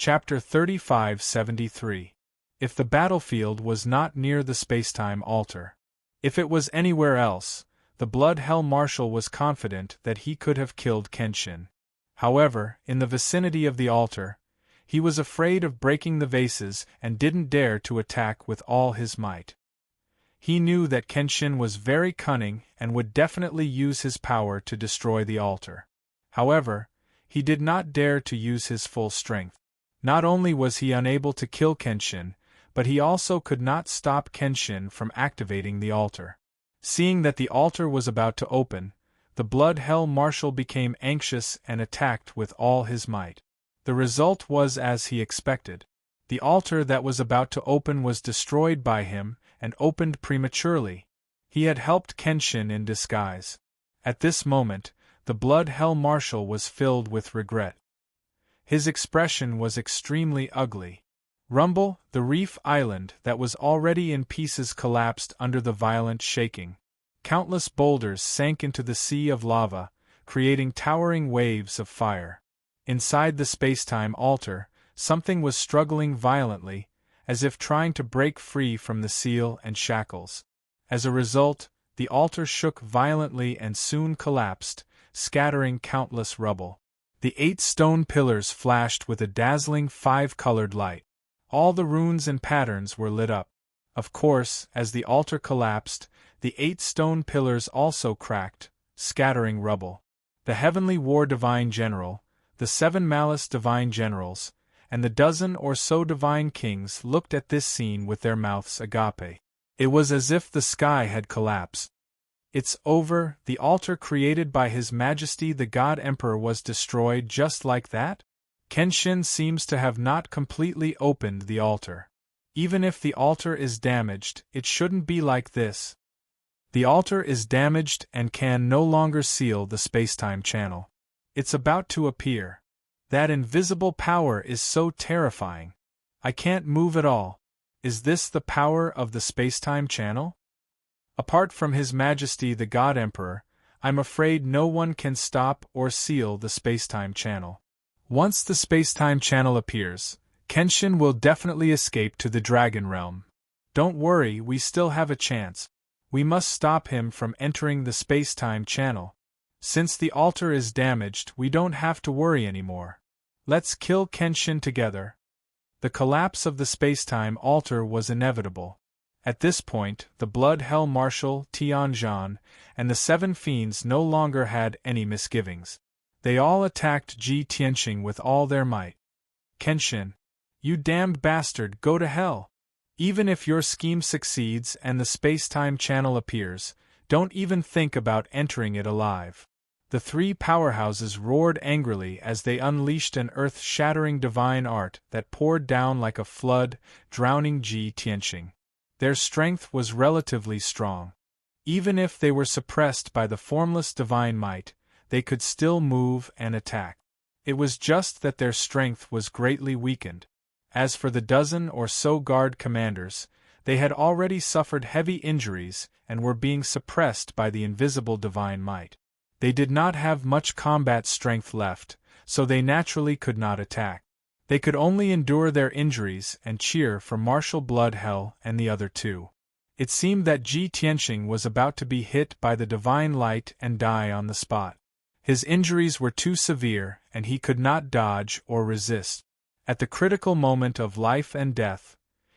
Chapter 3573. If the battlefield was not near the spacetime altar. If it was anywhere else, the Blood Hell Marshal was confident that he could have killed Kenshin. However, in the vicinity of the altar, he was afraid of breaking the vases and didn't dare to attack with all his might. He knew that Kenshin was very cunning and would definitely use his power to destroy the altar. However, he did not dare to use his full strength. Not only was he unable to kill Kenshin, but he also could not stop Kenshin from activating the altar. Seeing that the altar was about to open, the Blood Hell Marshal became anxious and attacked with all his might. The result was as he expected. The altar that was about to open was destroyed by him and opened prematurely. He had helped Kenshin in disguise. At this moment, the Blood Hell Marshal was filled with regret. His expression was extremely ugly. Rumble, the reef island that was already in pieces, collapsed under the violent shaking. Countless boulders sank into the sea of lava, creating towering waves of fire. Inside the spacetime altar, something was struggling violently, as if trying to break free from the seal and shackles. As a result, the altar shook violently and soon collapsed, scattering countless rubble. The 8 stone pillars flashed with a dazzling 5-colored light. All the runes and patterns were lit up. Of course, as the altar collapsed, the 8 stone pillars also cracked, scattering rubble. The Heavenly War Divine General, the 7 Malice Divine Generals, and the dozen or so Divine Kings looked at this scene with their mouths agape. It was as if the sky had collapsed. It's over, the altar created by His Majesty the God Emperor was destroyed just like that? Kenshin seems to have not completely opened the altar. Even if the altar is damaged, it shouldn't be like this. The altar is damaged and can no longer seal the spacetime channel. It's about to appear. That invisible power is so terrifying. I can't move at all. Is this the power of the spacetime channel? Apart from His Majesty the God Emperor, I'm afraid no one can stop or seal the spacetime channel. Once the spacetime channel appears, Kenshin will definitely escape to the Dragon Realm. Don't worry, we still have a chance. We must stop him from entering the spacetime channel. Since the altar is damaged, we don't have to worry anymore. Let's kill Kenshin together. The collapse of the spacetime altar was inevitable. At this point, the Blood Hell Marshal, Tianzhan, and the 7 fiends no longer had any misgivings. They all attacked Ji Tianqing with all their might. Kenshin, you damned bastard, go to hell! Even if your scheme succeeds and the spacetime channel appears, don't even think about entering it alive. The 3 powerhouses roared angrily as they unleashed an earth-shattering divine art that poured down like a flood, drowning Ji Tianqing. Their strength was relatively strong. Even if they were suppressed by the formless divine might, they could still move and attack. It was just that their strength was greatly weakened. As for the dozen or so guard commanders, they had already suffered heavy injuries and were being suppressed by the invisible divine might. They did not have much combat strength left, so they naturally could not attack. They could only endure their injuries and cheer for Marshal Blood Hell and the other 2. It seemed that Ji Tianqing was about to be hit by the divine light and die on the spot. His injuries were too severe and he could not dodge or resist. At the critical moment of life and death,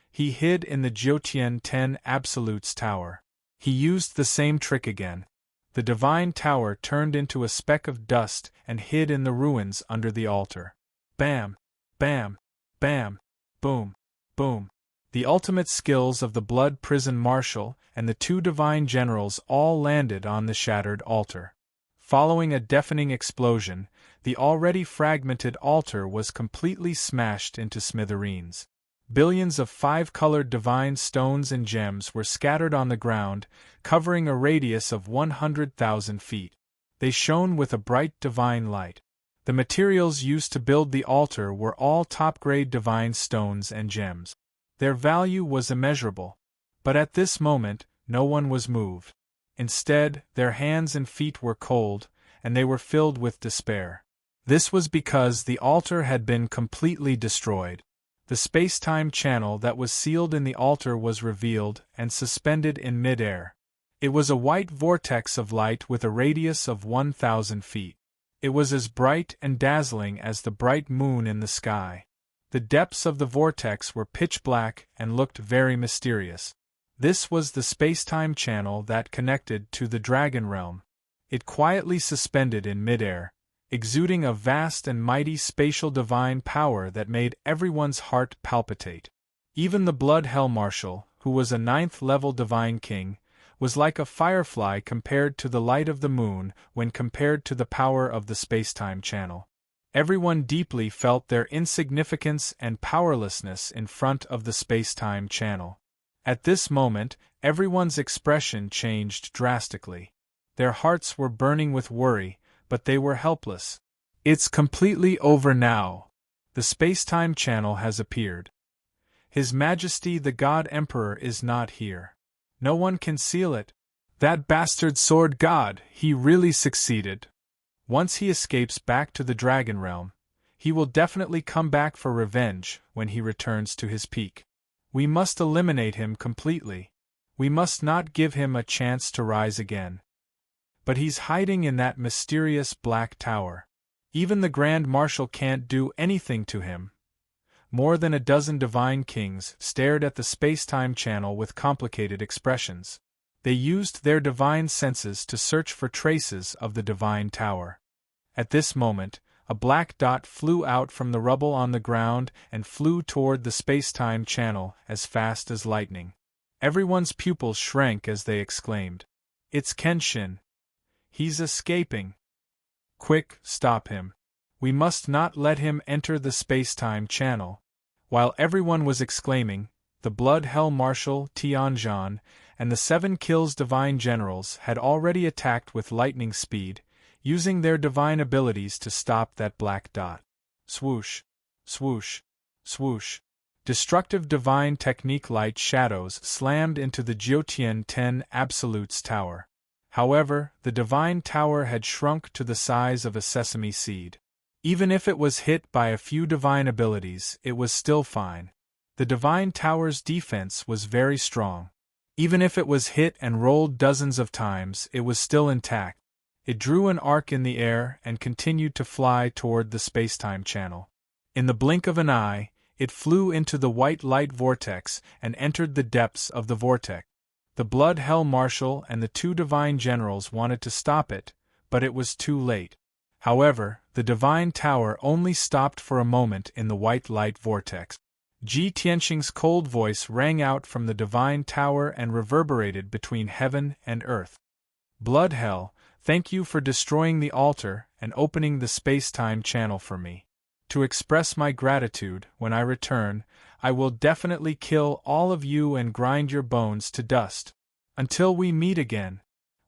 he hid in the Jiutian 10 Absolutes Tower. He used the same trick again. The divine tower turned into a speck of dust and hid in the ruins under the altar. Bam! Bam! Bam! Boom! Boom! The ultimate skills of the Blood Prison Marshal and the 2 divine generals all landed on the shattered altar. Following a deafening explosion, the already fragmented altar was completely smashed into smithereens. Billions of 5-colored divine stones and gems were scattered on the ground, covering a radius of 100,000 feet. They shone with a bright divine light. The materials used to build the altar were all top-grade divine stones and gems. Their value was immeasurable. But at this moment, no one was moved. Instead, their hands and feet were cold, and they were filled with despair. This was because the altar had been completely destroyed. The space-time channel that was sealed in the altar was revealed and suspended in mid-air. It was a white vortex of light with a radius of 1,000 feet. It was as bright and dazzling as the bright moon in the sky. The depths of the vortex were pitch black and looked very mysterious. This was the space-time channel that connected to the Dragon Realm. It quietly suspended in mid-air, exuding a vast and mighty spatial divine power that made everyone's heart palpitate. Even the Blood Hell Marshal, who was a 9th-level divine king, was like a firefly compared to the light of the moon when compared to the power of the space-time channel. Everyone deeply felt their insignificance and powerlessness in front of the space-time channel. At this moment, everyone's expression changed drastically. Their hearts were burning with worry, but they were helpless. It's completely over now. The space-time channel has appeared. His Majesty the God Emperor is not here. No one can seal it. That bastard sword god, he really succeeded. Once he escapes back to the Dragon Realm, he will definitely come back for revenge when he returns to his peak. We must eliminate him completely. We must not give him a chance to rise again. But he's hiding in that mysterious black tower. Even the Grand Marshal can't do anything to him. More than a dozen divine kings stared at the space-time channel with complicated expressions. They used their divine senses to search for traces of the divine tower. At this moment, a black dot flew out from the rubble on the ground and flew toward the space-time channel as fast as lightning. Everyone's pupils shrank as they exclaimed, "It's Kenshin! He's escaping! Quick, stop him! We must not let him enter the space-time channel." While everyone was exclaiming, the Blood Hell Marshal Tianzhan and the 7 Kills divine generals had already attacked with lightning speed, using their divine abilities to stop that black dot. Swoosh, swoosh, swoosh. Destructive divine technique light shadows slammed into the Jiutian 10 Absolutes tower. However, the divine tower had shrunk to the size of a sesame seed. Even if it was hit by a few divine abilities, it was still fine. The divine tower's defense was very strong. Even if it was hit and rolled dozens of times, it was still intact. It drew an arc in the air and continued to fly toward the space-time channel. In the blink of an eye, it flew into the white light vortex and entered the depths of the vortex. The Blood Hell Marshal and the 2 divine generals wanted to stop it, but it was too late. However, the divine tower only stopped for a moment in the white light vortex. Ji Tianxing's cold voice rang out from the divine tower and reverberated between heaven and earth. "Blood Hell, thank you for destroying the altar and opening the space-time channel for me. To express my gratitude, when I return, I will definitely kill all of you and grind your bones to dust. Until we meet again."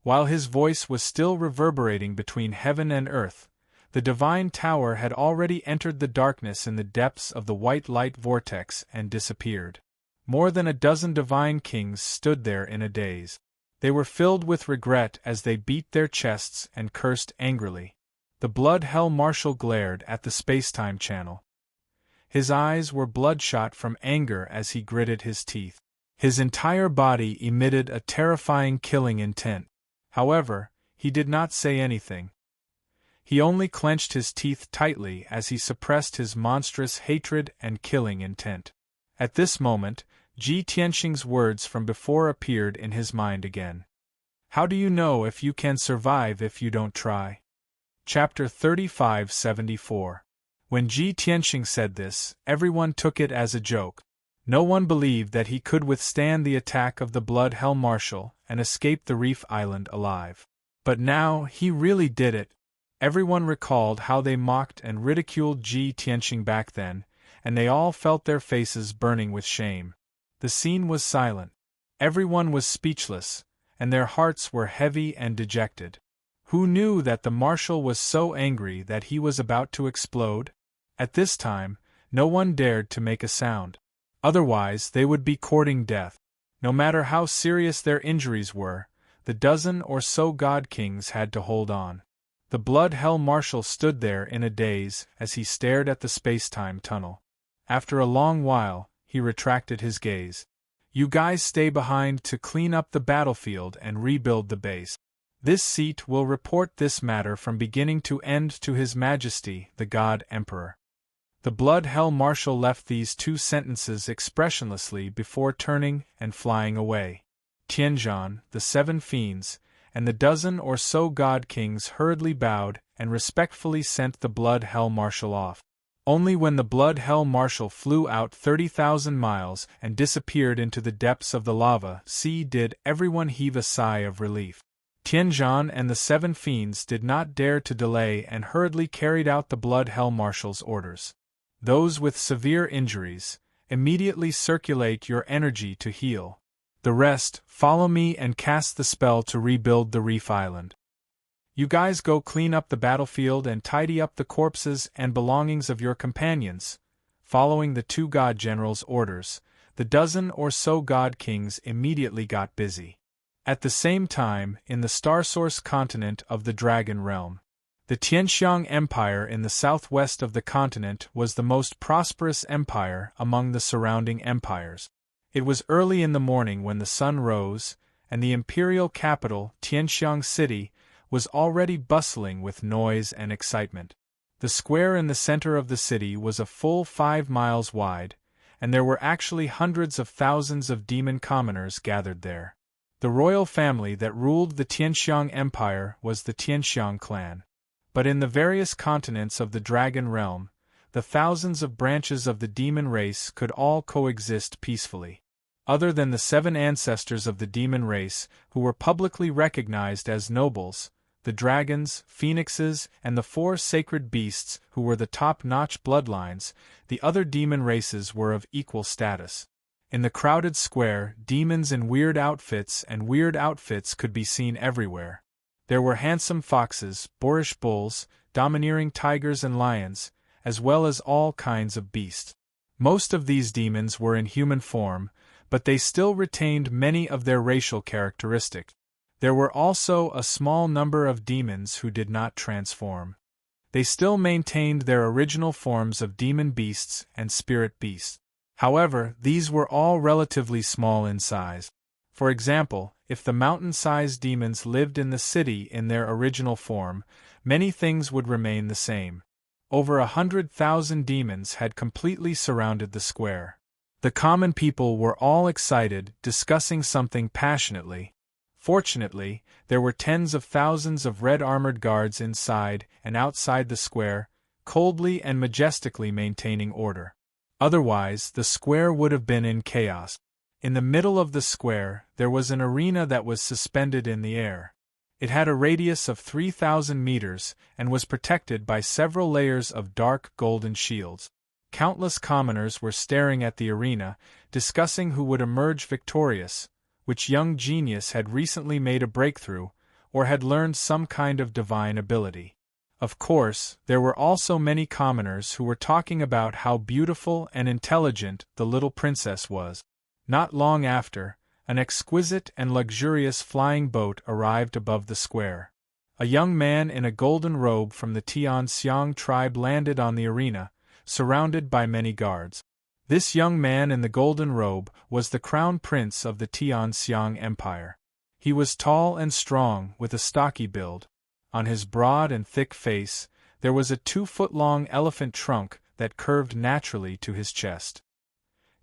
While his voice was still reverberating between heaven and earth, the divine tower had already entered the darkness in the depths of the white light vortex and disappeared. More than a dozen divine kings stood there in a daze. They were filled with regret as they beat their chests and cursed angrily. The Blood Hell Marshal glared at the space-time channel. His eyes were bloodshot from anger as he gritted his teeth. His entire body emitted a terrifying killing intent. However, he did not say anything. He only clenched his teeth tightly as he suppressed his monstrous hatred and killing intent. At this moment, Ji Tianxing's words from before appeared in his mind again. "How do you know if you can survive if you don't try?" Chapter 3574. When Ji Tianxing said this, everyone took it as a joke. No one believed that he could withstand the attack of the Blood Hell Marshal and escape the Reef Island alive. But now he really did it. Everyone recalled how they mocked and ridiculed Ji Tianxing back then, and they all felt their faces burning with shame. The scene was silent. Everyone was speechless, and their hearts were heavy and dejected. Who knew that the Marshal was so angry that he was about to explode? At this time, no one dared to make a sound. Otherwise, they would be courting death. No matter how serious their injuries were, the dozen or so god kings had to hold on. The Blood Hell Marshal stood there in a daze as he stared at the space-time tunnel. After a long while, he retracted his gaze. "You guys stay behind to clean up the battlefield and rebuild the base. This seat will report this matter from beginning to end to His Majesty, the God Emperor." The Blood Hell Marshal left these two sentences expressionlessly before turning and flying away. Tianzhan, the 7 fiends, and the dozen or so god kings hurriedly bowed and respectfully sent the Blood Hell Marshal off. Only when the Blood Hell Marshal flew out 30,000 miles and disappeared into the depths of the lava sea did everyone heave a sigh of relief. Tianzhan and the 7 fiends did not dare to delay and hurriedly carried out the Blood Hell Marshal's orders. "Those with severe injuries, immediately circulate your energy to heal. The rest, follow me and cast the spell to rebuild the reef island. You guys go clean up the battlefield and tidy up the corpses and belongings of your companions." Following the 2 god generals' orders, the dozen or so god kings immediately got busy. At the same time, in the Starsource continent of the Dragon Realm, the Tianxiang Empire in the southwest of the continent was the most prosperous empire among the surrounding empires. It was early in the morning when the sun rose, and the imperial capital, Tianxiang City, was already bustling with noise and excitement. The square in the center of the city was a full 5 miles wide, and there were actually hundreds of thousands of demon commoners gathered there. The royal family that ruled the Tianxiang Empire was the Tianxiang clan. But in the various continents of the Dragon Realm, the thousands of branches of the demon race could all coexist peacefully. Other than the 7 ancestors of the demon race, who were publicly recognized as nobles, the dragons, phoenixes, and the 4 sacred beasts who were the top-notch bloodlines, the other demon races were of equal status. In the crowded square, demons in weird outfits could be seen everywhere. There were handsome foxes, boorish bulls, domineering tigers and lions, as well as all kinds of beasts. Most of these demons were in human form, but they still retained many of their racial characteristics. There were also a small number of demons who did not transform. They still maintained their original forms of demon beasts and spirit beasts. However, these were all relatively small in size. For example, if the mountain-sized demons lived in the city in their original form, many things would remain the same. Over 100,000 demons had completely surrounded the square. The common people were all excited, discussing something passionately. Fortunately, there were tens of thousands of red-armored guards inside and outside the square, coldly and majestically maintaining order. Otherwise, the square would have been in chaos. In the middle of the square, there was an arena that was suspended in the air. It had a radius of 3,000 meters and was protected by several layers of dark golden shields. Countless commoners were staring at the arena, discussing who would emerge victorious, which young genius had recently made a breakthrough, or had learned some kind of divine ability. Of course, there were also many commoners who were talking about how beautiful and intelligent the little princess was. Not long after, an exquisite and luxurious flying boat arrived above the square. A young man in a golden robe from the Tianxiang tribe landed on the arena, surrounded by many guards. This young man in the golden robe was the crown prince of the Tianxiang Empire. He was tall and strong, with a stocky build. On his broad and thick face, there was a 2-foot-long elephant trunk that curved naturally to his chest.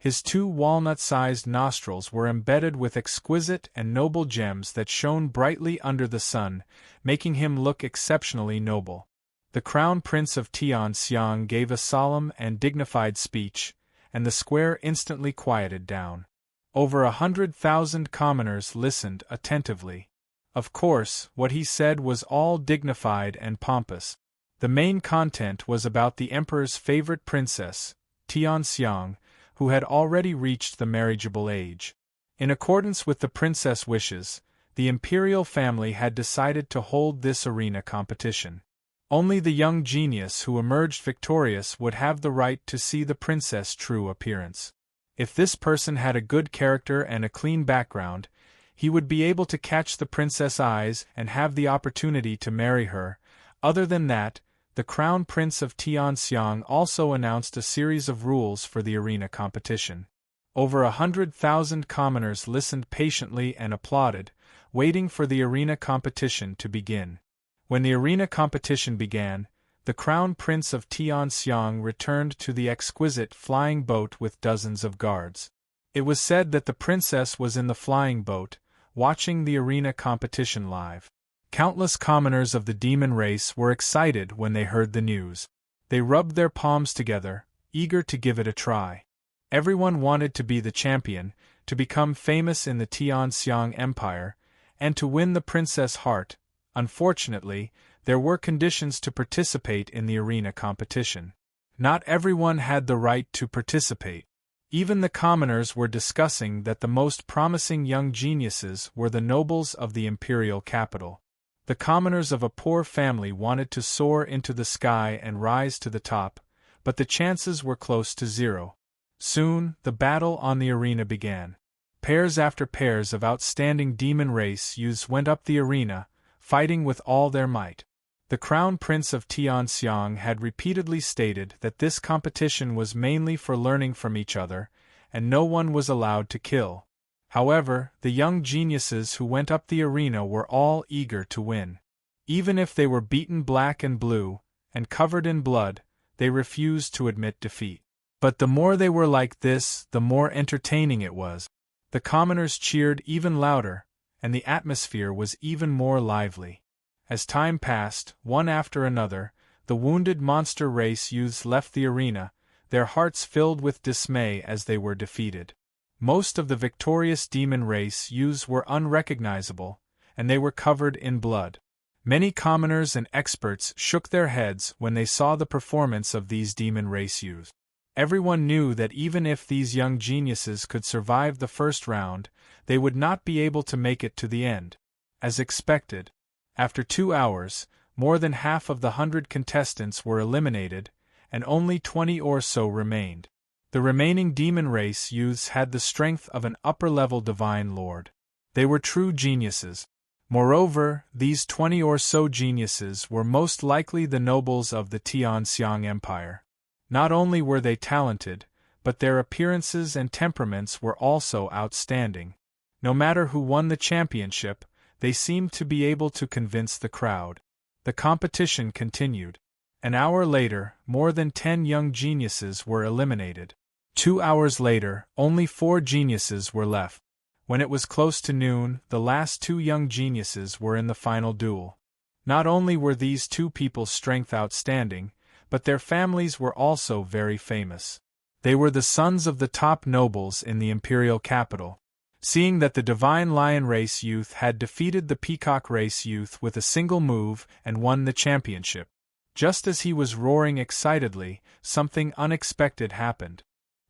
His 2 walnut-sized nostrils were embedded with exquisite and noble gems that shone brightly under the sun, making him look exceptionally noble. The crown prince of Tianxiang gave a solemn and dignified speech, and the square instantly quieted down. Over 100,000 commoners listened attentively. Of course, what he said was all dignified and pompous. The main content was about the emperor's favorite princess, Tianxiang, who had already reached the marriageable age. In accordance with the princess' wishes, the imperial family had decided to hold this arena competition. Only the young genius who emerged victorious would have the right to see the princess' true appearance. If this person had a good character and a clean background, he would be able to catch the princess' eyes and have the opportunity to marry her, Other than that, the Crown Prince of Tianxiang also announced a series of rules for the arena competition. Over 100,000 commoners listened patiently and applauded, waiting for the arena competition to begin. When the arena competition began, the Crown Prince of Tianxiang returned to the exquisite flying boat with dozens of guards. It was said that the princess was in the flying boat, watching the arena competition live. Countless commoners of the demon race were excited when they heard the news. They rubbed their palms together, eager to give it a try. Everyone wanted to be the champion, to become famous in the Tianxiang Empire, and to win the princess' heart. Unfortunately, there were conditions to participate in the arena competition. Not everyone had the right to participate. Even the commoners were discussing that the most promising young geniuses were the nobles of the imperial capital. The commoners of a poor family wanted to soar into the sky and rise to the top, but the chances were close to zero. Soon, the battle on the arena began. Pairs after pairs of outstanding demon race youths went up the arena, fighting with all their might. The Crown Prince of Tianxiang had repeatedly stated that this competition was mainly for learning from each other, and no one was allowed to kill. However, the young geniuses who went up the arena were all eager to win. Even if they were beaten black and blue, and covered in blood, they refused to admit defeat. But the more they were like this, the more entertaining it was. The commoners cheered even louder, and the atmosphere was even more lively. As time passed, one after another, the wounded monster race youths left the arena, their hearts filled with dismay as they were defeated. Most of the victorious demon race youths were unrecognizable, and they were covered in blood. Many commoners and experts shook their heads when they saw the performance of these demon race youths. Everyone knew that even if these young geniuses could survive the first round, they would not be able to make it to the end. As expected, after 2 hours, more than half of the 100 contestants were eliminated, and only 20 or so remained. The remaining demon race youths had the strength of an upper-level divine lord. They were true geniuses. Moreover, these 20 or so geniuses were most likely the nobles of the Tianxiang Empire. Not only were they talented, but their appearances and temperaments were also outstanding. No matter who won the championship, they seemed to be able to convince the crowd. The competition continued. An hour later, more than 10 young geniuses were eliminated. 2 hours later, only 4 geniuses were left. When it was close to noon, the last 2 young geniuses were in the final duel. Not only were these 2 people's strength outstanding, but their families were also very famous. They were the sons of the top nobles in the imperial capital. Seeing that the divine lion race youth had defeated the peacock race youth with a single move and won the championship, just as he was roaring excitedly, something unexpected happened.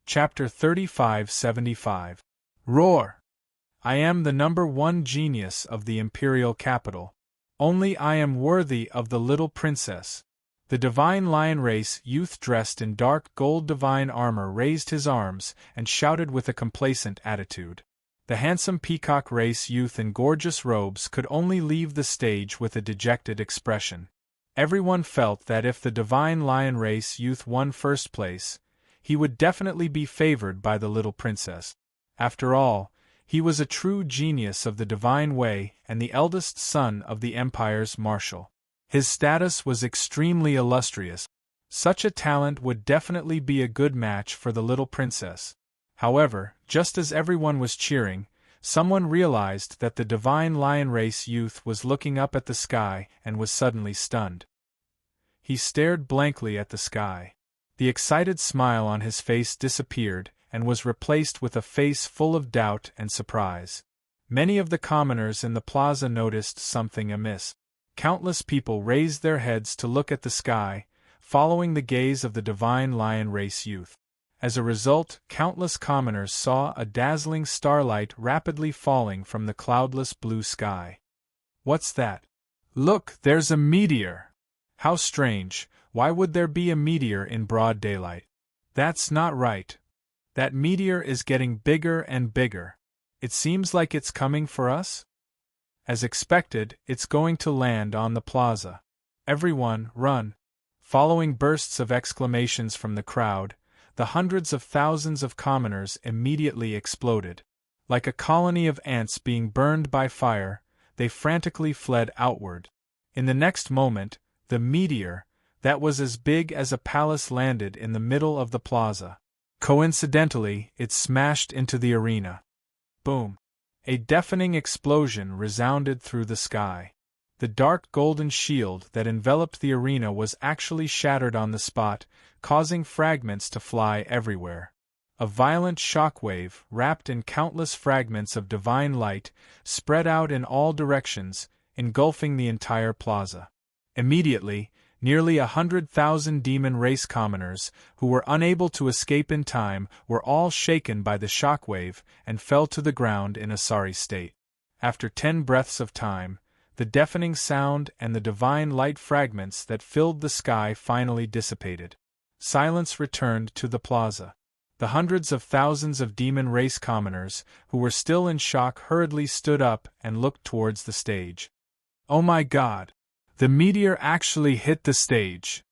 Chapter 3575. Roar! I am the #1 genius of the imperial capital. Only I am worthy of the little princess. The divine lion race youth dressed in dark gold divine armor raised his arms and shouted with a complacent attitude. The handsome peacock race youth in gorgeous robes could only leave the stage with a dejected expression. Everyone felt that if the divine lion race youth won first place, he would definitely be favored by the little princess. After all, he was a true genius of the divine way and the eldest son of the empire's marshal. His status was extremely illustrious. Such a talent would definitely be a good match for the little princess. However, just as everyone was cheering, someone realized that the divine lion race youth was looking up at the sky and was suddenly stunned. He stared blankly at the sky. The excited smile on his face disappeared and was replaced with a face full of doubt and surprise. Many of the commoners in the plaza noticed something amiss. Countless people raised their heads to look at the sky, following the gaze of the divine lion race youth. As a result, countless commoners saw a dazzling starlight rapidly falling from the cloudless blue sky. What's that? Look, there's a meteor! How strange, why would there be a meteor in broad daylight? That's not right. That meteor is getting bigger and bigger. It seems like it's coming for us? As expected, it's going to land on the plaza. Everyone, run! Following bursts of exclamations from the crowd, the hundreds of thousands of commoners immediately exploded. Like a colony of ants being burned by fire, they frantically fled outward. In the next moment, the meteor, that was as big as a palace, landed in the middle of the plaza. Coincidentally, it smashed into the arena. Boom! A deafening explosion resounded through the sky. The dark golden shield that enveloped the arena was actually shattered on the spot, causing fragments to fly everywhere. A violent shockwave, wrapped in countless fragments of divine light, spread out in all directions, engulfing the entire plaza. Immediately, nearly 100,000 demon race commoners, who were unable to escape in time, were all shaken by the shockwave and fell to the ground in a sorry state. After 10 breaths of time, the deafening sound and the divine light fragments that filled the sky finally dissipated. Silence returned to the plaza. The hundreds of thousands of demon race commoners, who were still in shock, hurriedly stood up and looked towards the stage. Oh my God! The meteor actually hit the stage!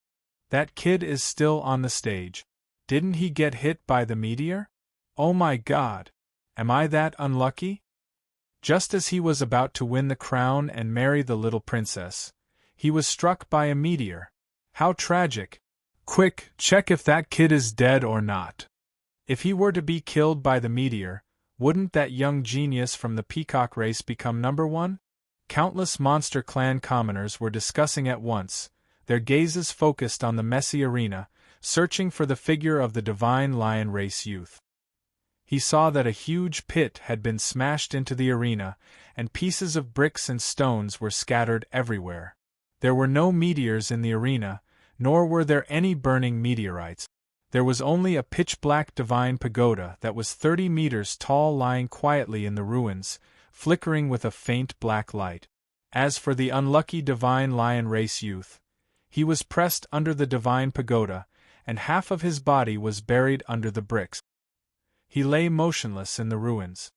That kid is still on the stage. Didn't he get hit by the meteor? Oh my God! Am I that unlucky? Just as he was about to win the crown and marry the little princess, he was struck by a meteor. How tragic! Quick, check if that kid is dead or not. If he were to be killed by the meteor, wouldn't that young genius from the peacock race become #1? Countless Monster Clan commoners were discussing at once, their gazes focused on the messy arena, searching for the figure of the divine lion race youth. He saw that a huge pit had been smashed into the arena, and pieces of bricks and stones were scattered everywhere. There were no meteors in the arena, nor were there any burning meteorites. There was only a pitch-black divine pagoda that was 30 meters tall, lying quietly in the ruins, flickering with a faint black light. As for the unlucky divine lion race youth, he was pressed under the divine pagoda, and half of his body was buried under the bricks. He lay motionless in the ruins.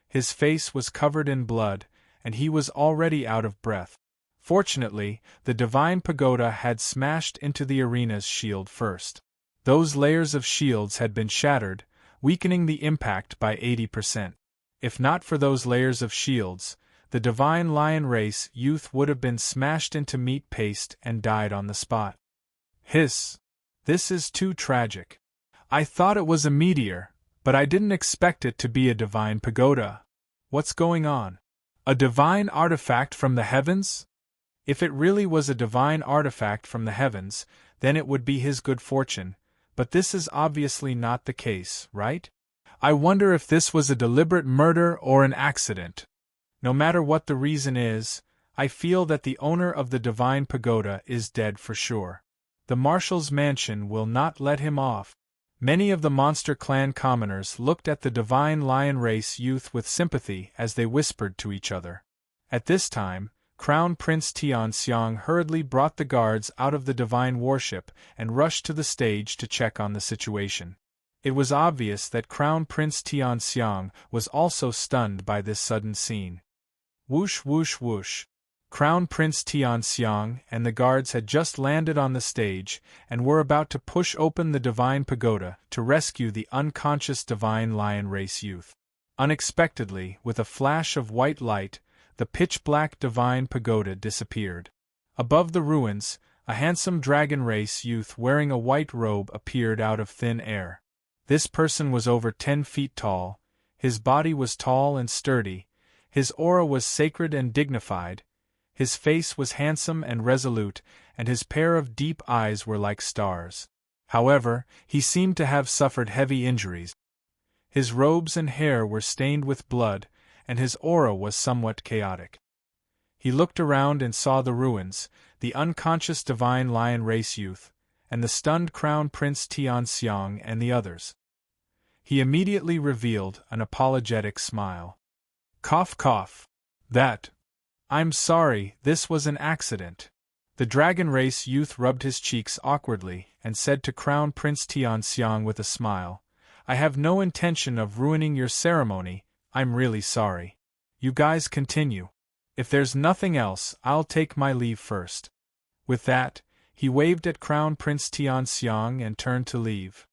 His face was covered in blood, and he was already out of breath. Fortunately, the divine pagoda had smashed into the arena's shield first. Those layers of shields had been shattered, weakening the impact by 80%. If not for those layers of shields, the divine lion race youth would have been smashed into meat paste and died on the spot. Hiss! This is too tragic. I thought it was a meteor, but I didn't expect it to be a divine pagoda. What's going on? A divine artifact from the heavens? If it really was a divine artifact from the heavens, then it would be his good fortune, but this is obviously not the case, right? I wonder if this was a deliberate murder or an accident. No matter what the reason is, I feel that the owner of the divine pagoda is dead for sure. The marshal's mansion will not let him off. Many of the Monster Clan commoners looked at the divine lion race youth with sympathy as they whispered to each other. At this time, Crown Prince Tianxiang hurriedly brought the guards out of the divine warship and rushed to the stage to check on the situation. It was obvious that Crown Prince Tianxiang was also stunned by this sudden scene. Whoosh whoosh whoosh. Crown Prince Tianxiang and the guards had just landed on the stage and were about to push open the divine pagoda to rescue the unconscious divine lion race youth. Unexpectedly, with a flash of white light, the pitch-black divine pagoda disappeared. Above the ruins, a handsome dragon race youth wearing a white robe appeared out of thin air. This person was over 10 feet tall, his body was tall and sturdy, his aura was sacred and dignified, his face was handsome and resolute, and his pair of deep eyes were like stars. However, he seemed to have suffered heavy injuries. His robes and hair were stained with blood, and his aura was somewhat chaotic. He looked around and saw the ruins, the unconscious divine lion race youth, and the stunned Crown Prince Tianxiang and the others. He immediately revealed an apologetic smile. Cough cough. I'm sorry, this was an accident. The dragon race youth rubbed his cheeks awkwardly and said to Crown Prince Tianxiang with a smile, I have no intention of ruining your ceremony, I'm really sorry. You guys continue. If there's nothing else, I'll take my leave first. With that, he waved at Crown Prince Tianxiang and turned to leave.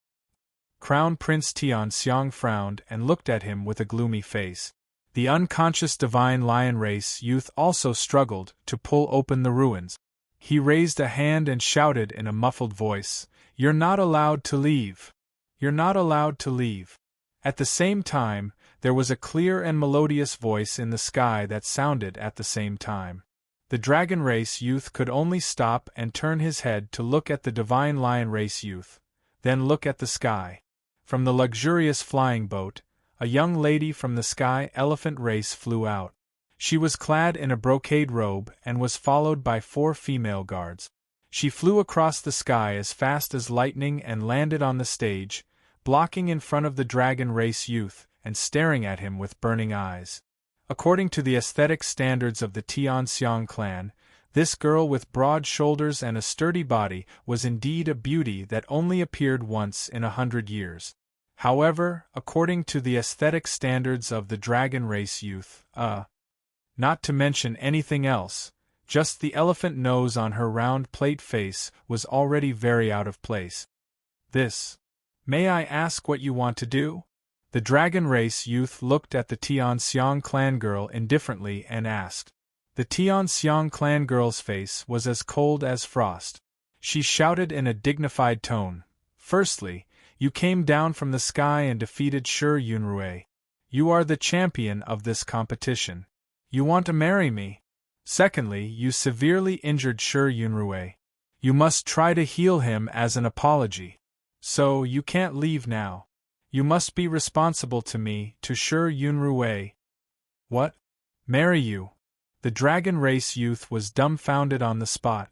Crown Prince Tianxiang frowned and looked at him with a gloomy face. The unconscious divine lion race youth also struggled to pull open the ruins. He raised a hand and shouted in a muffled voice, "You're not allowed to leave! You're not allowed to leave!" At the same time, there was a clear and melodious voice in the sky that sounded at the same time. The dragon race youth could only stop and turn his head to look at the divine lion race youth, then look at the sky. From the luxurious flying boat, a young lady from the sky elephant race flew out. She was clad in a brocade robe and was followed by 4 female guards. She flew across the sky as fast as lightning and landed on the stage, blocking in front of the dragon race youth and staring at him with burning eyes. According to the aesthetic standards of the Tianxiang clan, this girl with broad shoulders and a sturdy body was indeed a beauty that only appeared once in 100 years. However, according to the aesthetic standards of the dragon race youth, not to mention anything else, just the elephant nose on her round plate face was already very out of place. May I ask what you want to do? The dragon race youth looked at the Tianxiang clan girl indifferently and asked. The Tianxiang clan girl's face was as cold as frost. She shouted in a dignified tone, "Firstly, you came down from the sky and defeated Shi Yunrui. You are the champion of this competition. You want to marry me. Secondly, you severely injured Shi Yunrui. You must try to heal him as an apology. So, you can't leave now. You must be responsible to me, to Shi Yunrui." "What? Marry you?" The dragon race youth was dumbfounded on the spot.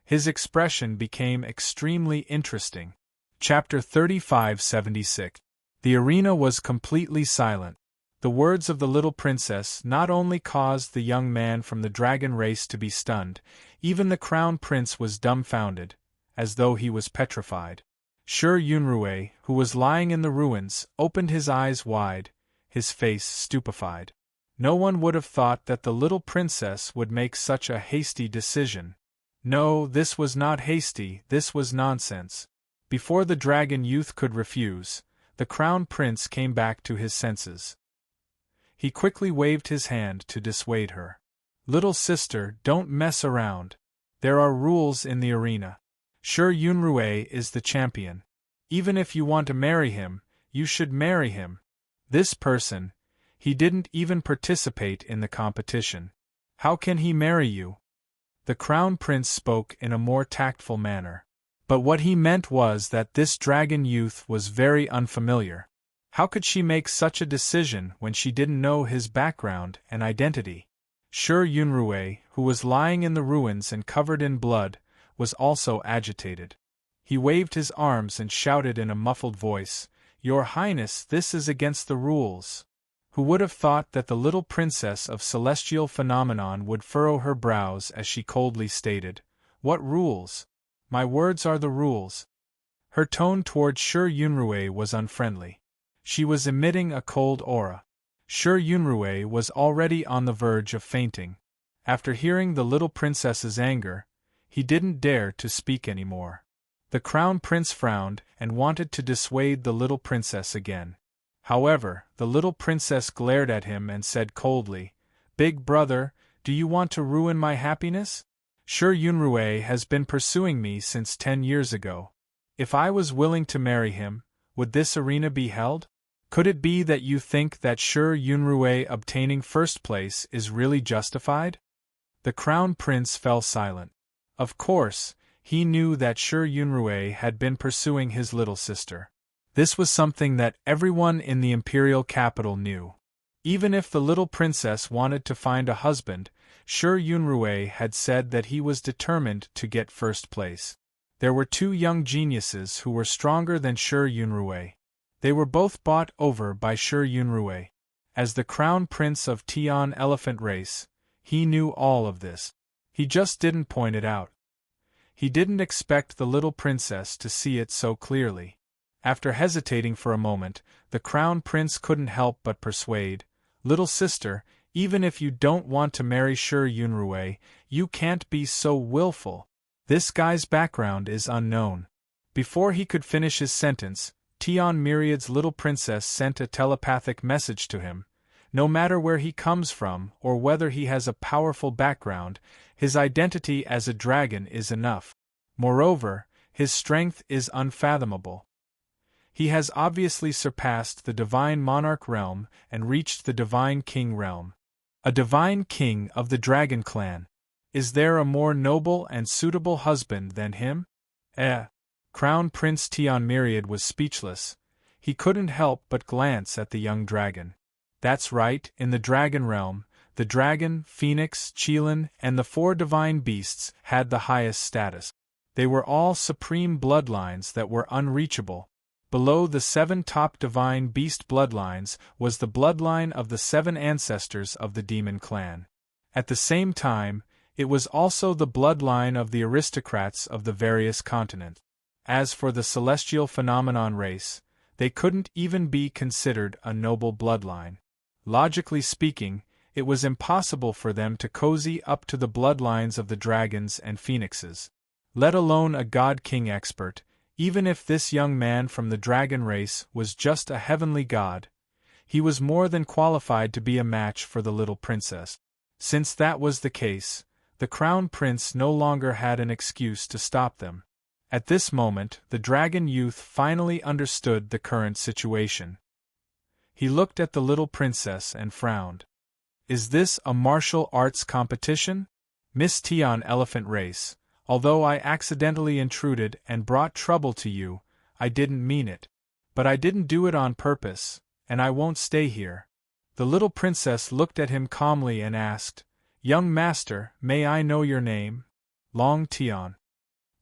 His expression became extremely interesting. Chapter 3576. The arena was completely silent. The words of the little princess not only caused the young man from the dragon race to be stunned, even the crown prince was dumbfounded, as though he was petrified. Shi Yunrui, who was lying in the ruins, opened his eyes wide, his face stupefied. No one would have thought that the little princess would make such a hasty decision. No, this was not hasty, this was nonsense. Before the dragon youth could refuse, the crown prince came back to his senses. He quickly waved his hand to dissuade her. "Little sister, don't mess around. There are rules in the arena. Shi Yunrui is the champion. Even if you want to marry him, you should marry him. This person, he didn't even participate in the competition. How can he marry you?" The crown prince spoke in a more tactful manner. But what he meant was that this dragon youth was very unfamiliar. How could she make such a decision when she didn't know his background and identity? Shi Yunrui, who was lying in the ruins and covered in blood, was also agitated. He waved his arms and shouted in a muffled voice, "Your Highness, this is against the rules." Who would have thought that the little princess of celestial phenomenon would furrow her brows as she coldly stated, "What rules? My words are the rules." Her tone toward Shi Yunrui was unfriendly. She was emitting a cold aura. Shi Yunrui was already on the verge of fainting. After hearing the little princess's anger, he didn't dare to speak anymore. The crown prince frowned and wanted to dissuade the little princess again. However, the little princess glared at him and said coldly, "Big brother, do you want to ruin my happiness? Shi Yunrui has been pursuing me since 10 years ago. If I was willing to marry him, would this arena be held? Could it be that you think that Shi Yunrui obtaining first place is really justified?" The crown prince fell silent. Of course, he knew that Shi Yunrui had been pursuing his little sister. This was something that everyone in the imperial capital knew. Even if the little princess wanted to find a husband, Shi Yunrui had said that he was determined to get first place. There were 2 young geniuses who were stronger than Shi Yunrui. They were both bought over by Shi Yunrui. As the crown prince of Tian elephant race, he knew all of this. He just didn't point it out. He didn't expect the little princess to see it so clearly. After hesitating for a moment, the crown prince couldn't help but persuade, "Little sister, even if you don't want to marry Shi Yunrui, you can't be so willful. This guy's background is unknown. Before he could finish his sentence, Tion Myriad's little princess sent a telepathic message to him. No matter where he comes from or whether he has a powerful background, his identity as a dragon is enough. Moreover, his strength is unfathomable. He has obviously surpassed the divine monarch realm and reached the divine king realm. A divine king of the dragon clan. Is there a more noble and suitable husband than him? Crown Prince Tion Myriad was speechless. He couldn't help but glance at the young dragon. That's right, in the dragon realm, the dragon, phoenix, qilin, and the 4 divine beasts had the highest status. They were all supreme bloodlines that were unreachable. Below the 7 top divine beast bloodlines was the bloodline of the 7 ancestors of the demon clan. At the same time, it was also the bloodline of the aristocrats of the various continents. As for the celestial phenomenon race, they couldn't even be considered a noble bloodline. Logically speaking, it was impossible for them to cozy up to the bloodlines of the dragons and phoenixes. Let alone a god-king expert, even if this young man from the dragon race was just a heavenly god, he was more than qualified to be a match for the little princess. Since that was the case, the crown prince no longer had an excuse to stop them. At this moment, the dragon youth finally understood the current situation. He looked at the little princess and frowned. Is this a martial arts competition? Miss Tion Elephant Race, although I accidentally intruded and brought trouble to you, I didn't mean it. But I didn't do it on purpose, and I won't stay here. The little princess looked at him calmly and asked, Young master, may I know your name? Long Tion.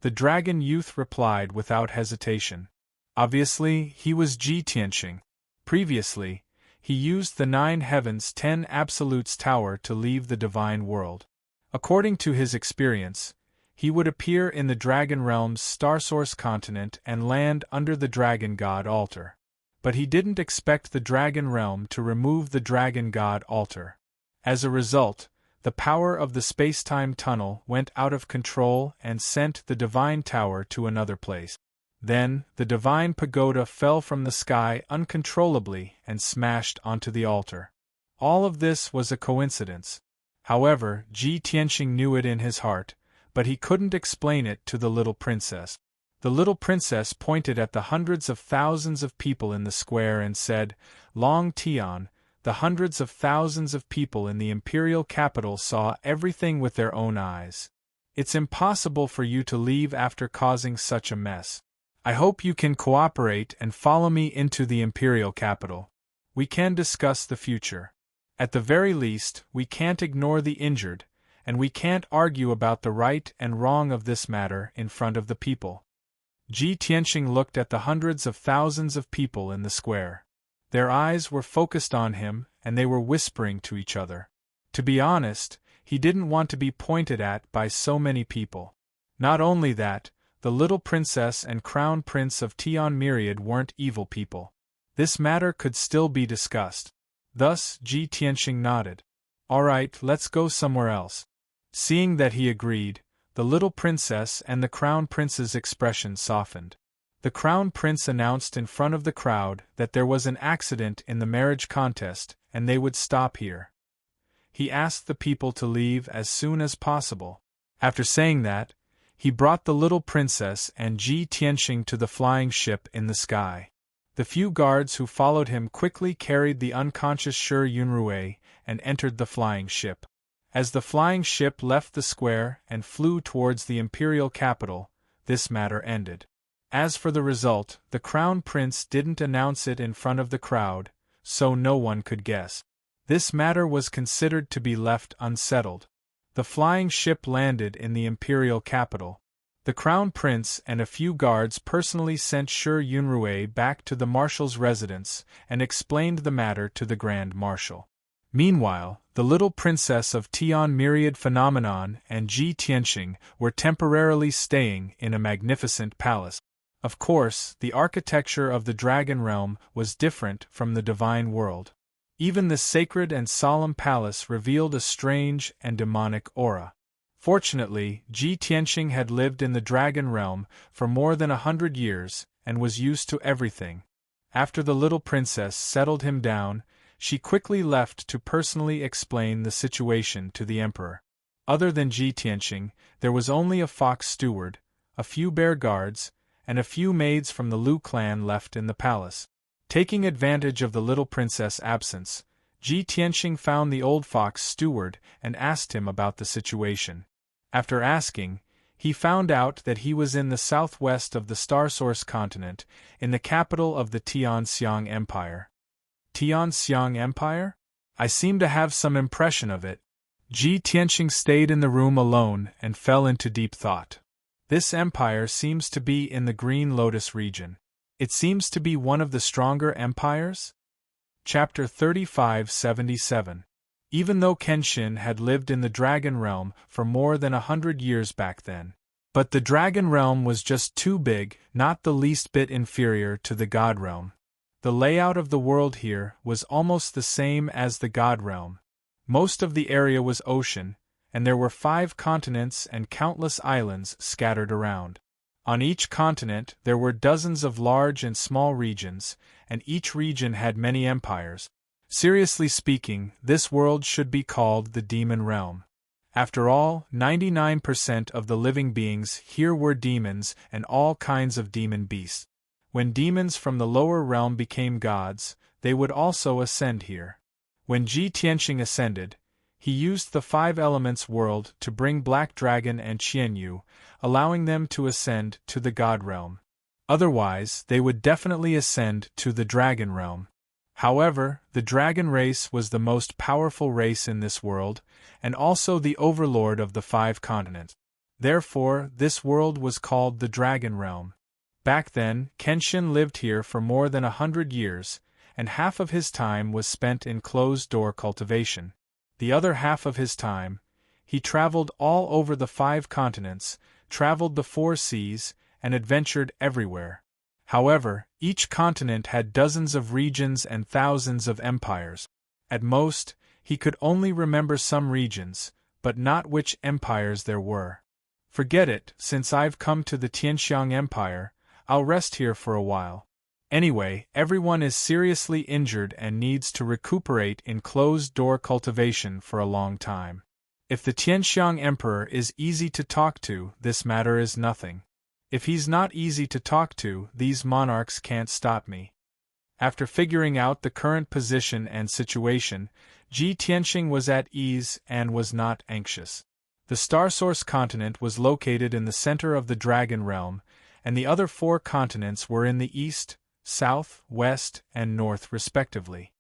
The dragon youth replied without hesitation. Obviously, he was Ji Tianxing. Previously, he used the 9 Heavens 10 Absolutes Tower to leave the divine world. According to his experience, he would appear in the Dragon Realm's Starsource continent and land under the Dragon God altar. But he didn't expect the Dragon Realm to remove the Dragon God altar. As a result, the power of the space-time tunnel went out of control and sent the Divine Tower to another place. Then, the Divine Pagoda fell from the sky uncontrollably and smashed onto the altar. All of this was a coincidence. However, Ji Tianxing knew it in his heart, but he couldn't explain it to the little princess. The little princess pointed at the hundreds of thousands of people in the square and said, Long Tion, the hundreds of thousands of people in the imperial capital saw everything with their own eyes. It's impossible for you to leave after causing such a mess. I hope you can cooperate and follow me into the imperial capital. We can discuss the future. At the very least, we can't ignore the injured, and we can't argue about the right and wrong of this matter in front of the people. Ji Tianxing looked at the hundreds of thousands of people in the square. Their eyes were focused on him, and they were whispering to each other. To be honest, he didn't want to be pointed at by so many people. Not only that, the little princess and crown prince of Tion Myriad weren't evil people. This matter could still be discussed. Thus, Ji Tianxing nodded. All right, let's go somewhere else. Seeing that he agreed, the little princess and the crown prince's expression softened. The crown prince announced in front of the crowd that there was an accident in the marriage contest and they would stop here. He asked the people to leave as soon as possible. After saying that, he brought the little princess and Ji Tianxing to the flying ship in the sky. The few guards who followed him quickly carried the unconscious Shi Yunrui and entered the flying ship. As the flying ship left the square and flew towards the imperial capital, this matter ended. As for the result, the crown prince didn't announce it in front of the crowd, so no one could guess. This matter was considered to be left unsettled. The flying ship landed in the imperial capital. The crown prince and a few guards personally sent Shi Yunrui back to the marshal's residence and explained the matter to the grand marshal. Meanwhile, the little princess of Tion Myriad Phenomenon and Ji Tianxing were temporarily staying in a magnificent palace. Of course, the architecture of the Dragon Realm was different from the divine world. Even the sacred and solemn palace revealed a strange and demonic aura. Fortunately, Ji Tianxing had lived in the Dragon Realm for more than 100 years and was used to everything. After the little princess settled him down, she quickly left to personally explain the situation to the emperor. Other than Ji Tianxing, there was only a fox steward, a few bear guards, and a few maids from the Lu clan left in the palace. Taking advantage of the little princess' absence, Ji Tianxing found the old fox steward and asked him about the situation. After asking, he found out that he was in the southwest of the Star Source continent, in the capital of the Tianxiang Empire. Tianxiang Empire? I seem to have some impression of it. Ji Tianxing stayed in the room alone and fell into deep thought. This empire seems to be in the Green Lotus region. It seems to be one of the stronger empires? Chapter 3577. Even though Kenshin had lived in the Dragon Realm for more than 100 years back then. But the Dragon Realm was just too big, not the least bit inferior to the God Realm. The layout of the world here was almost the same as the God Realm. Most of the area was ocean, and there were 5 continents and countless islands scattered around. On each continent there were dozens of large and small regions, and each region had many empires. Seriously speaking, this world should be called the Demon Realm. After all, 99% of the living beings here were demons and all kinds of demon beasts. When demons from the lower realm became gods, they would also ascend here. When Ji Tianxing ascended, he used the 5 elements world to bring Black Dragon and Qianyu, allowing them to ascend to the God Realm. Otherwise, they would definitely ascend to the Dragon Realm. However, the dragon race was the most powerful race in this world, and also the overlord of the 5 continents. Therefore, this world was called the Dragon Realm. Back then, Kenshin lived here for more than 100 years, and half of his time was spent in closed-door cultivation. The other half of his time, he traveled all over the 5 continents, traveled the 4 seas, and adventured everywhere. However, each continent had dozens of regions and thousands of empires. At most, he could only remember some regions, but not which empires there were. Forget it, since I've come to the Tianxiang Empire, I'll rest here for a while. Anyway, everyone is seriously injured and needs to recuperate in closed-door cultivation for a long time. If the Tianxiang Emperor is easy to talk to, this matter is nothing. If he's not easy to talk to, these monarchs can't stop me. After figuring out the current position and situation, Ji Tianxing was at ease and was not anxious. The Star Source continent was located in the center of the Dragon Realm, and the other 4 continents were in the east, south, west, and north respectively.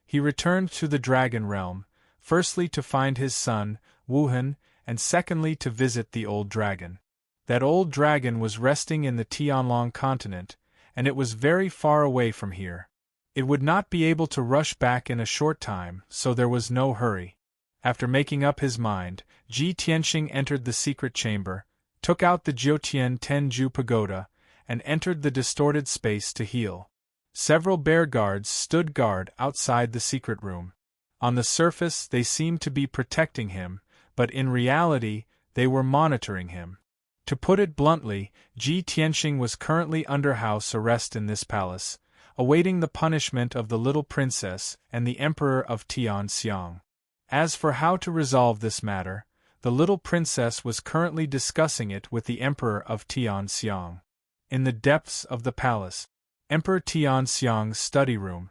He returned to the Dragon Realm, firstly to find his son, Wuhan, and secondly to visit the old dragon. That old dragon was resting in the Tianlong continent, and it was very far away from here. It would not be able to rush back in a short time, so there was no hurry. After making up his mind, Ji Tianxing entered the secret chamber, took out the Jiutian Tenju pagoda, and entered the distorted space to heal. Several bear guards stood guard outside the secret room. On the surface they seemed to be protecting him, but in reality they were monitoring him. To put it bluntly, Ji Tianxing was currently under house arrest in this palace, awaiting the punishment of the little princess and the emperor of Tianxiang. As for how to resolve this matter, the little princess was currently discussing it with the emperor of Tianxiang. In the depths of the palace, Emperor Tianxiang's study room,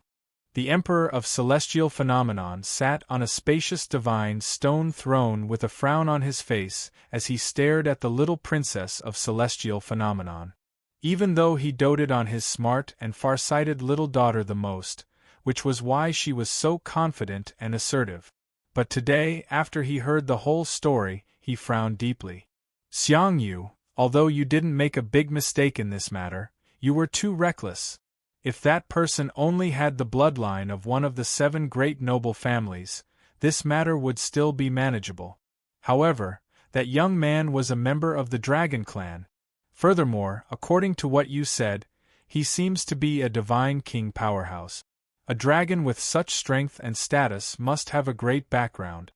the Emperor of Celestial Phenomenon sat on a spacious divine stone throne with a frown on his face as he stared at the little princess of Celestial Phenomenon. Even though he doted on his smart and far-sighted little daughter the most, which was why she was so confident and assertive. But today, after he heard the whole story, he frowned deeply. Xiangyu, although you didn't make a big mistake in this matter, you were too reckless. If that person only had the bloodline of one of the 7 great noble families, this matter would still be manageable. However, that young man was a member of the Dragon Clan. Furthermore, according to what you said, he seems to be a divine king powerhouse. A dragon with such strength and status must have a great background.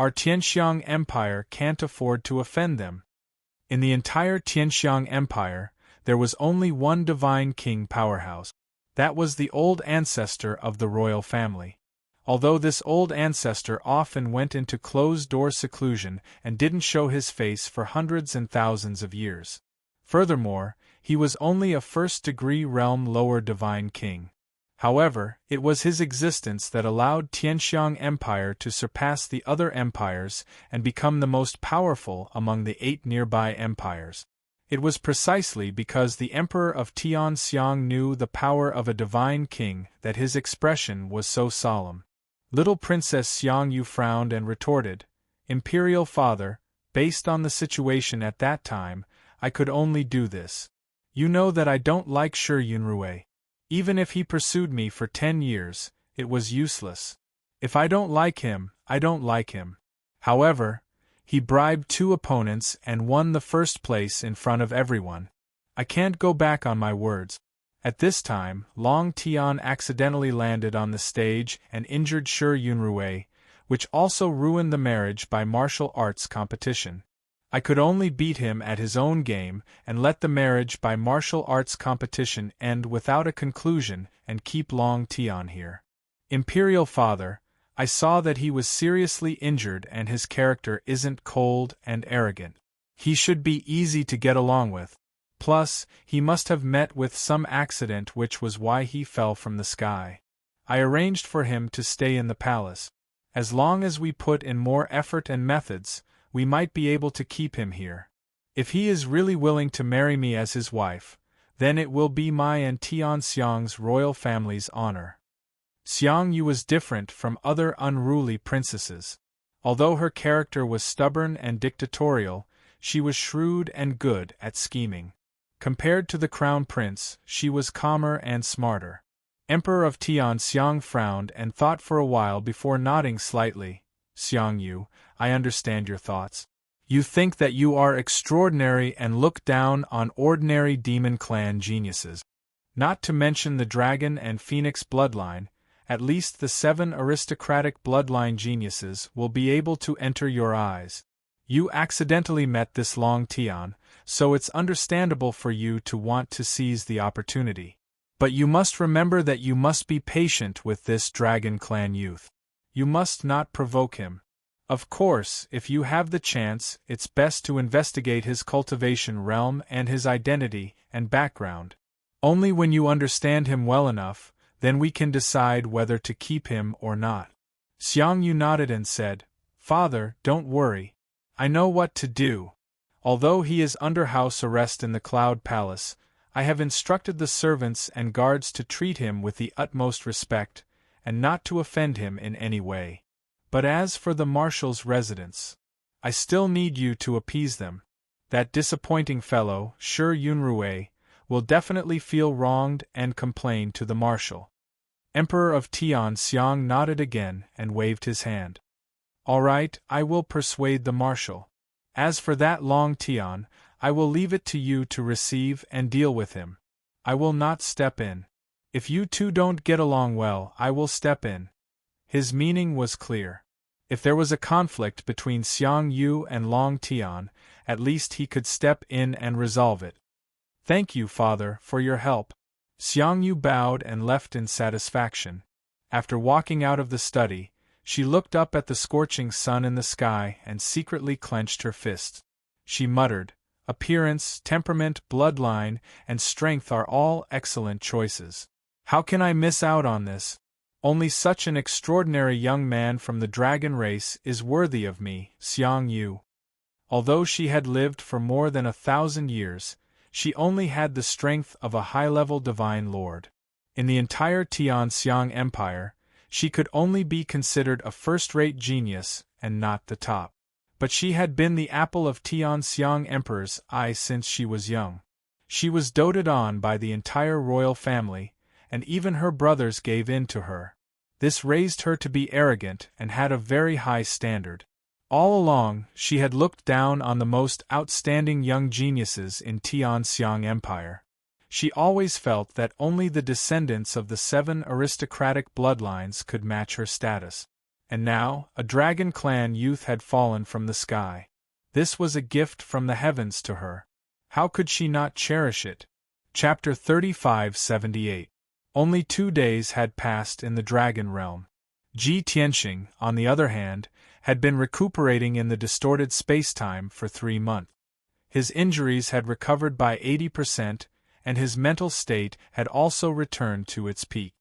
Our Tianxiang Empire can't afford to offend them. In the entire Tianxiang Empire, there was only one divine king powerhouse. That was the old ancestor of the royal family. Although this old ancestor often went into closed-door seclusion and didn't show his face for hundreds and thousands of years. Furthermore, he was only a first-degree realm lower divine king. However, it was his existence that allowed Tianxiang Empire to surpass the other empires and become the most powerful among the 8 nearby empires. It was precisely because the Emperor of Tianxiang knew the power of a divine king that his expression was so solemn. Little Princess Xiangyu frowned and retorted, "Imperial Father, based on the situation at that time, I could only do this. You know that I don't like Shi Yunrui. Even if he pursued me for 10 years, it was useless. If I don't like him, I don't like him. However, he bribed 2 opponents and won the first place in front of everyone. I can't go back on my words." At this time, Long Tian accidentally landed on the stage and injured Shi Yunrui, which also ruined the marriage by martial arts competition. I could only beat him at his own game and let the marriage by martial arts competition end without a conclusion and keep Long Tian here. Imperial Father, I saw that he was seriously injured and his character isn't cold and arrogant. He should be easy to get along with. Plus, he must have met with some accident, which was why he fell from the sky. I arranged for him to stay in the palace. As long as we put in more effort and methods, we might be able to keep him here. If he is really willing to marry me as his wife, then it will be my and Tianxiang's royal family's honor. Xiangyu was different from other unruly princesses. Although her character was stubborn and dictatorial, she was shrewd and good at scheming. Compared to the crown prince, she was calmer and smarter. Emperor of Tianxiang frowned and thought for a while before nodding slightly. "Xiangyu, I understand your thoughts. You think that you are extraordinary and look down on ordinary demon clan geniuses. Not to mention the dragon and phoenix bloodline, at least the 7 aristocratic bloodline geniuses will be able to enter your eyes. You accidentally met this Long Tian, so it's understandable for you to want to seize the opportunity. But you must remember that you must be patient with this Dragon Clan youth. You must not provoke him. Of course, if you have the chance, it's best to investigate his cultivation realm and his identity and background. Only when you understand him well enough, then we can decide whether to keep him or not." Xiangyu nodded and said, "Father, don't worry. I know what to do. Although he is under house arrest in the Cloud Palace, I have instructed the servants and guards to treat him with the utmost respect, and not to offend him in any way. But as for the marshal's residence, I still need you to appease them. That disappointing fellow, Shi Yunrui, will definitely feel wronged and complain to the marshal." Emperor of Tianxiang nodded again and waved his hand. "All right, I will persuade the marshal. As for that Long Tian, I will leave it to you to receive and deal with him. I will not step in. If you two don't get along well, I will step in." His meaning was clear. If there was a conflict between Xiangyu and Long Tian, at least he could step in and resolve it. "Thank you, Father, for your help." Xiangyu bowed and left in satisfaction. After walking out of the study, she looked up at the scorching sun in the sky and secretly clenched her fists. She muttered, "Appearance, temperament, bloodline, and strength are all excellent choices. How can I miss out on this? Only such an extraordinary young man from the dragon race is worthy of me, Xiangyu." Although she had lived for more than 1,000 years, she only had the strength of a high-level divine lord. In the entire Tianxiang Empire, she could only be considered a first-rate genius and not the top. But she had been the apple of Tianxiang Emperor's eye since she was young. She was doted on by the entire royal family, and even her brothers gave in to her. This raised her to be arrogant and had a very high standard. All along, she had looked down on the most outstanding young geniuses in Tianxiang Empire. She always felt that only the descendants of the 7 aristocratic bloodlines could match her status. And now, a dragon clan youth had fallen from the sky. This was a gift from the heavens to her. How could she not cherish it? Chapter 3578. Only 2 days had passed in the dragon realm. Ji Tianxing, on the other hand, had been recuperating in the distorted spacetime for 3 months. His injuries had recovered by 80%, and his mental state had also returned to its peak.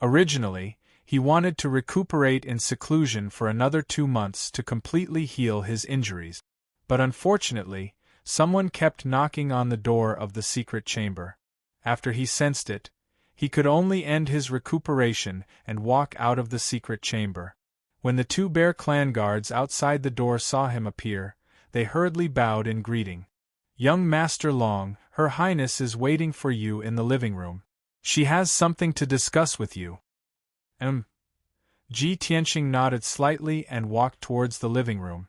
Originally, he wanted to recuperate in seclusion for another 2 months to completely heal his injuries. But unfortunately, someone kept knocking on the door of the secret chamber. After he sensed it, he could only end his recuperation and walk out of the secret chamber. When the 2 Bear Clan guards outside the door saw him appear, they hurriedly bowed in greeting. "Young Master Long, Her Highness is waiting for you in the living room. She has something to discuss with you." Ji Tianxing nodded slightly and walked towards the living room.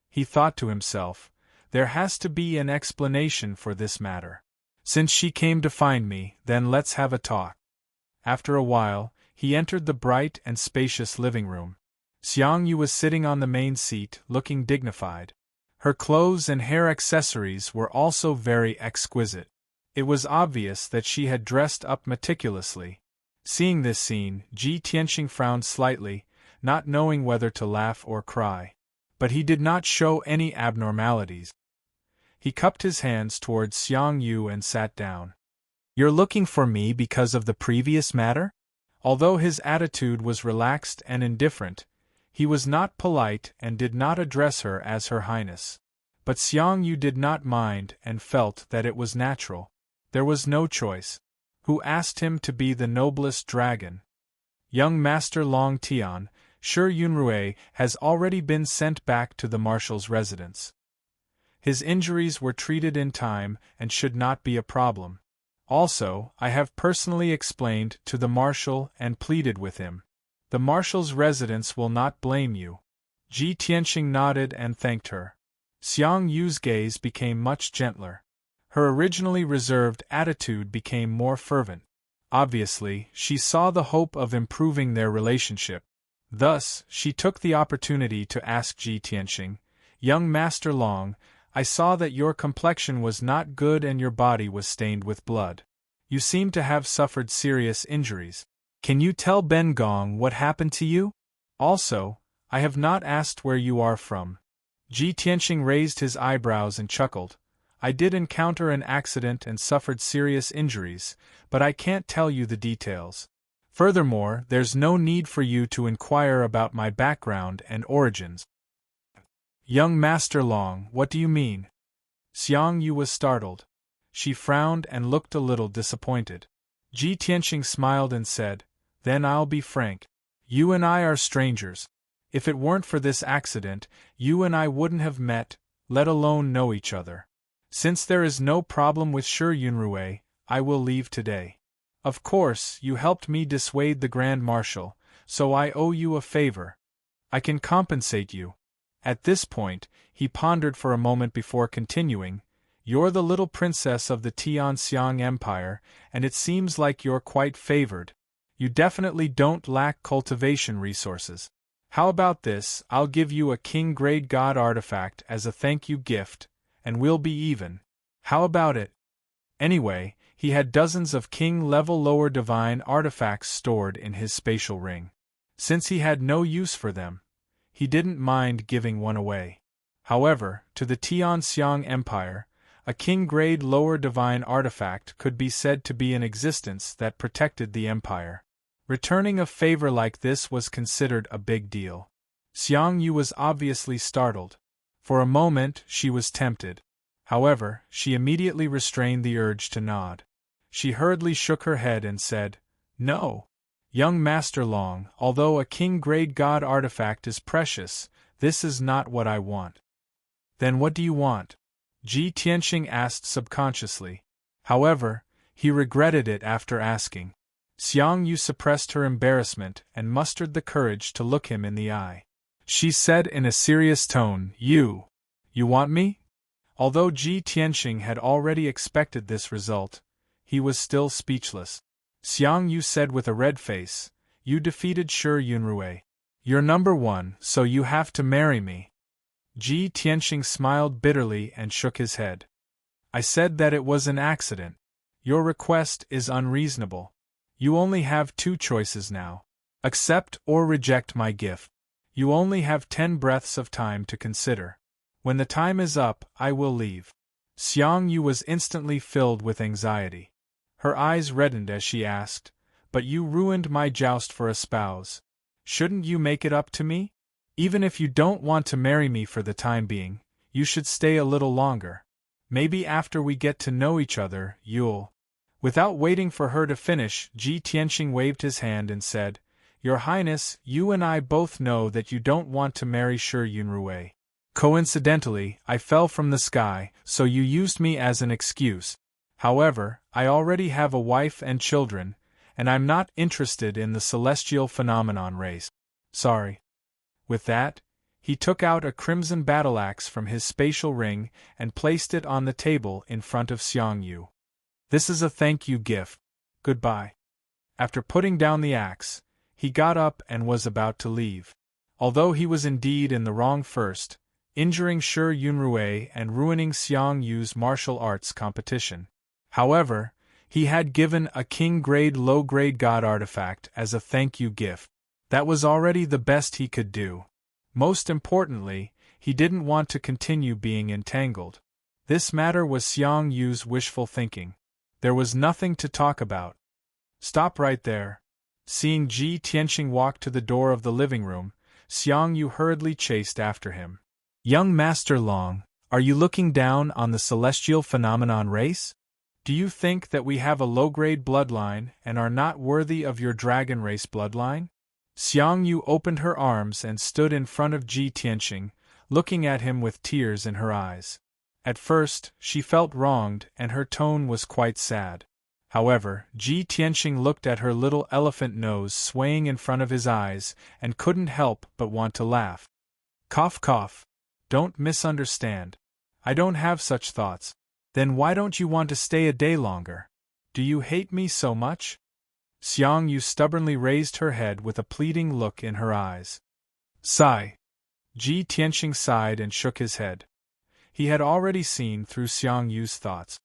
He thought to himself, there has to be an explanation for this matter. Since she came to find me, then let's have a talk. After a while, he entered the bright and spacious living room. Xiang Yu was sitting on the main seat, looking dignified. Her clothes and hair accessories were also very exquisite. It was obvious that she had dressed up meticulously. Seeing this scene, Ji Tianxing frowned slightly, not knowing whether to laugh or cry. But he did not show any abnormalities. He cupped his hands towards Xiang Yu and sat down. "You're looking for me because of the previous matter?" Although his attitude was relaxed and indifferent, he was not polite and did not address her as Her Highness. But Xiang Yu did not mind and felt that it was natural. There was no choice. Who asked him to be the noblest dragon? Young Master Long Tian, Shi Yunrui, has already been sent back to the marshal's residence. His injuries were treated in time and should not be a problem. Also, I have personally explained to the marshal and pleaded with him. The marshal's residence will not blame you. Ji Tianxing nodded and thanked her. Xiang Yu's gaze became much gentler. Her originally reserved attitude became more fervent. Obviously, she saw the hope of improving their relationship. Thus, she took the opportunity to ask Ji Tianxing, "Young Master Long, I saw that your complexion was not good and your body was stained with blood. You seem to have suffered serious injuries. Can you tell Ben Gong what happened to you? Also, I have not asked where you are from." Ji Tianxing raised his eyebrows and chuckled. "I did encounter an accident and suffered serious injuries, but I can't tell you the details. Furthermore, there's no need for you to inquire about my background and origins." "Young Master Long, what do you mean?" Xiang Yu was startled. She frowned and looked a little disappointed. Ji Tianxing smiled and said, "Then I'll be frank. You and I are strangers. If it weren't for this accident, you and I wouldn't have met, let alone know each other. Since there is no problem with Shi Yunrui, I will leave today. Of course, you helped me dissuade the Grand Marshal, so I owe you a favor. I can compensate you." At this point, he pondered for a moment before continuing, "You're the little princess of the Tianxiang Empire, and it seems like you're quite favored. You definitely don't lack cultivation resources. How about this? I'll give you a king-grade god artifact as a thank-you gift, and we'll be even. How about it?" Anyway, he had dozens of king-level lower divine artifacts stored in his spatial ring. Since he had no use for them, he didn't mind giving one away. However, to the Tianxiang Empire, a king-grade lower divine artifact could be said to be in existence that protected the empire. Returning a favor like this was considered a big deal. Xiang Yu was obviously startled. For a moment, she was tempted. However, she immediately restrained the urge to nod. She hurriedly shook her head and said, "No. Young Master Long, although a king-grade god artifact is precious, this is not what I want." "Then what do you want?" Ji Tianxing asked subconsciously. However, he regretted it after asking. Xiang Yu suppressed her embarrassment and mustered the courage to look him in the eye. She said in a serious tone, You want me?" Although Ji Tianxing had already expected this result, he was still speechless. Xiang Yu said with a red face, "You defeated Shi Yunrui. You're number one, so you have to marry me. Ji Tianxing smiled bitterly and shook his head. I said that it was an accident. Your request is unreasonable. You only have two choices now. Accept or reject my gift. You only have 10 breaths of time to consider. When the time is up, I will leave. Xiang Yu was instantly filled with anxiety. Her eyes reddened as she asked, But you ruined my joust for a spouse. Shouldn't you make it up to me? Even if you don't want to marry me for the time being, you should stay a little longer. Maybe after we get to know each other, you'll... Without waiting for her to finish, Ji Tianxing waved his hand and said, Your Highness, you and I both know that you don't want to marry Shi Yunrui. Coincidentally, I fell from the sky, so you used me as an excuse. However, I already have a wife and children, and I'm not interested in the celestial phenomenon race. Sorry. With that, he took out a crimson battle axe from his spatial ring and placed it on the table in front of Xiang Yu. This is a thank you gift. Goodbye. After putting down the axe, he got up and was about to leave. Although he was indeed in the wrong first, injuring Shi Yunrui and ruining Xiang Yu's martial arts competition. However, he had given a king-grade low-grade god artifact as a thank you gift. That was already the best he could do. Most importantly, he didn't want to continue being entangled. This matter was Xiang Yu's wishful thinking. There was nothing to talk about. Stop right there. Seeing Ji Tianxing walk to the door of the living room, Xiang Yu hurriedly chased after him. Young Master Long, are you looking down on the celestial phenomenon race? Do you think that we have a low-grade bloodline and are not worthy of your dragon race bloodline? Xiang Yu opened her arms and stood in front of Ji Tianxing, looking at him with tears in her eyes. At first, she felt wronged and her tone was quite sad. However, Ji Tianxing looked at her little elephant nose swaying in front of his eyes and couldn't help but want to laugh. Cough cough. Don't misunderstand. I don't have such thoughts. Then why don't you want to stay a day longer? Do you hate me so much? Xiang Yu stubbornly raised her head with a pleading look in her eyes. Sigh. Ji Tianxing sighed and shook his head. He had already seen through Xiang Yu's thoughts.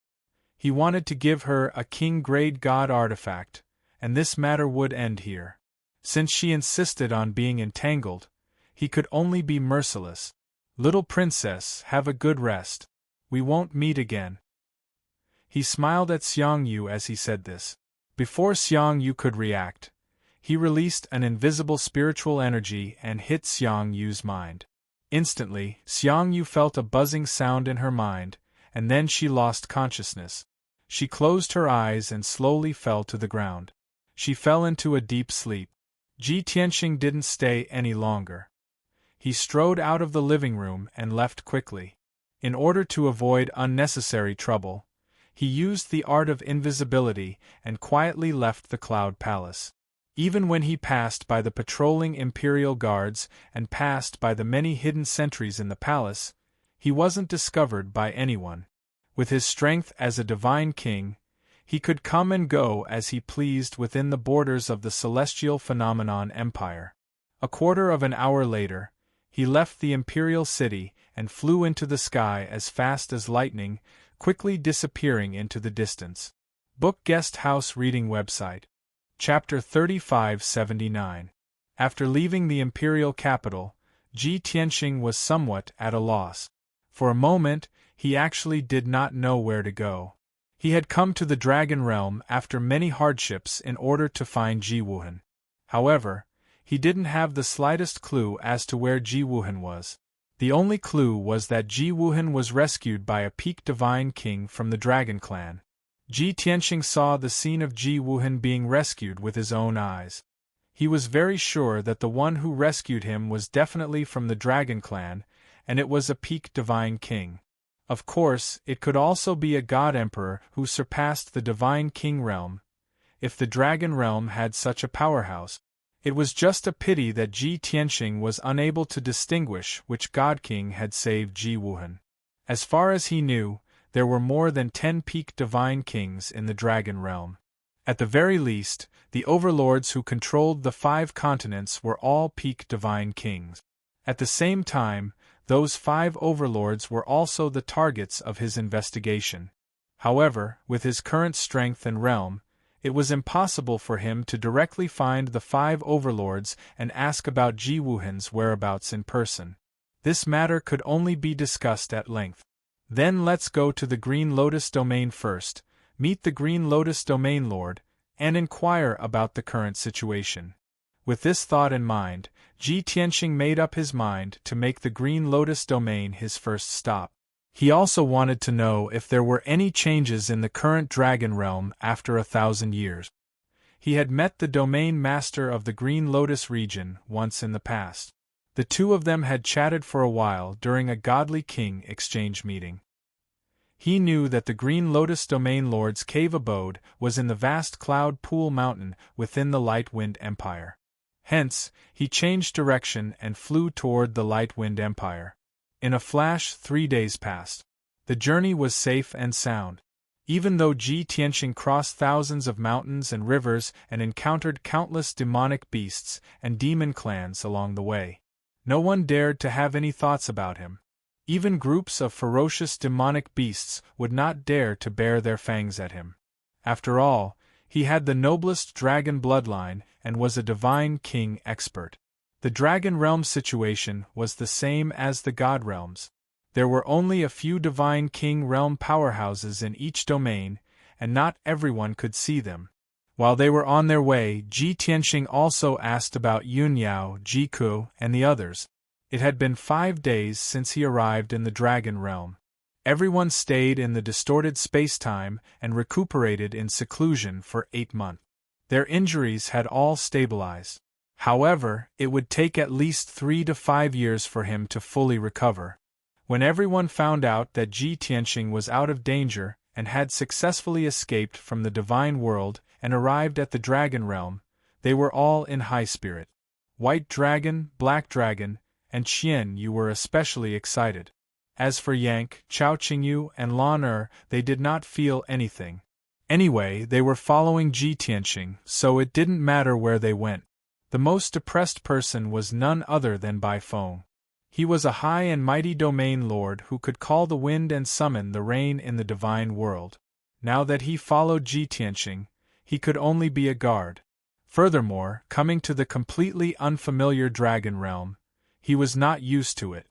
He wanted to give her a king-grade god artifact, and this matter would end here. Since she insisted on being entangled, he could only be merciless. Little princess, have a good rest. We won't meet again. He smiled at Xiang Yu as he said this. Before Xiang Yu could react, he released an invisible spiritual energy and hit Xiang Yu's mind. Instantly, Xiang Yu felt a buzzing sound in her mind, and then she lost consciousness. She closed her eyes and slowly fell to the ground. She fell into a deep sleep. Ji Tianxing didn't stay any longer. He strode out of the living room and left quickly. In order to avoid unnecessary trouble, he used the art of invisibility and quietly left the Cloud Palace. Even when he passed by the patrolling Imperial Guards and passed by the many hidden sentries in the palace, he wasn't discovered by anyone. With his strength as a divine king, he could come and go as he pleased within the borders of the Celestial Phenomenon Empire. A quarter of an hour later, he left the Imperial City and flew into the sky as fast as lightning, quickly disappearing into the distance. Book Guest House Reading Website. Chapter 3579. After leaving the imperial capital, Ji Tianxing was somewhat at a loss. For a moment, he actually did not know where to go. He had come to the Dragon Realm after many hardships in order to find Ji Wuhan. However, he didn't have the slightest clue as to where Ji Wuhan was. The only clue was that Ji Wuhan was rescued by a peak divine king from the Dragon Clan. Ji Tianxing saw the scene of Ji Wuhan being rescued with his own eyes. He was very sure that the one who rescued him was definitely from the Dragon Clan, and it was a peak divine king. Of course, it could also be a god emperor who surpassed the divine king realm, if the Dragon Realm had such a powerhouse. It was just a pity that Ji Tianxing was unable to distinguish which god king had saved Ji Wuhan. As far as he knew, there were more than 10 peak divine kings in the Dragon Realm. At the very least, the overlords who controlled the 5 continents were all peak divine kings. At the same time, those 5 overlords were also the targets of his investigation. However, with his current strength and realm, it was impossible for him to directly find the 5 overlords and ask about Ji Wuhan's whereabouts in person. This matter could only be discussed at length. Then let's go to the Green Lotus domain first, meet the Green Lotus domain lord, and inquire about the current situation. With this thought in mind, Ji Tianqing made up his mind to make the Green Lotus domain his first stop. He also wanted to know if there were any changes in the current dragon realm after 1,000 years. He had met the domain master of the Green Lotus region once in the past. The two of them had chatted for a while during a Godly King exchange meeting. He knew that the Green Lotus domain lord's cave abode was in the vast Cloud Pool Mountain within the Light Wind Empire. Hence, he changed direction and flew toward the Light Wind Empire. In a flash, 3 days passed. The journey was safe and sound. Even though Ji Tianqing crossed thousands of mountains and rivers and encountered countless demonic beasts and demon clans along the way, no one dared to have any thoughts about him. Even groups of ferocious demonic beasts would not dare to bare their fangs at him. After all, he had the noblest dragon bloodline and was a divine king expert. The dragon realm situation was the same as the god realms. There were only a few divine king realm powerhouses in each domain, and not everyone could see them. While they were on their way, Ji Tianqing also asked about Yunyao, Jiku, and the others. It had been 5 days since he arrived in the dragon realm. Everyone stayed in the distorted space-time and recuperated in seclusion for 8 months. Their injuries had all stabilized. However, it would take at least 3 to 5 years for him to fully recover. When everyone found out that Ji Tianqing was out of danger and had successfully escaped from the divine world and arrived at the dragon realm, they were all in high spirit. White Dragon, Black Dragon, and Qian Yu were especially excited. As for Yank, Chao Qingyu, and Lan Er, they did not feel anything. Anyway, they were following Ji Tianqing, so it didn't matter where they went. The most depressed person was none other than Bai Feng. He was a high and mighty domain lord who could call the wind and summon the rain in the divine world. Now that he followed Ji Tianqing, he could only be a guard. Furthermore, coming to the completely unfamiliar dragon realm, he was not used to it.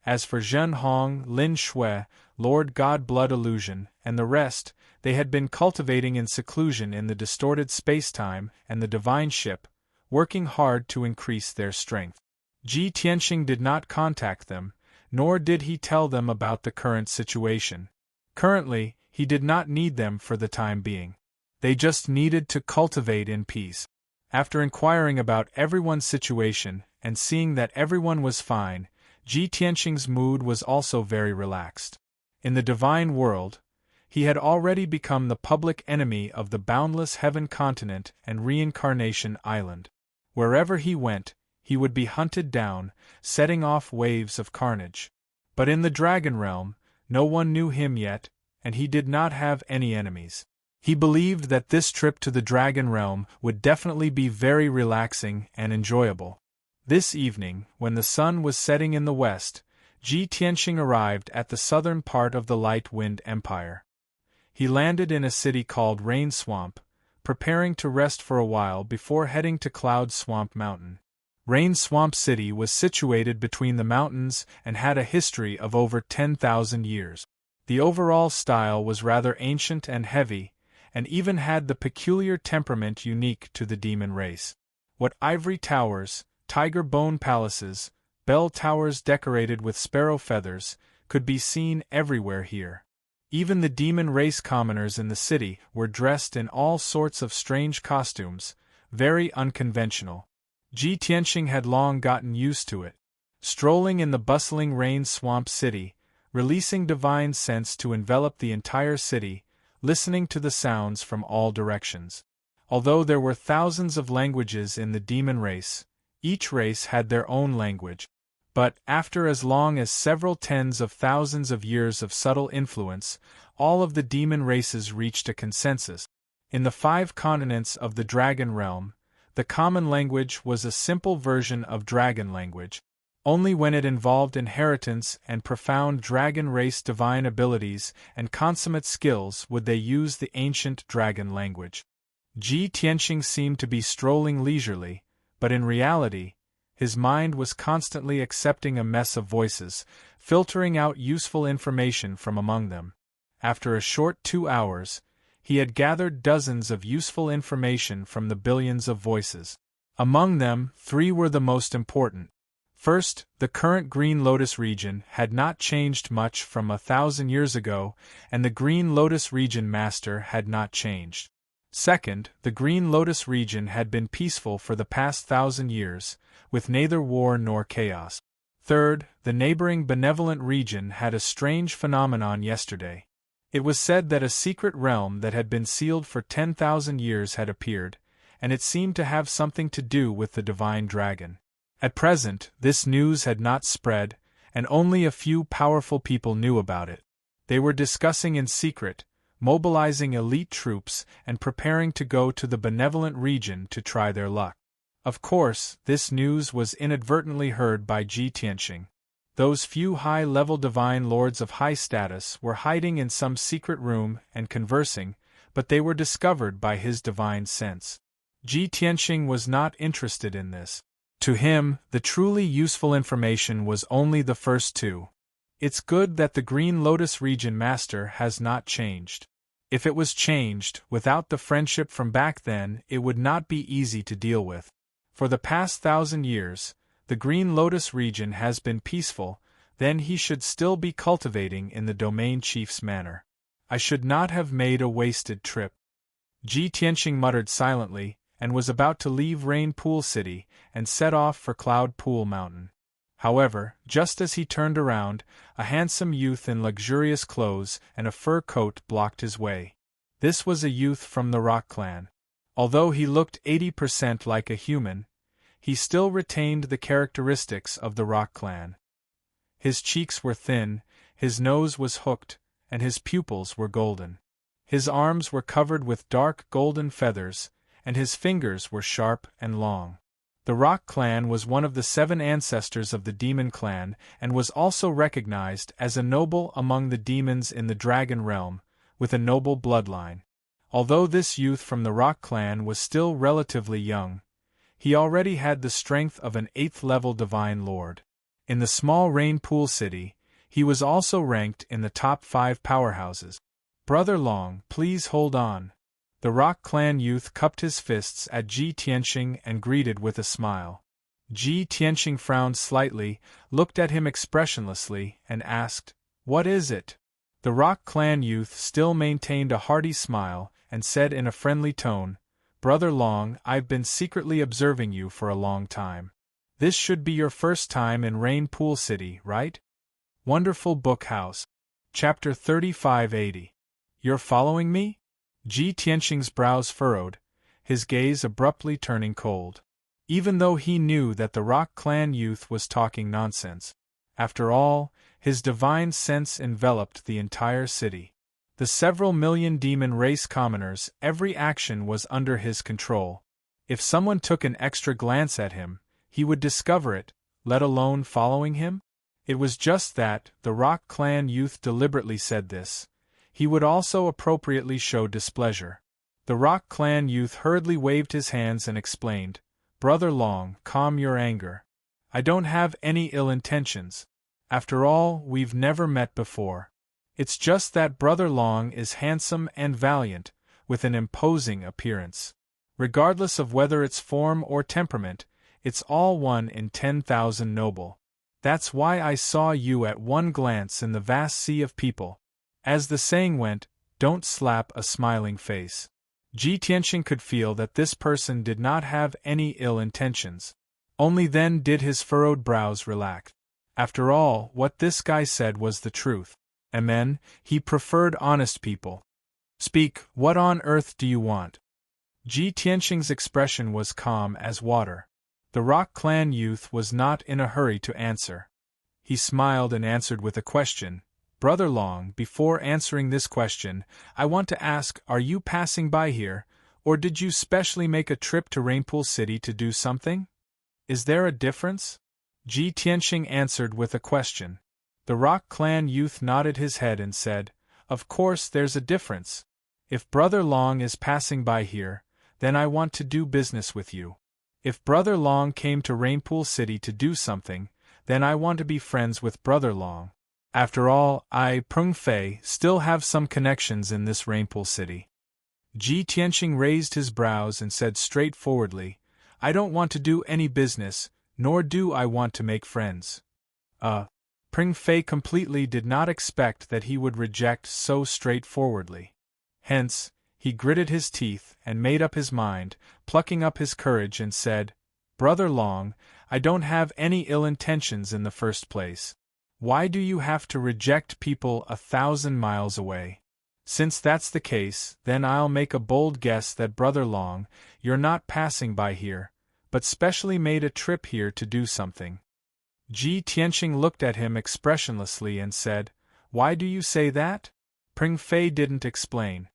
As for Zhen Hong, Lin Shui, Lord God Blood Illusion, and the rest, they had been cultivating in seclusion in the distorted space-time and the divine ship, working hard to increase their strength. Ji Tianqing did not contact them, nor did he tell them about the current situation. Currently, he did not need them for the time being. They just needed to cultivate in peace. After inquiring about everyone's situation and seeing that everyone was fine, Ji Tianqing's mood was also very relaxed. In the divine world, he had already become the public enemy of the boundless heaven continent and reincarnation island. Wherever he went, he would be hunted down, setting off waves of carnage. But in the dragon realm, no one knew him yet, and he did not have any enemies. He believed that this trip to the dragon realm would definitely be very relaxing and enjoyable. This evening, when the sun was setting in the west, Ji Tianqing arrived at the southern part of the Light Wind Empire. He landed in a city called Rain Swamp, preparing to rest for a while before heading to Cloud Swamp Mountain. Rain Swamp City was situated between the mountains and had a history of over 10,000 years. The overall style was rather ancient and heavy, and even had the peculiar temperament unique to the demon race. What ivory towers, tiger bone palaces, bell towers decorated with sparrow feathers, could be seen everywhere here. Even the demon race commoners in the city were dressed in all sorts of strange costumes, very unconventional. Ji Tianqing had long gotten used to it. Strolling in the bustling Rain Swamp City, releasing divine scents to envelop the entire city, listening to the sounds from all directions. Although there were thousands of languages in the demon race, each race had their own language. But, after as long as several tens of thousands of years of subtle influence, all of the demon races reached a consensus. In the 5 continents of the Dragon Realm, the common language was a simple version of dragon language. Only when it involved inheritance and profound dragon race divine abilities and consummate skills would they use the ancient dragon language. Ji Tianxing seemed to be strolling leisurely, but in reality, his mind was constantly accepting a mess of voices, filtering out useful information from among them. After a short 2 hours, he had gathered dozens of useful information from the billions of voices. Among them, 3 were the most important. First, the current Green Lotus region had not changed much from 1,000 years ago, and the Green Lotus region master had not changed. Second, the Green Lotus region had been peaceful for the past 1,000 years, with neither war nor chaos. Third, the neighboring benevolent region had a strange phenomenon yesterday. It was said that a secret realm that had been sealed for 10,000 years had appeared, and it seemed to have something to do with the divine dragon. At present, this news had not spread, and only a few powerful people knew about it. They were discussing in secret, mobilizing elite troops and preparing to go to the benevolent region to try their luck. Of course, this news was inadvertently heard by Ji Tianxing. Those few high-level divine lords of high status were hiding in some secret room and conversing, but they were discovered by his divine sense. Ji Tianxing was not interested in this. To him, the truly useful information was only the first 2. It's good that the Green Lotus region master has not changed. If it was changed, without the friendship from back then, it would not be easy to deal with. For the past 1,000 years, the Green Lotus region has been peaceful, then he should still be cultivating in the domain chief's manner. I should not have made a wasted trip. Ji Tianxing muttered silently, and was about to leave Rain Pool City and set off for Cloud Pool Mountain. However, just as he turned around, a handsome youth in luxurious clothes and a fur coat blocked his way. This was a youth from the Rock Clan. Although he looked 80% like a human, he still retained the characteristics of the Rock Clan. His cheeks were thin, his nose was hooked, and his pupils were golden. His arms were covered with dark golden feathers, and his fingers were sharp and long. The Rock Clan was one of the 7 ancestors of the Demon Clan and was also recognized as a noble among the demons in the Dragon Realm, with a noble bloodline. Although this youth from the Rock Clan was still relatively young, he already had the strength of an 8th-level Divine Lord. In the small Rain Pool City, he was also ranked in the top 5 powerhouses. "Brother Long, please hold on." The Rock Clan youth cupped his fists at Ji Tianxing and greeted with a smile. Ji Tianxing frowned slightly, looked at him expressionlessly, and asked, "What is it?" The Rock Clan youth still maintained a hearty smile, and said in a friendly tone, "Brother Long, I've been secretly observing you for a long time. This should be your first time in Rain Pool City, right?" Wonderful Book House. Chapter 3580. You're following me? Ji Tianxing's brows furrowed, his gaze abruptly turning cold. Even though he knew that the Rock Clan youth was talking nonsense. After all, his divine sense enveloped the entire city. The several million demon race commoners, every action was under his control. If someone took an extra glance at him, he would discover it, let alone following him? It was just that the Rock Clan youth deliberately said this. He would also appropriately show displeasure. The Rock Clan youth hurriedly waved his hands and explained, "Brother Long, calm your anger. I don't have any ill intentions. After all, we've never met before. It's just that Brother Long is handsome and valiant, with an imposing appearance. Regardless of whether it's form or temperament, it's all one in 10,000 noble. That's why I saw you at one glance in the vast sea of people. As the saying went, don't slap a smiling face." Ji Tianxing could feel that this person did not have any ill intentions. Only then did his furrowed brows relax. After all, what this guy said was the truth. Amen, he preferred honest people. "Speak, what on earth do you want?" Ji Tianxing's expression was calm as water. The Rock Clan youth was not in a hurry to answer. He smiled and answered with a question, Brother Long, before answering this question, I want to ask, are you passing by here, or did you specially make a trip to Rainpool City to do something? Is there a difference? Ji Tianxing answered with a question. The Rock Clan youth nodded his head and said, Of course there's a difference. If Brother Long is passing by here, then I want to do business with you. If Brother Long came to Rainpool City to do something, then I want to be friends with Brother Long. After all, I, Peng Fei, still have some connections in this Rainpool City. Ji Tianxing raised his brows and said straightforwardly, I don't want to do any business, nor do I want to make friends. Peng Fei completely did not expect that he would reject so straightforwardly. Hence, he gritted his teeth and made up his mind, plucking up his courage and said, Brother Long, I don't have any ill intentions in the first place. Why do you have to reject people 1,000 miles away? Since that's the case, then I'll make a bold guess that Brother Long, you're not passing by here, but specially made a trip here to do something. Ji Tianxing looked at him expressionlessly and said, Why do you say that? Peng Fei didn't explain.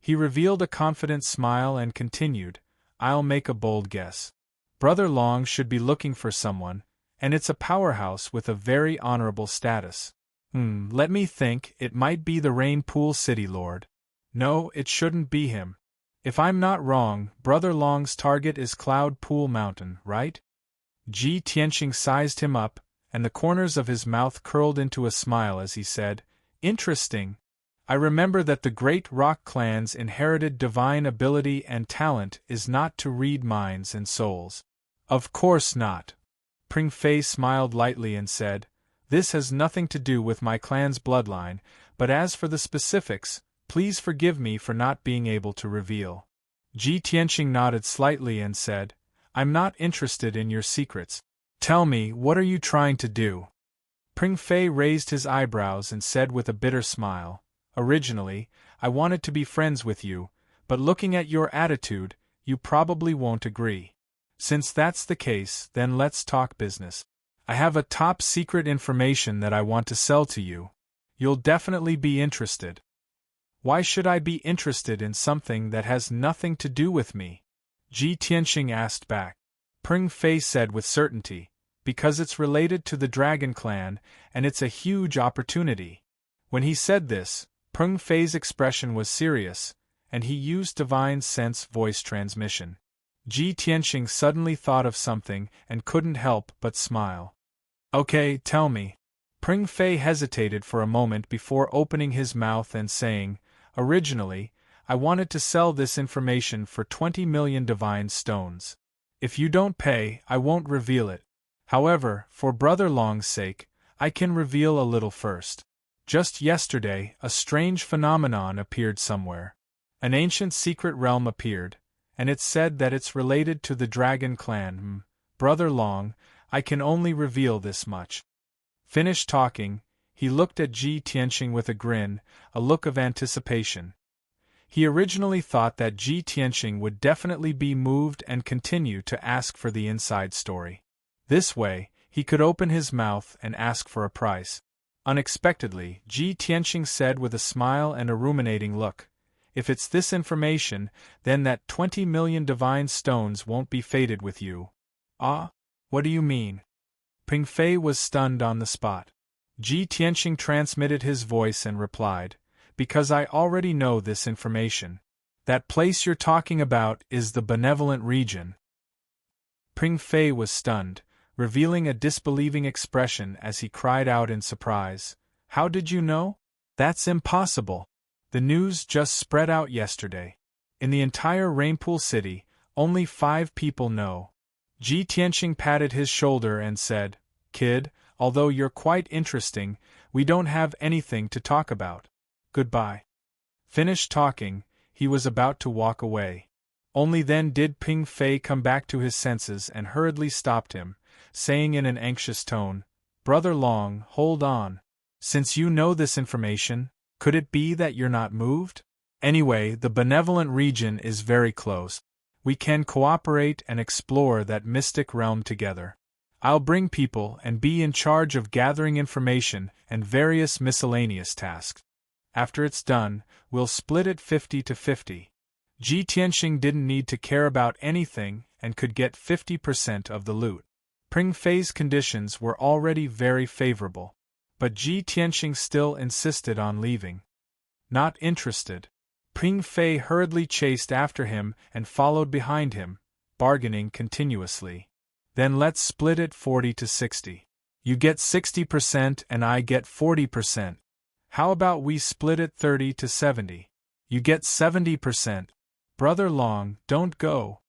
He revealed a confident smile and continued, I'll make a bold guess. Brother Long should be looking for someone, and it's a powerhouse with a very honorable status. Let me think, it might be the Rainpool City Lord. No, it shouldn't be him. If I'm not wrong, Brother Long's target is Cloud Pool Mountain, right? Ji Tianxing sized him up, and the corners of his mouth curled into a smile as he said, Interesting. I remember that the great rock clans' inherited divine ability and talent is not to read minds and souls. Of course not. Peng Fei smiled lightly and said, This has nothing to do with my clan's bloodline, but as for the specifics, please forgive me for not being able to reveal. Ji Tianxing nodded slightly and said, I'm not interested in your secrets. Tell me, what are you trying to do? Peng Fei raised his eyebrows and said with a bitter smile, Originally, I wanted to be friends with you, but looking at your attitude, you probably won't agree. Since that's the case, then let's talk business. I have a top-secret information that I want to sell to you. You'll definitely be interested. Why should I be interested in something that has nothing to do with me? Ji Tianxing asked back. Peng Fei said with certainty, Because it's related to the Dragon Clan, and it's a huge opportunity. When he said this, Peng Fei's expression was serious, and he used divine sense voice transmission. Ji Tianxing suddenly thought of something and couldn't help but smile. Okay, tell me. Peng Fei hesitated for a moment before opening his mouth and saying, Originally, I wanted to sell this information for 20 million divine stones. If you don't pay, I won't reveal it. However, for Brother Long's sake, I can reveal a little first. Just yesterday, a strange phenomenon appeared somewhere. An ancient secret realm appeared, and it's said that it's related to the Dragon Clan. Brother Long, I can only reveal this much. Finished talking, he looked at Ji Tianxing with a grin, a look of anticipation. He originally thought that Ji Tianxing would definitely be moved and continue to ask for the inside story. This way, he could open his mouth and ask for a price. Unexpectedly, Ji Tianxing said with a smile and a ruminating look, If it's this information, then that 20 million divine stones won't be fated with you. Ah? What do you mean? Peng Fei was stunned on the spot. Ji Tianxing transmitted his voice and replied, Because I already know this information. That place you're talking about is the benevolent region. Peng Fei was stunned, revealing a disbelieving expression as he cried out in surprise, How did you know? That's impossible. The news just spread out yesterday. In the entire Rainpool City, only 5 people know. Ji Tianxing patted his shoulder and said, Kid, although you're quite interesting, we don't have anything to talk about. Goodbye. Finished talking, he was about to walk away. Only then did Peng Fei come back to his senses and hurriedly stopped him, saying in an anxious tone, Brother Long, hold on. Since you know this information, could it be that you're not moved? Anyway, the benevolent region is very close. We can cooperate and explore that mystic realm together. I'll bring people and be in charge of gathering information and various miscellaneous tasks. After it's done, we'll split it 50-50. Ji Tianxing didn't need to care about anything and could get 50% of the loot. Pring Fei's conditions were already very favorable. But Ji Tianxing still insisted on leaving. Not interested. Pring Fei hurriedly chased after him and followed behind him, bargaining continuously. Then let's split it 40-60. You get 60% and I get 40%. How about we split it 30-70? You get 70%. Brother Long, don't go.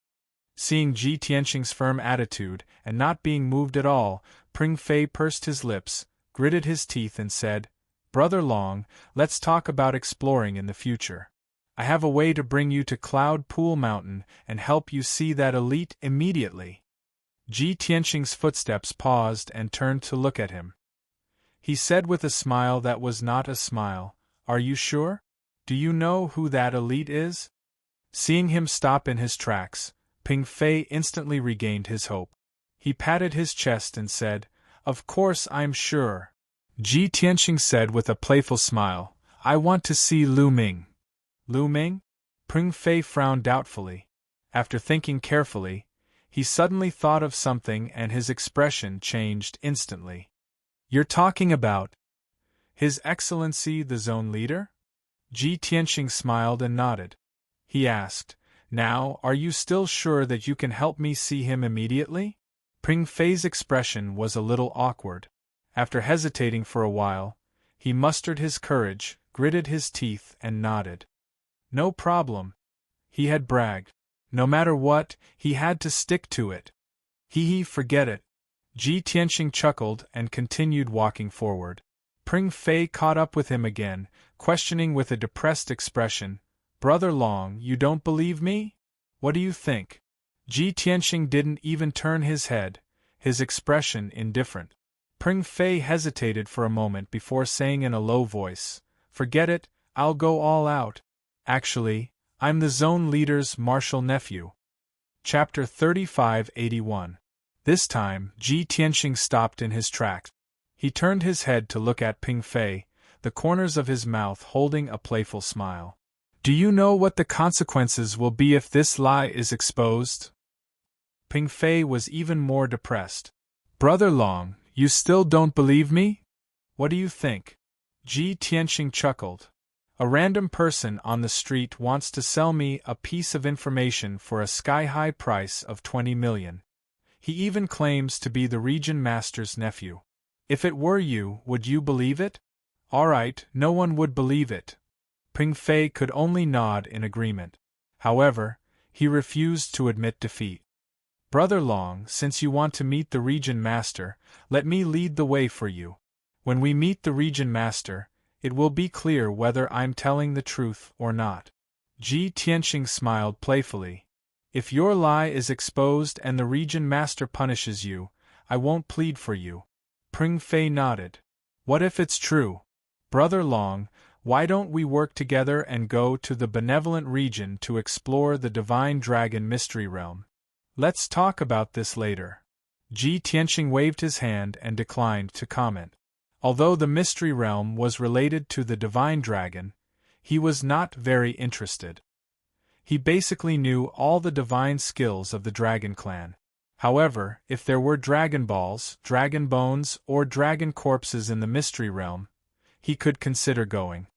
Seeing Ji Tianxing's firm attitude and not being moved at all, Pring Fei pursed his lips, gritted his teeth and said, Brother Long, let's talk about exploring in the future. I have a way to bring you to Cloud Pool Mountain and help you see that elite immediately. Ji Tianxing's footsteps paused and turned to look at him. He said with a smile that was not a smile, Are you sure? Do you know who that elite is? Seeing him stop in his tracks, Ping Fei instantly regained his hope. He patted his chest and said, Of course I'm sure. Ji Tianxing said with a playful smile, I want to see Lu Ming. Lu Ming? Ping Fei frowned doubtfully. After thinking carefully, he suddenly thought of something and his expression changed instantly. You're talking about His Excellency the Zone Leader? Ji Tianxing smiled and nodded. He asked, Now, are you still sure that you can help me see him immediately? Ping Fei's expression was a little awkward. After hesitating for a while, he mustered his courage, gritted his teeth, and nodded. No problem. He had bragged. No matter what, he had to stick to it. Forget it. Ji Tianxing chuckled and continued walking forward. Ping Fei caught up with him again, questioning with a depressed expression, Brother Long, you don't believe me? What do you think? Ji Tianxing didn't even turn his head, his expression indifferent. Ping Fei hesitated for a moment before saying in a low voice, Forget it, I'll go all out. Actually, I'm the zone leader's martial nephew. Chapter 3581. This time, Ji Tianxing stopped in his tracks. He turned his head to look at Ping Fei, the corners of his mouth holding a playful smile. Do you know what the consequences will be if this lie is exposed? Ping Fei was even more depressed. Brother Long, you still don't believe me? What do you think? Ji Tianxing chuckled. A random person on the street wants to sell me a piece of information for a sky-high price of 20 million. He even claims to be the region master's nephew. If it were you, would you believe it? All right, no one would believe it. Ping Fei could only nod in agreement. However, he refused to admit defeat. Brother Long, since you want to meet the region master, let me lead the way for you. When we meet the region master, it will be clear whether I'm telling the truth or not. Ji Tianxing smiled playfully. If your lie is exposed and the region master punishes you, I won't plead for you. Ping Fei nodded. What if it's true? Brother Long, why don't we work together and go to the benevolent region to explore the Divine Dragon Mystery Realm? Let's talk about this later. Ji Tianxing waved his hand and declined to comment. Although the Mystery Realm was related to the Divine Dragon, he was not very interested. He basically knew all the divine skills of the Dragon Clan. However, if there were Dragon Balls, Dragon Bones, or Dragon Corpses in the Mystery Realm, he could consider going.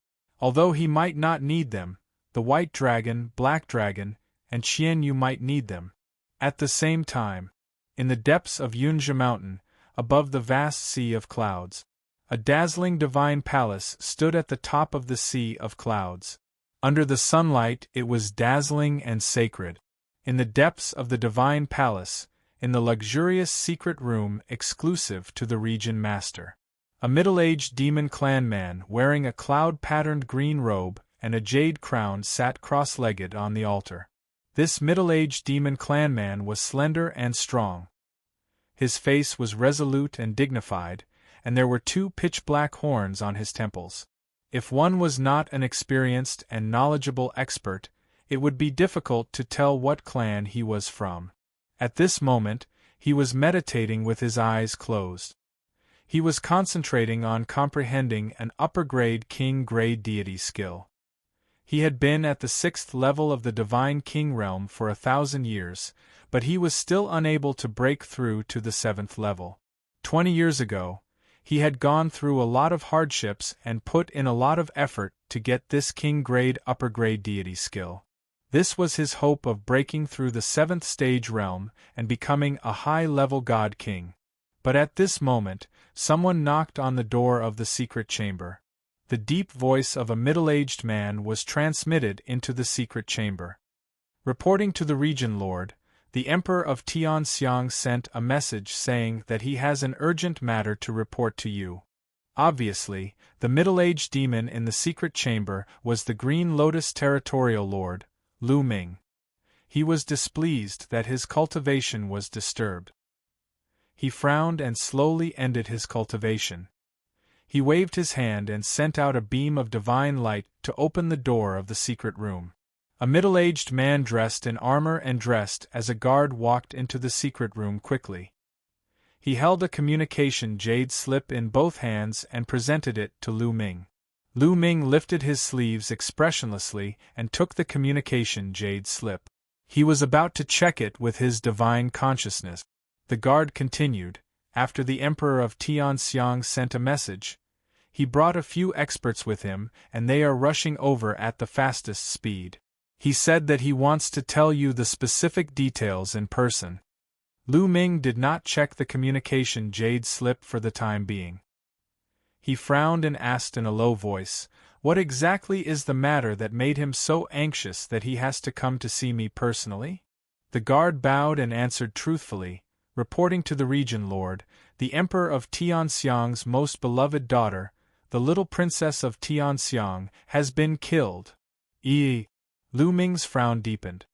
Although he might not need them, the White Dragon, Black Dragon, and Qian Yu might need them. At the same time, in the depths of Yunzhi Mountain, above the vast sea of clouds, a dazzling divine palace stood at the top of the sea of clouds. Under the sunlight it was dazzling and sacred. In the depths of the divine palace, in the luxurious secret room exclusive to the region master, a middle-aged demon clan man wearing a cloud-patterned green robe and a jade crown sat cross-legged on the altar. This middle-aged demon clan man was slender and strong. His face was resolute and dignified, and there were two pitch-black horns on his temples. If one was not an experienced and knowledgeable expert, it would be difficult to tell what clan he was from. At this moment, He was meditating with his eyes closed. He was concentrating on comprehending an upper-grade king-grade deity skill. He had been at the 6th level of the Divine King realm for 1,000 years, but he was still unable to break through to the 7th level. 20 years ago, he had gone through a lot of hardships and put in a lot of effort to get this king-grade upper-grade deity skill. This was his hope of breaking through the 7th stage realm and becoming a high-level god king. But at this moment, someone knocked on the door of the secret chamber. The deep voice of a middle-aged man was transmitted into the secret chamber. Reporting to the region lord, the Emperor of Tianxiang sent a message saying that he has an urgent matter to report to you. Obviously, the middle-aged demon in the secret chamber was the Green Lotus Territorial Lord, Lu Ming. He was displeased that his cultivation was disturbed. He frowned and slowly ended his cultivation. He waved his hand and sent out a beam of divine light to open the door of the secret room. A middle-aged man dressed in armor and dressed as a guard walked into the secret room quickly. He held a communication jade slip in both hands and presented it to Lu Ming. Lu Ming lifted his sleeves expressionlessly and took the communication jade slip. He was about to check it with his divine consciousness. The guard continued, after the Emperor of Tianxiang sent a message. He brought a few experts with him, and they are rushing over at the fastest speed. He said that he wants to tell you the specific details in person. Lu Ming did not check the communication jade slip for the time being. He frowned and asked in a low voice, "What exactly is the matter that made him so anxious that he has to come to see me personally?" The guard bowed and answered truthfully, reporting to the region lord, the Emperor of Tianxiang's most beloved daughter, the little princess of Tianxiang, has been killed. Lu Ming's frown deepened.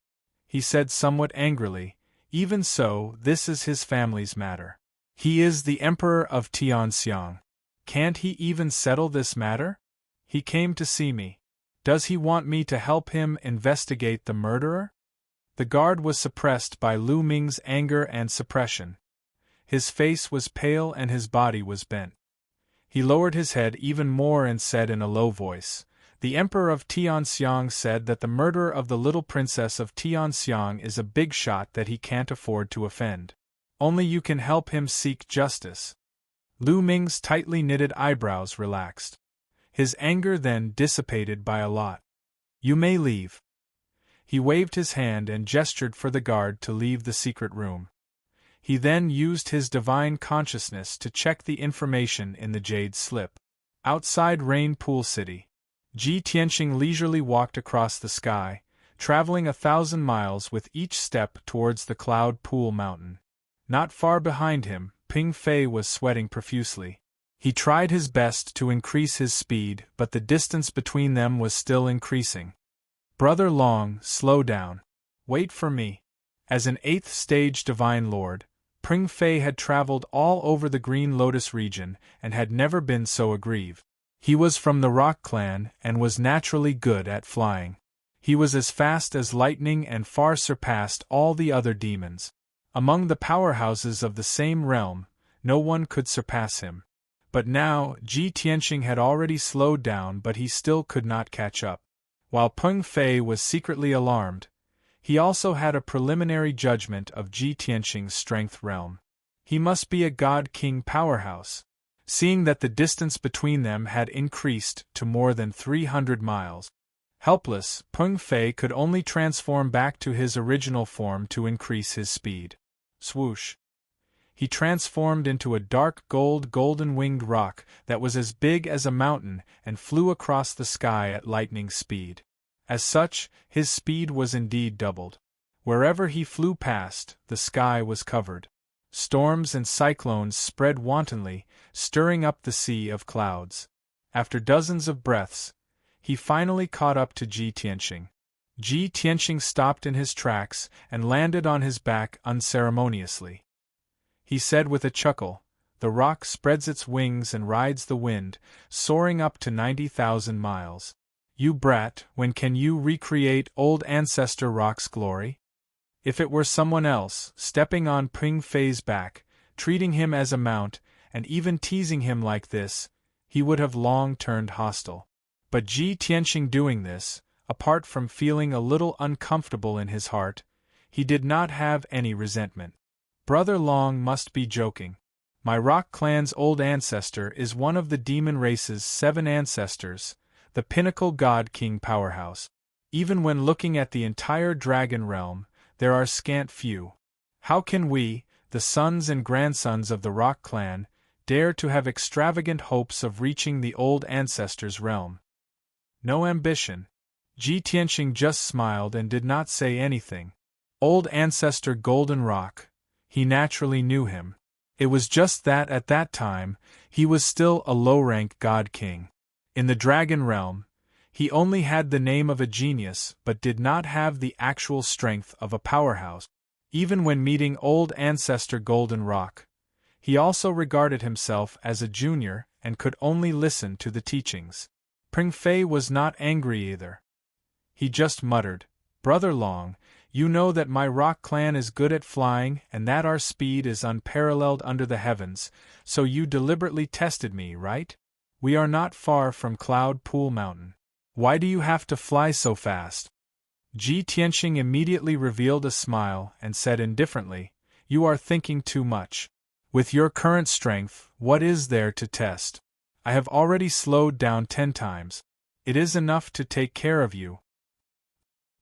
He said somewhat angrily, "Even so, this is his family's matter. He is the Emperor of Tianxiang. Can't he even settle this matter? He came to see me. Does he want me to help him investigate the murderer?" The guard was suppressed by Lu Ming's anger and suppression. His face was pale and his body was bent. He lowered his head even more and said in a low voice, "The Emperor of Tianxiang said that the murderer of the little princess of Tianxiang is a big shot that he can't afford to offend. Only you can help him seek justice." Lu Ming's tightly knitted eyebrows relaxed. His anger then dissipated by a lot. "You may leave." He waved his hand and gestured for the guard to leave the secret room. He then used his divine consciousness to check the information in the jade slip. Outside Rain Pool City, Ji Tianqing leisurely walked across the sky, traveling 1,000 miles with each step towards the Cloud Pool Mountain. Not far behind him, Ping Fei was sweating profusely. He tried his best to increase his speed, but the distance between them was still increasing. "Brother Long, slow down. Wait for me." As an 8th stage Divine Lord, Ping Fei had traveled all over the Green Lotus region and had never been so aggrieved. He was from the Rock Clan and was naturally good at flying. He was as fast as lightning and far surpassed all the other demons. Among the powerhouses of the same realm, no one could surpass him. But now, Ji Tianqing had already slowed down, but he still could not catch up. While Peng Fei was secretly alarmed, he also had a preliminary judgment of Ji Tianqing's strength realm. He must be a god-king powerhouse, seeing that the distance between them had increased to more than 300 miles. Helpless, Peng Fei could only transform back to his original form to increase his speed. Swoosh! He transformed into a dark golden-winged rock that was as big as a mountain and flew across the sky at lightning speed. As such, his speed was indeed doubled. Wherever he flew past, the sky was covered. Storms and cyclones spread wantonly, stirring up the sea of clouds. After dozens of breaths, he finally caught up to Ji Tianqing. Ji Tianqing stopped in his tracks and landed on his back unceremoniously. He said with a chuckle, "The rock spreads its wings and rides the wind, soaring up to 90,000 miles. You brat, when can you recreate old ancestor rock's glory?" If it were someone else, stepping on Ping Fei's back, treating him as a mount, and even teasing him like this, he would have long turned hostile. But Ji Tianxing doing this, apart from feeling a little uncomfortable in his heart, he did not have any resentment. Brother Long must be joking. My rock clan's old ancestor is one of the demon race's 7 ancestors, the pinnacle God King powerhouse. Even when looking at the entire dragon realm, there are scant few. How can we, the sons and grandsons of the Rock clan, dare to have extravagant hopes of reaching the old ancestor's realm? No ambition. Ji Tianxing just smiled and did not say anything. Old ancestor Golden Rock. He naturally knew him. It was just that at that time, he was still a low-rank god king. In the dragon realm, he only had the name of a genius but did not have the actual strength of a powerhouse. Even when meeting old ancestor Golden Rock, he also regarded himself as a junior and could only listen to the teachings. Ping Fei was not angry either. He just muttered, "Brother Long, you know that my rock clan is good at flying and that our speed is unparalleled under the heavens, so you deliberately tested me, right? We are not far from Cloud Pool Mountain. Why do you have to fly so fast?" Ji Tianxing immediately revealed a smile and said indifferently, "You are thinking too much. With your current strength, what is there to test? I have already slowed down 10 times. It is enough to take care of you."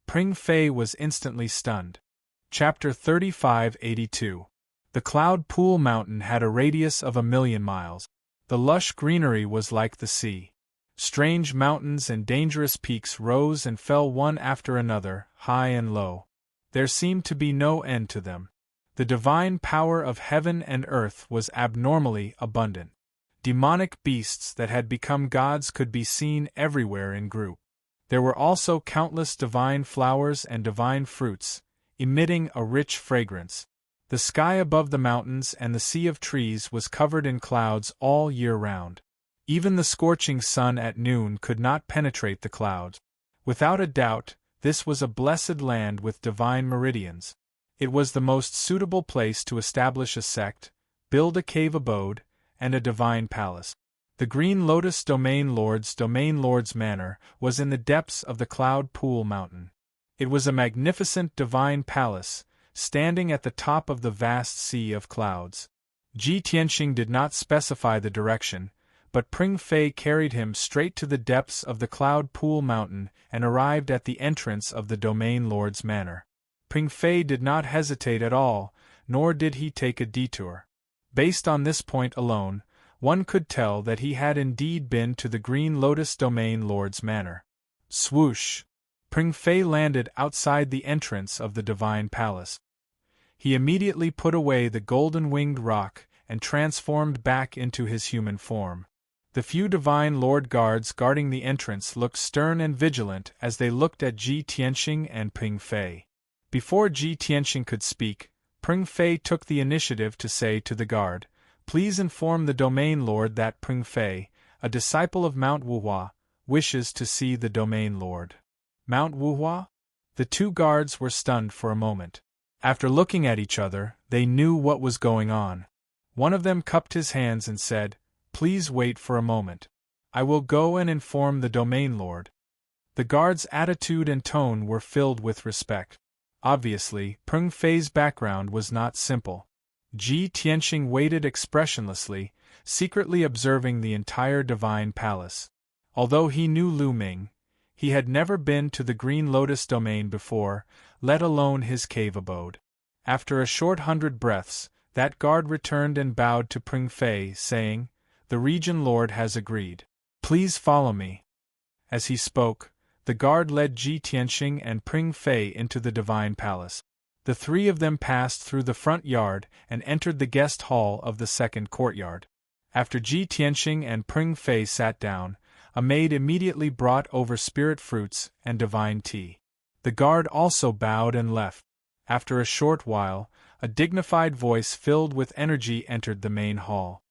Ping Fei was instantly stunned. Chapter 3582. The Cloud Pool Mountain had a radius of 1,000,000 miles. The lush greenery was like the sea. Strange mountains and dangerous peaks rose and fell one after another, high and low. There seemed to be no end to them. The divine power of heaven and earth was abnormally abundant. Demonic beasts that had become gods could be seen everywhere in group. There were also countless divine flowers and divine fruits, emitting a rich fragrance. The sky above the mountains and the sea of trees was covered in clouds all year round. Even the scorching sun at noon could not penetrate the clouds. Without a doubt, this was a blessed land with divine meridians. It was the most suitable place to establish a sect, build a cave abode, and a divine palace. The Green Lotus Domain Lord's manor was in the depths of the Cloud Pool Mountain. It was a magnificent divine palace, standing at the top of the vast sea of clouds. Ji Tianxing did not specify the direction, but Ping Fei carried him straight to the depths of the Cloud Pool Mountain and arrived at the entrance of the Domain Lord's manor. Ping Fei did not hesitate at all, nor did he take a detour. Based on this point alone, one could tell that he had indeed been to the Green Lotus Domain Lord's manor. Swoosh! Ping Fei landed outside the entrance of the divine palace. He immediately put away the golden-winged rock and transformed back into his human form. The few divine lord guards guarding the entrance looked stern and vigilant as they looked at Ji Tianxing and Ping Fei. Before Ji Tianxing could speak, Ping Fei took the initiative to say to the guard, "Please inform the Domain Lord that Ping Fei, a disciple of Mount Wuhua, wishes to see the Domain Lord." Mount Wuhua? The two guards were stunned for a moment. After looking at each other, they knew what was going on. One of them cupped his hands and said, "Please wait for a moment. I will go and inform the Domain Lord." The guard's attitude and tone were filled with respect. Obviously, Ping Fei's background was not simple. Ji Tianxing waited expressionlessly, secretly observing the entire divine palace. Although he knew Lu Ming, he had never been to the Green Lotus domain before, let alone his cave abode. After a short 100 breaths, that guard returned and bowed to Ping Fei, saying, "The Region Lord has agreed. Please follow me." As he spoke, the guard led Ji Tianxing and Ping Fei into the divine palace. The three of them passed through the front yard and entered the guest hall of the second courtyard. After Ji Tianxing and Ping Fei sat down, a maid immediately brought over spirit fruits and divine tea. The guard also bowed and left. After a short while, a dignified voice filled with energy entered the main hall.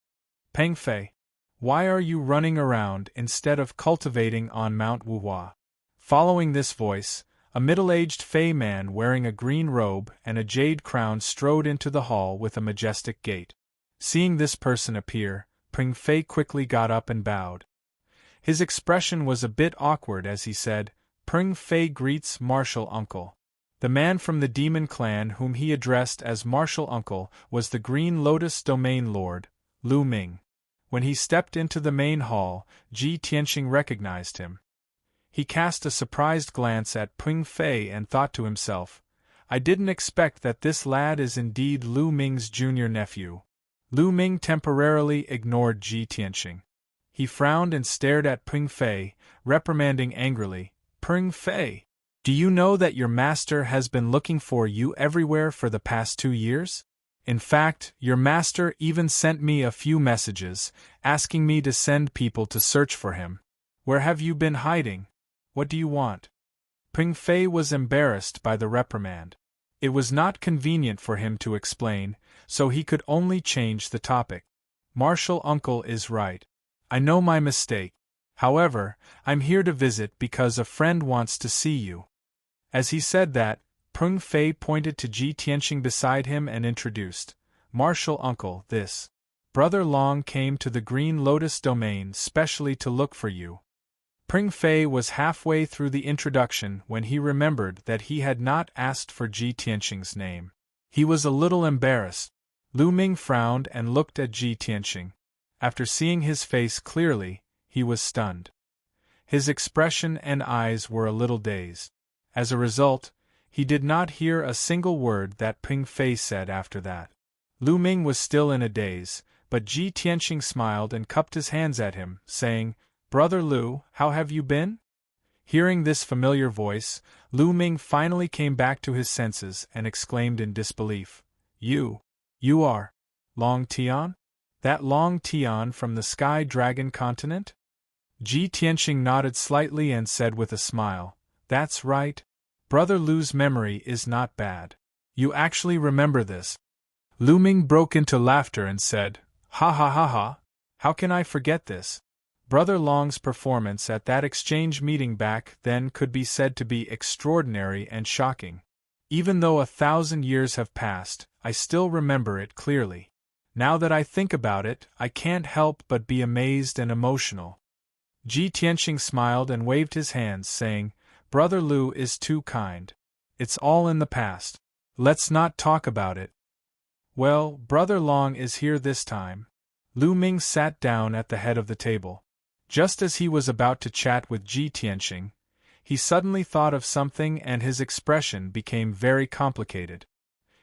"Ping Fei, why are you running around instead of cultivating on Mount Wuhua?" Following this voice, A middle-aged Fey man wearing a green robe and a jade crown strode into the hall with a majestic gait. Seeing this person appear, Pring Fei quickly got up and bowed. His expression was a bit awkward as he said, "Pring Fei greets Martial Uncle." The man from the demon clan whom he addressed as Martial Uncle was the Green Lotus Domain Lord, Lu Ming. When he stepped into the main hall, Ji Tianxing recognized him. He cast a surprised glance at Pring Fei and thought to himself, "I didn't expect that this lad is indeed Lu Ming's junior nephew." Lu Ming temporarily ignored Ji Tianxing. He frowned and stared at Pring Fei, reprimanding angrily, "Pring Fei, do you know that your master has been looking for you everywhere for the past 2 years? In fact, your master even sent me a few messages, asking me to send people to search for him. Where have you been hiding? What do you want?" Pring Fei was embarrassed by the reprimand. It was not convenient for him to explain, so he could only change the topic. "Martial Uncle is right. I know my mistake. However, I'm here to visit because a friend wants to see you." As he said that, Pring Fei pointed to Ji Tianxing beside him and introduced, "Martial Uncle, this Brother Long came to the Green Lotus Domain specially to look for you." Pring Fei was halfway through the introduction when he remembered that he had not asked for Ji Tianxing's name. He was a little embarrassed. Lu Ming frowned and looked at Ji Tianxing. After seeing his face clearly, he was stunned. His expression and eyes were a little dazed. As a result, he did not hear a single word that Pring Fei said after that. Lu Ming was still in a daze, but Ji Tianxing smiled and cupped his hands at him, saying, "Brother Lu, how have you been?" Hearing this familiar voice, Lu Ming finally came back to his senses and exclaimed in disbelief, You are Long Tian? That Long Tian from the Sky Dragon continent?" Ji Tianxing nodded slightly and said with a smile, "That's right. Brother Lu's memory is not bad. You actually remember this." Lu Ming broke into laughter and said, "Ha ha ha ha, how can I forget this? Brother Long's performance at that exchange meeting back then could be said to be extraordinary and shocking. Even though 1,000 years have passed, I still remember it clearly. Now that I think about it, I can't help but be amazed and emotional." Ji Tianxing smiled and waved his hands, saying, "Brother Lu is too kind. It's all in the past. Let's not talk about it." "Well, Brother Long is here this time." Lu Ming sat down at the head of the table. Just as he was about to chat with Ji Tianxing, he suddenly thought of something and his expression became very complicated.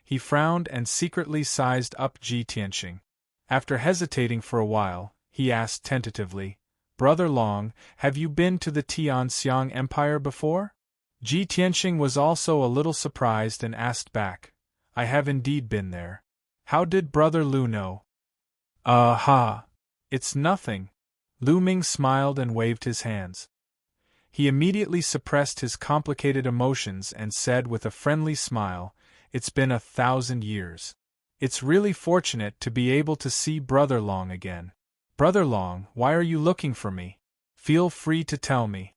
He frowned and secretly sized up Ji Tianxing. After hesitating for a while, he asked tentatively, "Brother Long, have you been to the Tianxiang Empire before?" Ji Tianxing was also a little surprised and asked back, "I have indeed been there. How did Brother Lu know?" "Aha! It's nothing." Lu Ming smiled and waved his hands. He immediately suppressed his complicated emotions and said with a friendly smile, "It's been 1,000 years. It's really fortunate to be able to see Brother Long again. Brother Long, why are you looking for me? Feel free to tell me."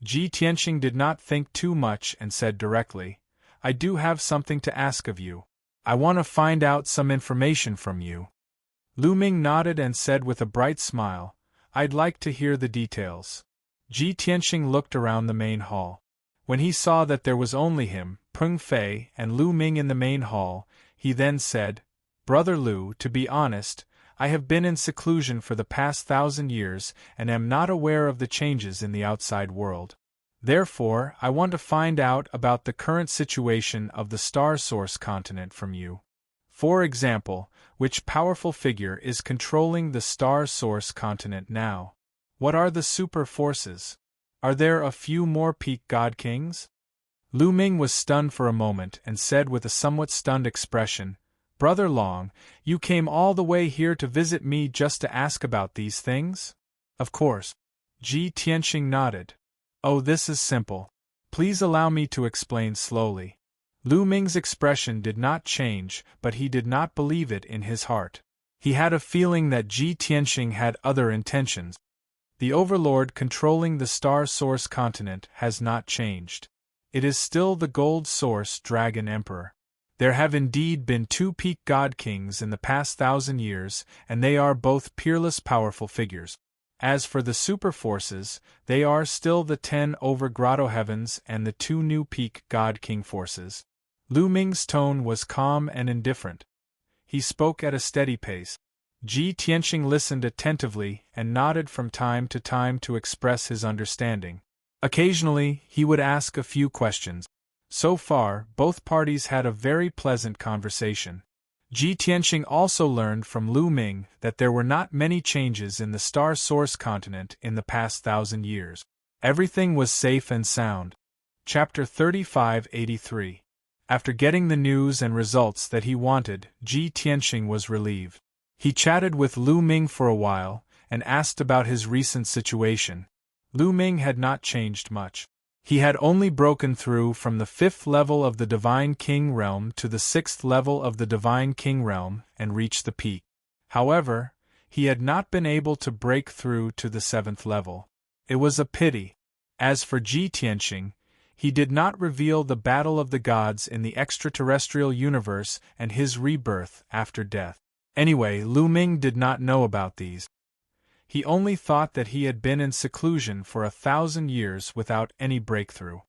Ji Tianxing did not think too much and said directly, "I do have something to ask of you. I want to find out some information from you." Lu Ming nodded and said with a bright smile, "I'd like to hear the details." Ji Tianxing looked around the main hall. When he saw that there was only him, Pring Fei, and Lu Ming in the main hall, he then said, "Brother Lu, to be honest, I have been in seclusion for the past 1,000 years and am not aware of the changes in the outside world. Therefore, I want to find out about the current situation of the Star Source continent from you. For example, which powerful figure is controlling the Star Source continent now? What are the super forces? Are there a few more peak god kings?" Lu Ming was stunned for a moment and said with a somewhat stunned expression, "Brother Long, you came all the way here to visit me just to ask about these things?" "Of course." Ji Tianxing nodded. "Oh, this is simple. Please allow me to explain slowly." Lu Ming's expression did not change, but he did not believe it in his heart. He had a feeling that Ji Tianxing had other intentions. The overlord controlling the Star Source continent has not changed. It is still the Gold Source Dragon Emperor. There have indeed been 2 peak God Kings in the past 1,000 years, and they are both peerless powerful figures. As for the super forces, they are still the 10 over Grotto Heavens and the 2 new peak God King forces. Lu Ming's tone was calm and indifferent. He spoke at a steady pace. Ji Tianqing listened attentively and nodded from time to express his understanding. Occasionally, he would ask a few questions. So far, both parties had a very pleasant conversation. Ji Tianqing also learned from Lu Ming that there were not many changes in the Star Source continent in the past 1,000 years. Everything was safe and sound. Chapter 3583. After getting the news and results that he wanted, Ji Tianqing was relieved. He chatted with Lu Ming for a while, and asked about his recent situation. Lu Ming had not changed much. He had only broken through from the 5th level of the Divine King Realm to the 6th level of the Divine King Realm and reached the peak. However, he had not been able to break through to the 7th level. It was a pity. As for Ji Tianqing, he did not reveal the battle of the gods in the extraterrestrial universe and his rebirth after death. Anyway, Lu Ming did not know about these. He only thought that he had been in seclusion for 1,000 years without any breakthrough.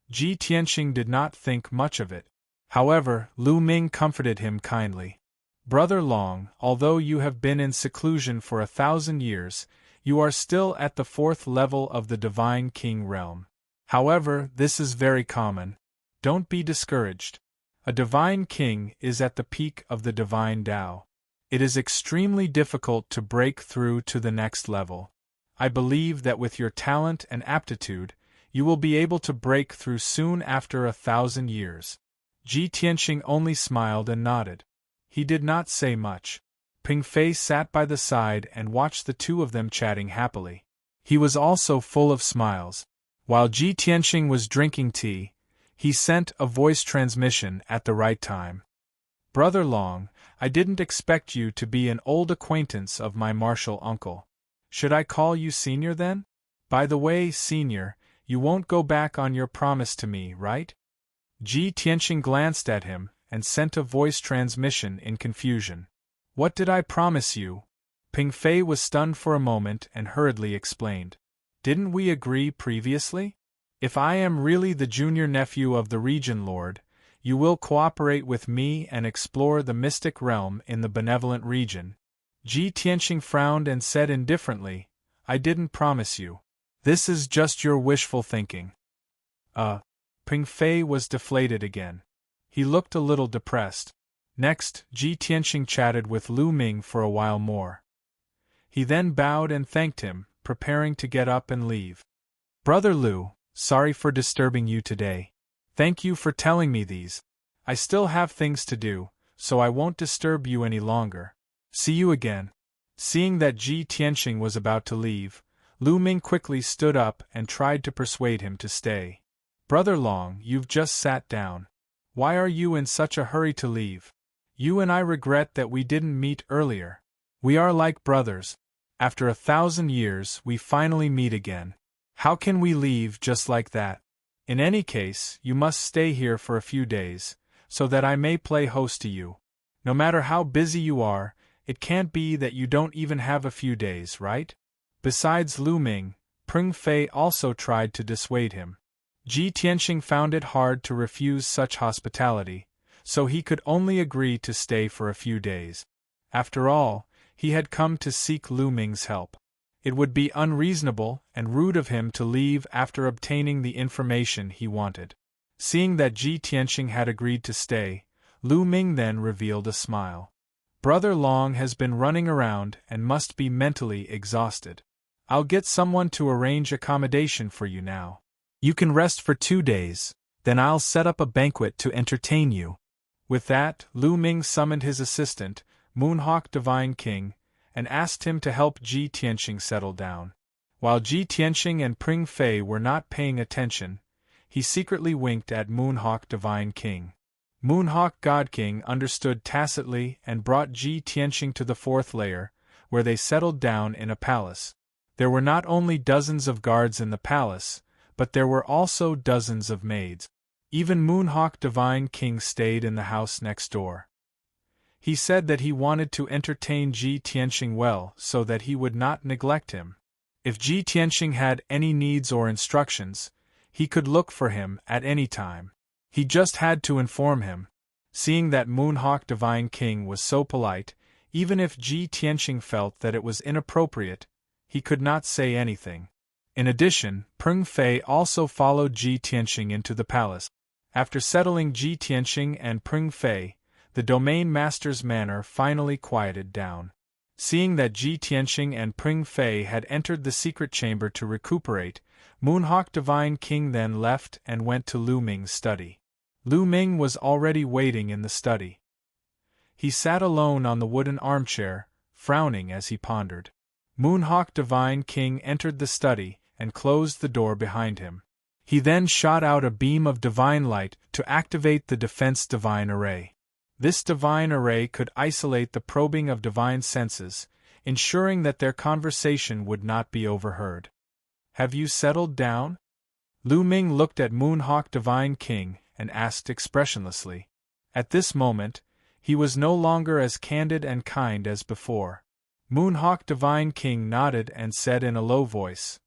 Ji Tianqing did not think much of it. However, Lu Ming comforted him kindly. Brother Long, although you have been in seclusion for 1,000 years, you are still at the 4th level of the Divine King Realm. However, this is very common. Don't be discouraged. A Divine King is at the peak of the Divine Tao. It is extremely difficult to break through to the next level. I believe that with your talent and aptitude, you will be able to break through soon after 1,000 years. Ji Tianqing only smiled and nodded. He did not say much. Ping Fei sat by the side and watched the 2 of them chatting happily. He was also full of smiles. While Ji Tianqing was drinking tea, he sent a voice transmission at the right time. Brother Long, I didn't expect you to be an old acquaintance of my martial uncle. Should I call you Senior then? By the way, Senior, you won't go back on your promise to me, right? Ji Tianqing glanced at him and sent a voice transmission in confusion. What did I promise you? Ping Fei was stunned for a moment and hurriedly explained. Didn't we agree previously? If I am really the junior nephew of the Region Lord, you will cooperate with me and explore the mystic realm in the benevolent region. Ji Tianqing frowned and said indifferently, I didn't promise you. This is just your wishful thinking. Ping Fei was deflated again. He looked a little depressed. Next, Ji Tianqing chatted with Lu Ming for a while more. He then bowed and thanked him, preparing to get up and leave. Brother Lu, sorry for disturbing you today. Thank you for telling me these. I still have things to do, so I won't disturb you any longer. See you again. Seeing that Ji Tianqing was about to leave, Lu Ming quickly stood up and tried to persuade him to stay. Brother Long, you've just sat down. Why are you in such a hurry to leave? You and I regret that we didn't meet earlier. We are like brothers. After 1,000 years, we finally meet again. How can we leave just like that? In any case, you must stay here for a few days, so that I may play host to you. No matter how busy you are, it can't be that you don't even have a few days, right? Besides Lu Ming, Ping Fei also tried to dissuade him. Ji Tianqing found it hard to refuse such hospitality, so he could only agree to stay for a few days. After all, he had come to seek Lu Ming's help. It would be unreasonable and rude of him to leave after obtaining the information he wanted. Seeing that Ji Tianqing had agreed to stay, Lu Ming then revealed a smile. Brother Long has been running around and must be mentally exhausted. I'll get someone to arrange accommodation for you now. You can rest for 2 days, then I'll set up a banquet to entertain you. With that, Lu Ming summoned his assistant, Moonhawk Divine King, and asked him to help Ji Tianqing settle down. While Ji Tianqing and Ping Fei were not paying attention, he secretly winked at Moonhawk Divine King. Moonhawk God King understood tacitly and brought Ji Tianqing to the 4th layer, where they settled down in a palace. There were not only dozens of guards in the palace, but there were also dozens of maids. Even Moonhawk Divine King stayed in the house next door. He said that he wanted to entertain Ji Tianxing well so that he would not neglect him. If Ji Tianxing had any needs or instructions, he could look for him at any time. He just had to inform him. Seeing that Moonhawk Divine King was so polite, even if Ji Tianxing felt that it was inappropriate, he could not say anything. In addition, Peng Fei also followed Ji Tianxing into the palace. After settling Ji Tianxing and Peng Fei, the domain master's manner finally quieted down. Seeing that Ji Tianxing and Peng Fei had entered the secret chamber to recuperate, Moonhawk Divine King then left and went to Lu Ming's study. Lu Ming was already waiting in the study. He sat alone on the wooden armchair, frowning as he pondered. Moonhawk Divine King entered the study and closed the door behind him. He then shot out a beam of divine light to activate the defense divine array. This divine array could isolate the probing of divine senses, ensuring that their conversation would not be overheard. "Have you settled down?" Lu Ming looked at Moonhawk Divine King and asked expressionlessly. At this moment, he was no longer as candid and kind as before. Moonhawk Divine King nodded and said in a low voice,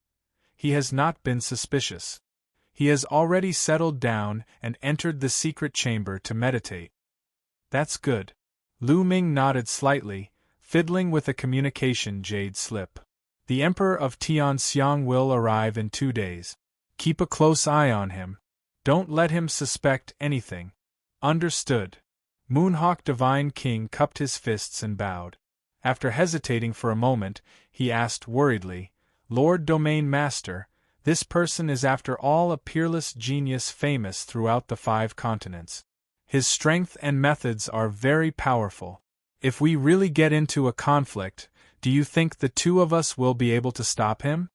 "He has not been suspicious. He has already settled down and entered the secret chamber to meditate." "That's good." Lu Ming nodded slightly, fiddling with a communication jade slip. "The Emperor of Tianxiang will arrive in 2 days. Keep a close eye on him. Don't let him suspect anything." "Understood." Moonhawk Divine King cupped his fists and bowed. After hesitating for a moment, he asked worriedly, "Lord Domain Master, this person is after all a peerless genius famous throughout the 5 continents. His strength and methods are very powerful. If we really get into a conflict, do you think the 2 of us will be able to stop him?"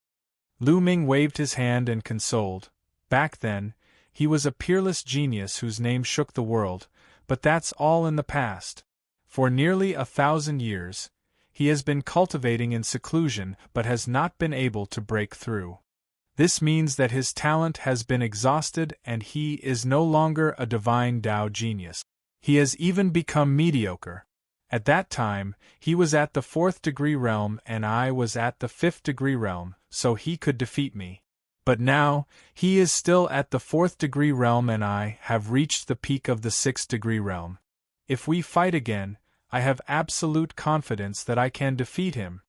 Lu Ming waved his hand and consoled. Back then, he was a peerless genius whose name shook the world, but that's all in the past. For nearly 1,000 years, he has been cultivating in seclusion but has not been able to break through. This means that his talent has been exhausted and he is no longer a divine Tao genius. He has even become mediocre. At that time, he was at the 4th degree realm and I was at the 5th degree realm, so he could defeat me. But now, he is still at the 4th degree realm and I have reached the peak of the 6th degree realm. If we fight again, I have absolute confidence that I can defeat him."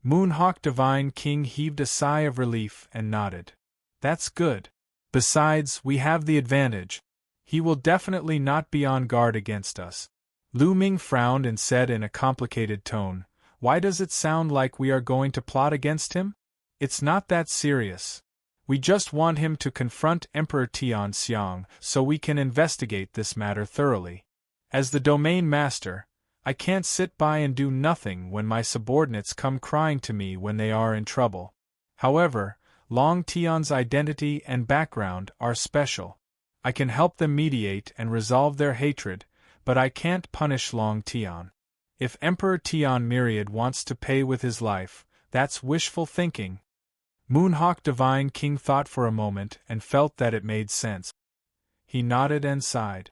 Moonhawk Divine King heaved a sigh of relief and nodded. "That's good. Besides, we have the advantage. He will definitely not be on guard against us." Lu Ming frowned and said in a complicated tone, "Why does it sound like we are going to plot against him? It's not that serious. We just want him to confront Emperor Tianxiang so we can investigate this matter thoroughly. As the domain master, I can't sit by and do nothing when my subordinates come crying to me when they are in trouble. However, Long Tian's identity and background are special. I can help them mediate and resolve their hatred, but I can't punish Long Tian. If Emperor Tian Myriad wants to pay with his life, that's wishful thinking." Moonhawk Divine King thought for a moment and felt that it made sense. He nodded and sighed.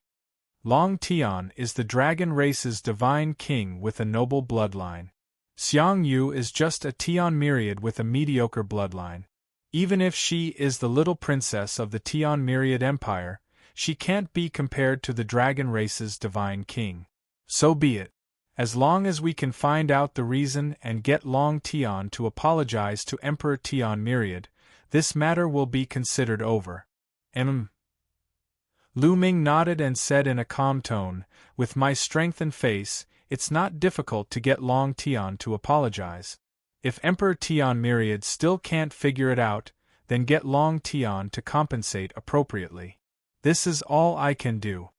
Long Tian is the dragon race's divine king with a noble bloodline. Xiang Yu is just a Tian Myriad with a mediocre bloodline. Even if she is the little princess of the Tian Myriad Empire, she can't be compared to the dragon race's divine king. So be it. As long as we can find out the reason and get Long Tian to apologize to Emperor Tian Myriad, this matter will be considered over. Lu Ming nodded and said in a calm tone, "With my strength and face, it's not difficult to get Long Tian to apologize. If Emperor Tian Myriad still can't figure it out, then get Long Tian to compensate appropriately. This is all I can do."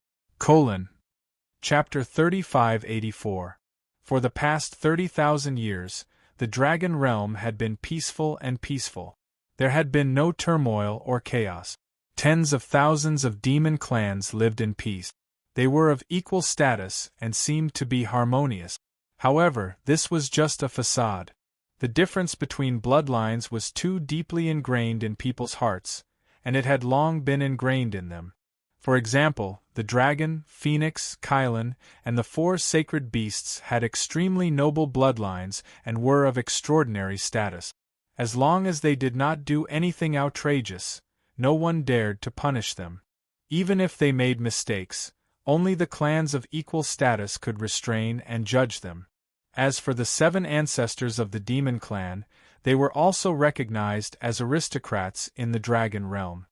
Chapter 3584. For the past 30,000 years, the Dragon Realm had been peaceful and peaceful. There had been no turmoil or chaos. Tens of thousands of demon clans lived in peace. They were of equal status and seemed to be harmonious. However, this was just a facade. The difference between bloodlines was too deeply ingrained in people's hearts, and it had long been ingrained in them. For example, the dragon, phoenix, Kylan, and the 4 sacred beasts had extremely noble bloodlines and were of extraordinary status. As long as they did not do anything outrageous, no one dared to punish them. Even if they made mistakes, only the clans of equal status could restrain and judge them. As for the 7 ancestors of the demon clan, they were also recognized as aristocrats in the dragon realm.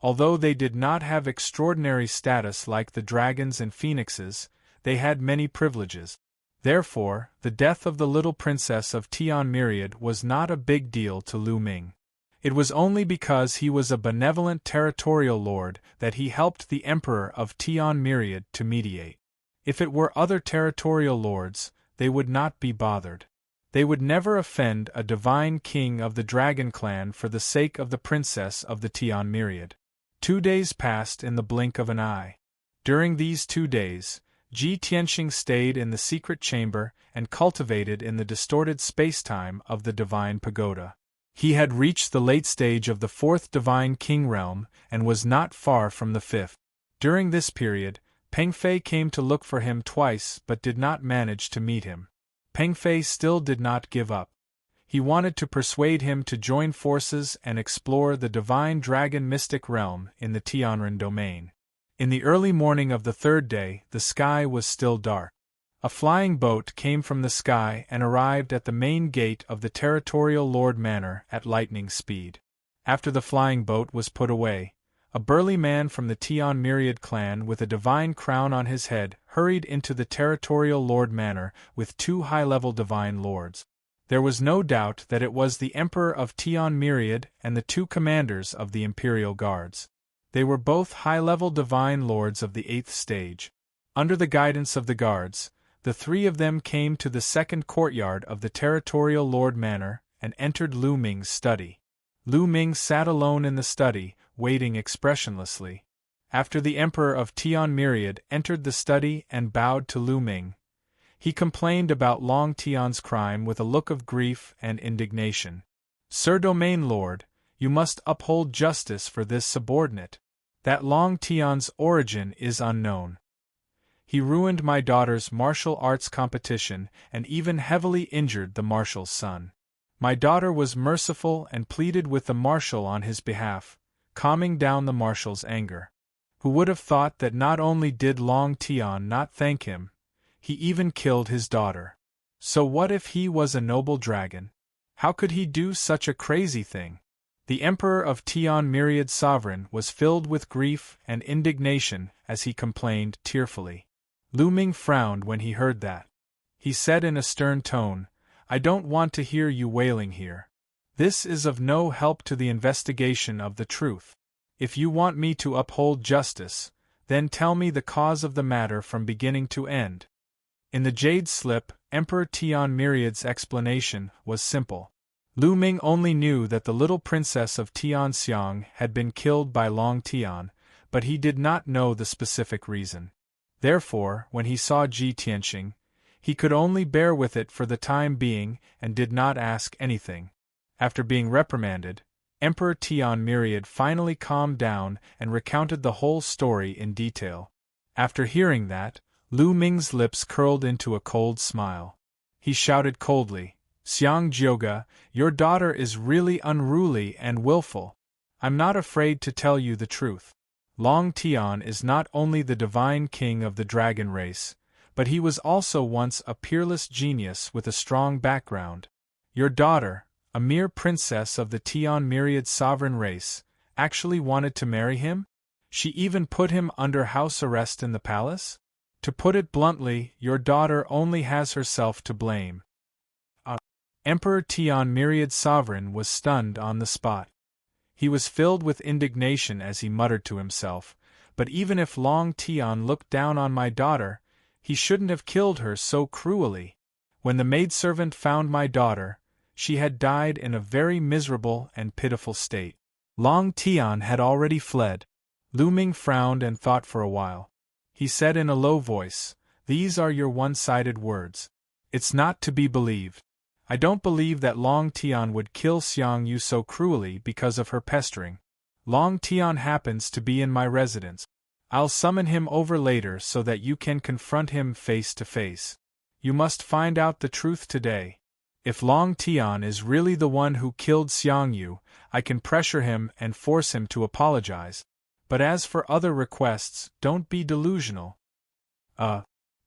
Although they did not have extraordinary status like the dragons and phoenixes, they had many privileges. Therefore, the death of the little princess of Tian Myriad was not a big deal to Lu Ming. It was only because he was a benevolent territorial lord that he helped the emperor of Tian Myriad to mediate. If it were other territorial lords, they would not be bothered. They would never offend a divine king of the dragon clan for the sake of the princess of the Tian Myriad. 2 days passed in the blink of an eye. During these 2 days, Ji Tianxing stayed in the secret chamber and cultivated in the distorted space-time of the divine pagoda. He had reached the late stage of the 4th divine king realm and was not far from the 5th. During this period, Peng Fei came to look for him twice but did not manage to meet him. Peng Fei still did not give up. He wanted to persuade him to join forces and explore the divine dragon mystic realm in the Tianren domain. In the early morning of the 3rd day, the sky was still dark. A flying boat came from the sky and arrived at the main gate of the territorial lord manor at lightning speed. After the flying boat was put away, a burly man from the Tian Myriad clan with a divine crown on his head hurried into the territorial lord manor with 2 high-level divine lords. There was no doubt that it was the emperor of Tian Myriad and the 2 commanders of the imperial guards. They were both high-level divine lords of the 8th stage. Under the guidance of the guards, the 3 of them came to the 2nd courtyard of the territorial lord manor and entered Lu Ming's study. Lu Ming sat alone in the study, waiting expressionlessly. After the emperor of Tian Myriad entered the study and bowed to Lu Ming, he complained about Long Tian's crime with a look of grief and indignation. "Sir Domain Lord, you must uphold justice for this subordinate. That Long Tian's origin is unknown. He ruined my daughter's martial arts competition and even heavily injured the marshal's son. My daughter was merciful and pleaded with the marshal on his behalf, calming down the marshal's anger. Who would have thought that not only did Long Tian not thank him, he even killed his daughter? So what if he was a noble dragon? How could he do such a crazy thing?" The emperor of Tian Myriad sovereign was filled with grief and indignation as he complained tearfully. Lu Ming frowned when he heard that. He said in a stern tone, "I don't want to hear you wailing here. This is of no help to the investigation of the truth. If you want me to uphold justice, then tell me the cause of the matter from beginning to end." In the jade slip, Emperor Tian Myriad's explanation was simple. Lu Ming only knew that the little princess of Tianxiang had been killed by Long Tian, but he did not know the specific reason. Therefore, when he saw Ji Tianxing, he could only bear with it for the time being and did not ask anything. After being reprimanded, Emperor Tian Myriad finally calmed down and recounted the whole story in detail. After hearing that, Lu Ming's lips curled into a cold smile. He shouted coldly, "Xiang Jioga, your daughter is really unruly and willful. I'm not afraid to tell you the truth. Long Tian is not only the divine king of the dragon race, but he was also once a peerless genius with a strong background. Your daughter, a mere princess of the Tian Myriad sovereign race, actually wanted to marry him? She even put him under house arrest in the palace? To put it bluntly, your daughter only has herself to blame." Emperor Tian Myriad sovereign was stunned on the spot. He was filled with indignation as he muttered to himself, "But even if Long Tian looked down on my daughter, he shouldn't have killed her so cruelly. When the maidservant found my daughter, she had died in a very miserable and pitiful state. Long Tian had already fled." Lu Ming frowned and thought for a while. He said in a low voice, "These are your one-sided words. It's not to be believed. I don't believe that Long Tian would kill Xiang Yu so cruelly because of her pestering. Long Tian happens to be in my residence. I'll summon him over later so that you can confront him face to face. You must find out the truth today. If Long Tian is really the one who killed Xiang Yu, I can pressure him and force him to apologize. But as for other requests, don't be delusional.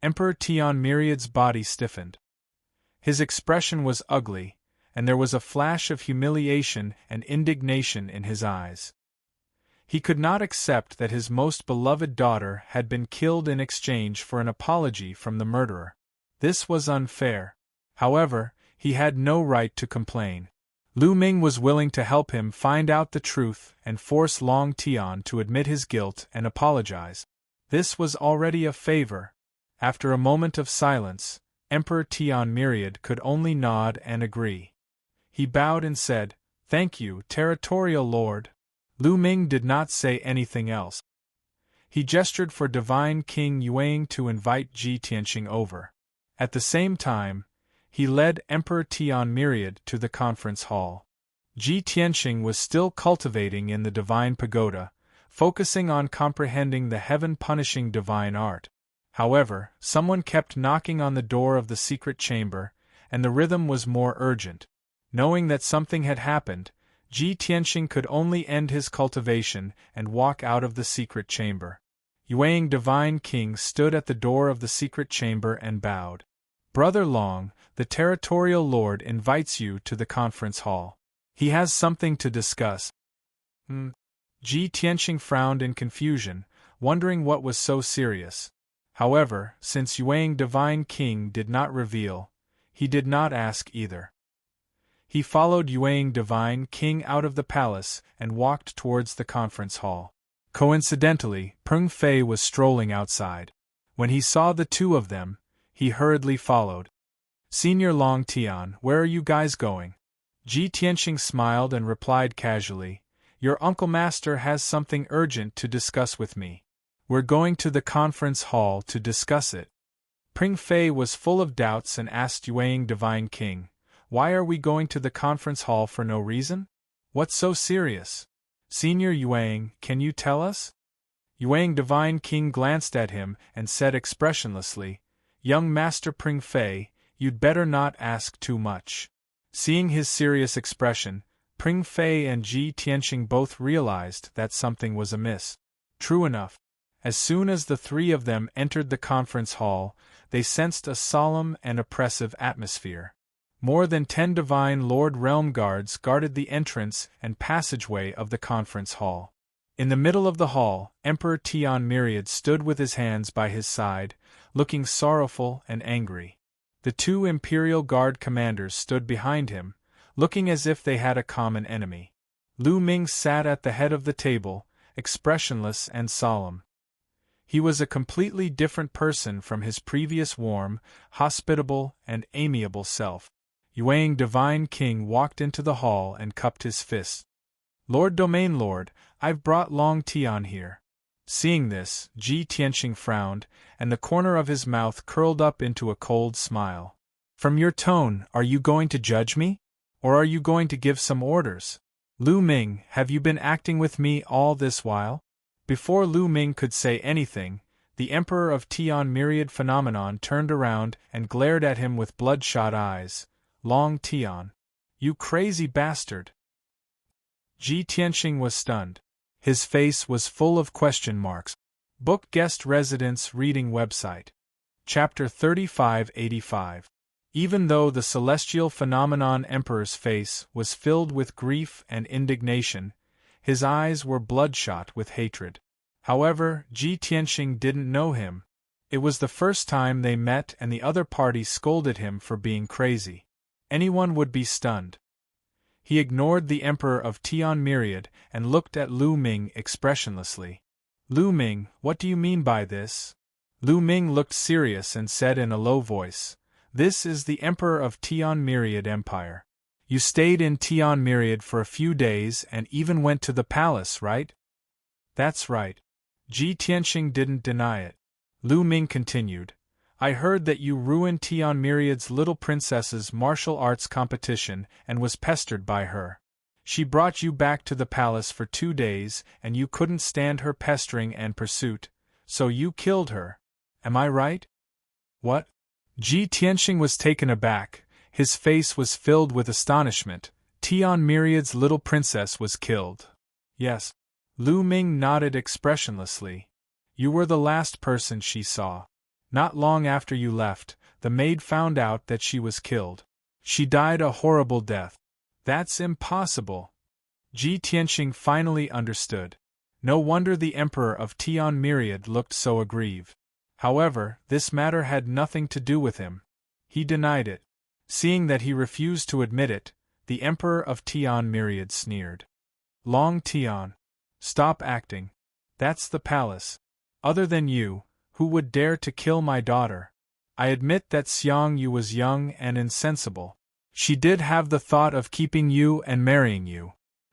Emperor Tian Myriad's body stiffened. His expression was ugly, and there was a flash of humiliation and indignation in his eyes. He could not accept that his most beloved daughter had been killed in exchange for an apology from the murderer. This was unfair. However, he had no right to complain. Lu Ming was willing to help him find out the truth and force Long Tian to admit his guilt and apologize. This was already a favor. After a moment of silence, Emperor Tian Myriad could only nod and agree. He bowed and said, "Thank you, Territorial Lord." Lu Ming did not say anything else. He gestured for Divine King Yuang to invite Ji Tianxing over. At the same time, he led Emperor Tian Myriad to the conference hall. Ji Tianxing was still cultivating in the divine pagoda, focusing on comprehending the heaven-punishing divine art. However, someone kept knocking on the door of the secret chamber, and the rhythm was more urgent. Knowing that something had happened, Ji Tianxing could only end his cultivation and walk out of the secret chamber. Yuang Divine King stood at the door of the secret chamber and bowed. "Brother Long, the Territorial Lord invites you to the conference hall. He has something to discuss." Ji Tianxing frowned in confusion, wondering what was so serious. However, since Yuang Divine King did not reveal, he did not ask either. He followed Yuang Divine King out of the palace and walked towards the conference hall. Coincidentally, Peng Fei was strolling outside. When he saw the two of them, he hurriedly followed. "Senior Long Tian, where are you guys going?" Ji Tianxing smiled and replied casually, "Your uncle master has something urgent to discuss with me. We're going to the conference hall to discuss it." Peng Fei was full of doubts and asked Yuang Divine King, "Why are we going to the conference hall for no reason? What's so serious? Senior Yuang, can you tell us?" Yuang Divine King glanced at him and said expressionlessly, "Young Master Peng Fei, you'd better not ask too much." Seeing his serious expression, Peng Fei and Ji Tianxing both realized that something was amiss. True enough. As soon as the three of them entered the conference hall, they sensed a solemn and oppressive atmosphere. More than 10 divine Lord Realm Guards guarded the entrance and passageway of the conference hall. In the middle of the hall, Emperor Tian Myriad stood with his hands by his side, looking sorrowful and angry. The 2 Imperial Guard commanders stood behind him, looking as if they had a common enemy. Lu Ming sat at the head of the table, expressionless and solemn. He was a completely different person from his previous warm, hospitable, and amiable self. Yuang Divine King walked into the hall and cupped his fist. "Lord Domain Lord, I've brought Long Tian here." Seeing this, Ji Tianxing frowned, and the corner of his mouth curled up into a cold smile. "From your tone, are you going to judge me? Or are you going to give some orders? Lu Ming, have you been acting with me all this while?" Before Lu Ming could say anything, the Emperor of Tian Myriad Phenomenon turned around and glared at him with bloodshot eyes. "Long Tian, you crazy bastard!" Ji Tianxing was stunned. His face was full of question marks. Book Guest Residence Reading Website. Chapter 3585. Even though the celestial phenomenon Emperor's face was filled with grief and indignation, his eyes were bloodshot with hatred. However, Ji Tianxing didn't know him. It was the first time they met and the other party scolded him for being crazy. Anyone would be stunned. He ignored the Emperor of Tian Myriad and looked at Lu Ming expressionlessly. "Lu Ming, what do you mean by this?" Lu Ming looked serious and said in a low voice, "This is the Emperor of Tian Myriad Empire. You stayed in Tian Myriad for a few days and even went to the palace, right?" "That's right." Ji Tianxing didn't deny it. Lu Ming continued, "I heard that you ruined Tian Myriad's little princess's martial arts competition and was pestered by her. She brought you back to the palace for 2 days, and you couldn't stand her pestering and pursuit, so you killed her. Am I right? What? Ji Tianxing was taken aback. His face was filled with astonishment. Tian Myriad's little princess was killed. Yes. Lu Ming nodded expressionlessly. You were the last person she saw. Not long after you left, the maid found out that she was killed. She died a horrible death. That's impossible. Ji Tianxing finally understood. No wonder the Emperor of Tian Myriad looked so aggrieved. However, this matter had nothing to do with him. He denied it. Seeing that he refused to admit it, the Emperor of Tian Myriad sneered. Long Tian. Stop acting. That's the palace. Other than you, who would dare to kill my daughter? I admit that Xiang Yu was young and insensible. She did have the thought of keeping you and marrying you.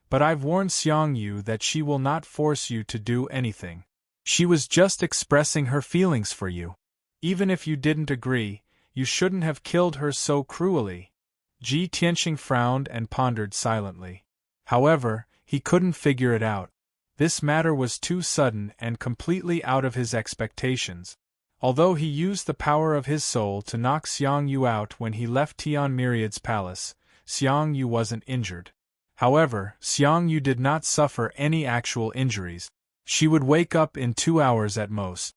But I've warned Xiang Yu that she will not force you to do anything. She was just expressing her feelings for you. Even if you didn't agree, you shouldn't have killed her so cruelly. Ji Tianxing frowned and pondered silently. However, he couldn't figure it out. This matter was too sudden and completely out of his expectations. Although he used the power of his soul to knock Xiang Yu out when he left Tian Myriad's palace, Xiang Yu wasn't injured. However, Xiang Yu did not suffer any actual injuries. She would wake up in 2 hours at most.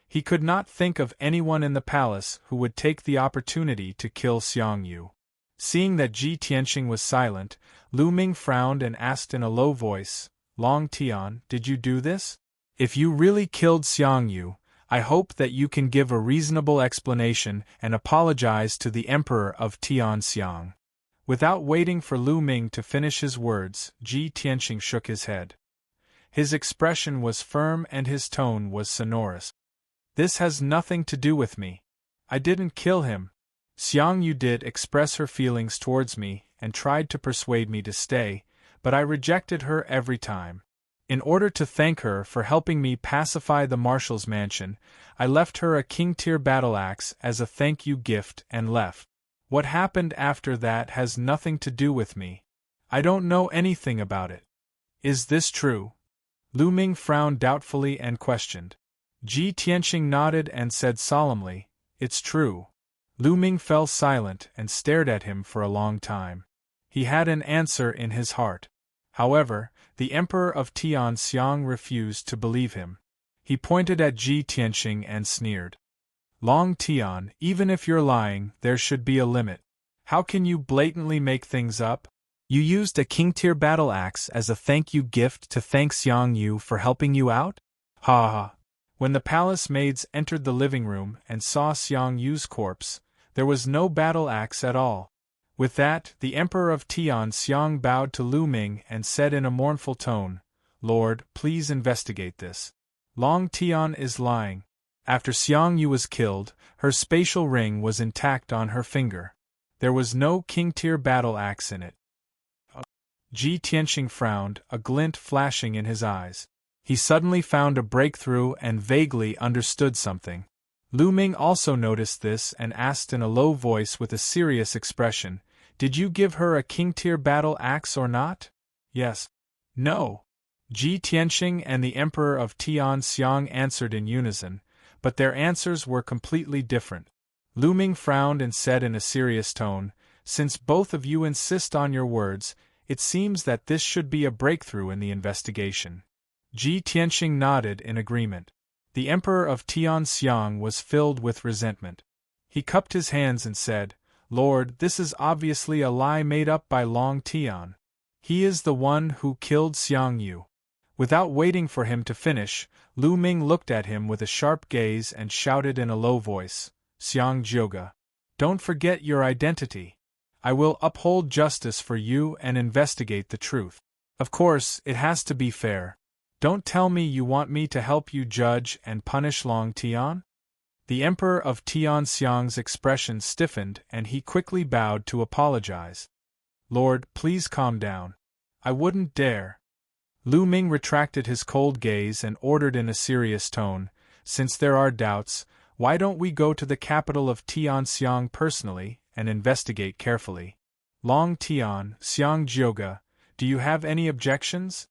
He could not think of anyone in the palace who would take the opportunity to kill Xiang Yu. Seeing that Ji Tianxing was silent, Lu Ming frowned and asked in a low voice, Long Tian, did you do this? If you really killed Xiang Yu, I hope that you can give a reasonable explanation and apologize to the Emperor of Tianxiang. Without waiting for Lu Ming to finish his words, Ji Tianxing shook his head. His expression was firm and his tone was sonorous. This has nothing to do with me. I didn't kill him. Xiang Yu did express her feelings towards me and tried to persuade me to stay, but I rejected her every time. In order to thank her for helping me pacify the marshal's mansion, I left her a king-tier battle axe as a thank-you gift and left. What happened after that has nothing to do with me. I don't know anything about it. Is this true? Lu Ming frowned doubtfully and questioned. Ji Tianxing nodded and said solemnly, It's true. Lu Ming fell silent and stared at him for a long time. He had an answer in his heart. However, the Emperor of Tianxiang refused to believe him. He pointed at Ji Tianxing and sneered. Long Tian, even if you're lying, there should be a limit. How can you blatantly make things up? You used a king-tier battle axe as a thank-you gift to thank Xiang Yu for helping you out? Ha ha. When the palace maids entered the living room and saw Xiang Yu's corpse, there was no battle axe at all. With that, the Emperor of Tianxiang bowed to Lu Ming and said in a mournful tone, Lord, please investigate this. Long Tian is lying. After Xiang Yu was killed, her spatial ring was intact on her finger. There was no king-tier battle axe in it. Ji Tianxing frowned, a glint flashing in his eyes. He suddenly found a breakthrough and vaguely understood something. Lu Ming also noticed this and asked in a low voice with a serious expression, Did you give her a king-tier battle axe or not? Yes. No. Ji Tianxing and the Emperor of Tianxiang answered in unison, but their answers were completely different. Lu Ming frowned and said in a serious tone, Since both of you insist on your words, it seems that this should be a breakthrough in the investigation. Ji Tianxing nodded in agreement. The Emperor of Tianxiang was filled with resentment. He cupped his hands and said, Lord, this is obviously a lie made up by Long Tian. He is the one who killed Xiang Yu. Without waiting for him to finish, Lu Ming looked at him with a sharp gaze and shouted in a low voice, Xiang Jioga, don't forget your identity. I will uphold justice for you and investigate the truth. Of course, it has to be fair. Don't tell me you want me to help you judge and punish Long Tian? The Emperor of Tianxiang's expression stiffened and he quickly bowed to apologize. Lord, please calm down. I wouldn't dare. Lu Ming retracted his cold gaze and ordered in a serious tone, Since there are doubts, why don't we go to the capital of Tianxiang personally and investigate carefully? Long Tian, Xiang Jioga, Do you have any objections?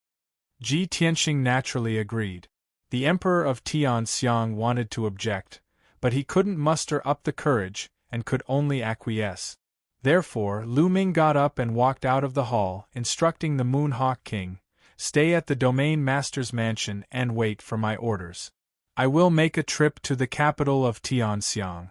Ji Tianxing naturally agreed. The Emperor of Tianxiang wanted to object, but he couldn't muster up the courage, and could only acquiesce. Therefore, Lu Ming got up and walked out of the hall, instructing the Moon Hawk King, "Stay at the Domain Master's mansion and wait for my orders. I will make a trip to the capital of Tianxiang."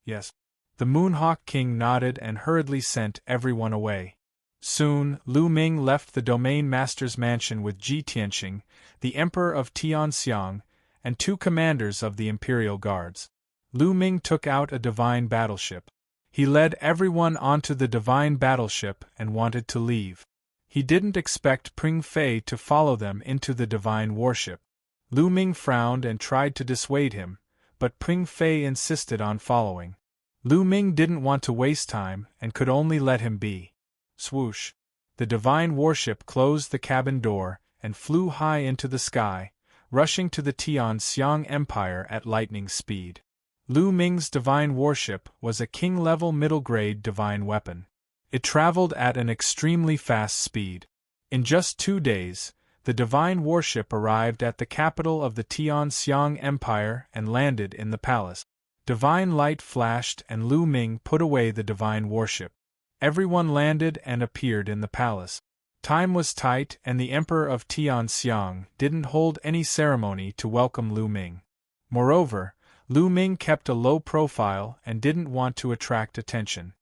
Yes. The Moon Hawk King nodded and hurriedly sent everyone away. Soon, Lu Ming left the Domain Master's mansion with Ji Tianxing, the Emperor of Tianxiang, and 2 commanders of the Imperial Guards. Lu Ming took out a divine battleship. He led everyone onto the divine battleship and wanted to leave. He didn't expect Pring Fei to follow them into the divine warship. Lu Ming frowned and tried to dissuade him, but Pring Fei insisted on following. Lu Ming didn't want to waste time and could only let him be. Swoosh! The divine warship closed the cabin door and flew high into the sky, rushing to the Tianxiang Empire at lightning speed. Lu Ming's divine warship was a king-level middle-grade divine weapon. It traveled at an extremely fast speed. In just 2 days, the divine warship arrived at the capital of the Tianxiang Empire and landed in the palace. Divine light flashed and Lu Ming put away the divine warship. Everyone landed and appeared in the palace. Time was tight and the Emperor of Tianxiang didn't hold any ceremony to welcome Lu Ming. Moreover, Lu Ming kept a low profile and didn't want to attract attention.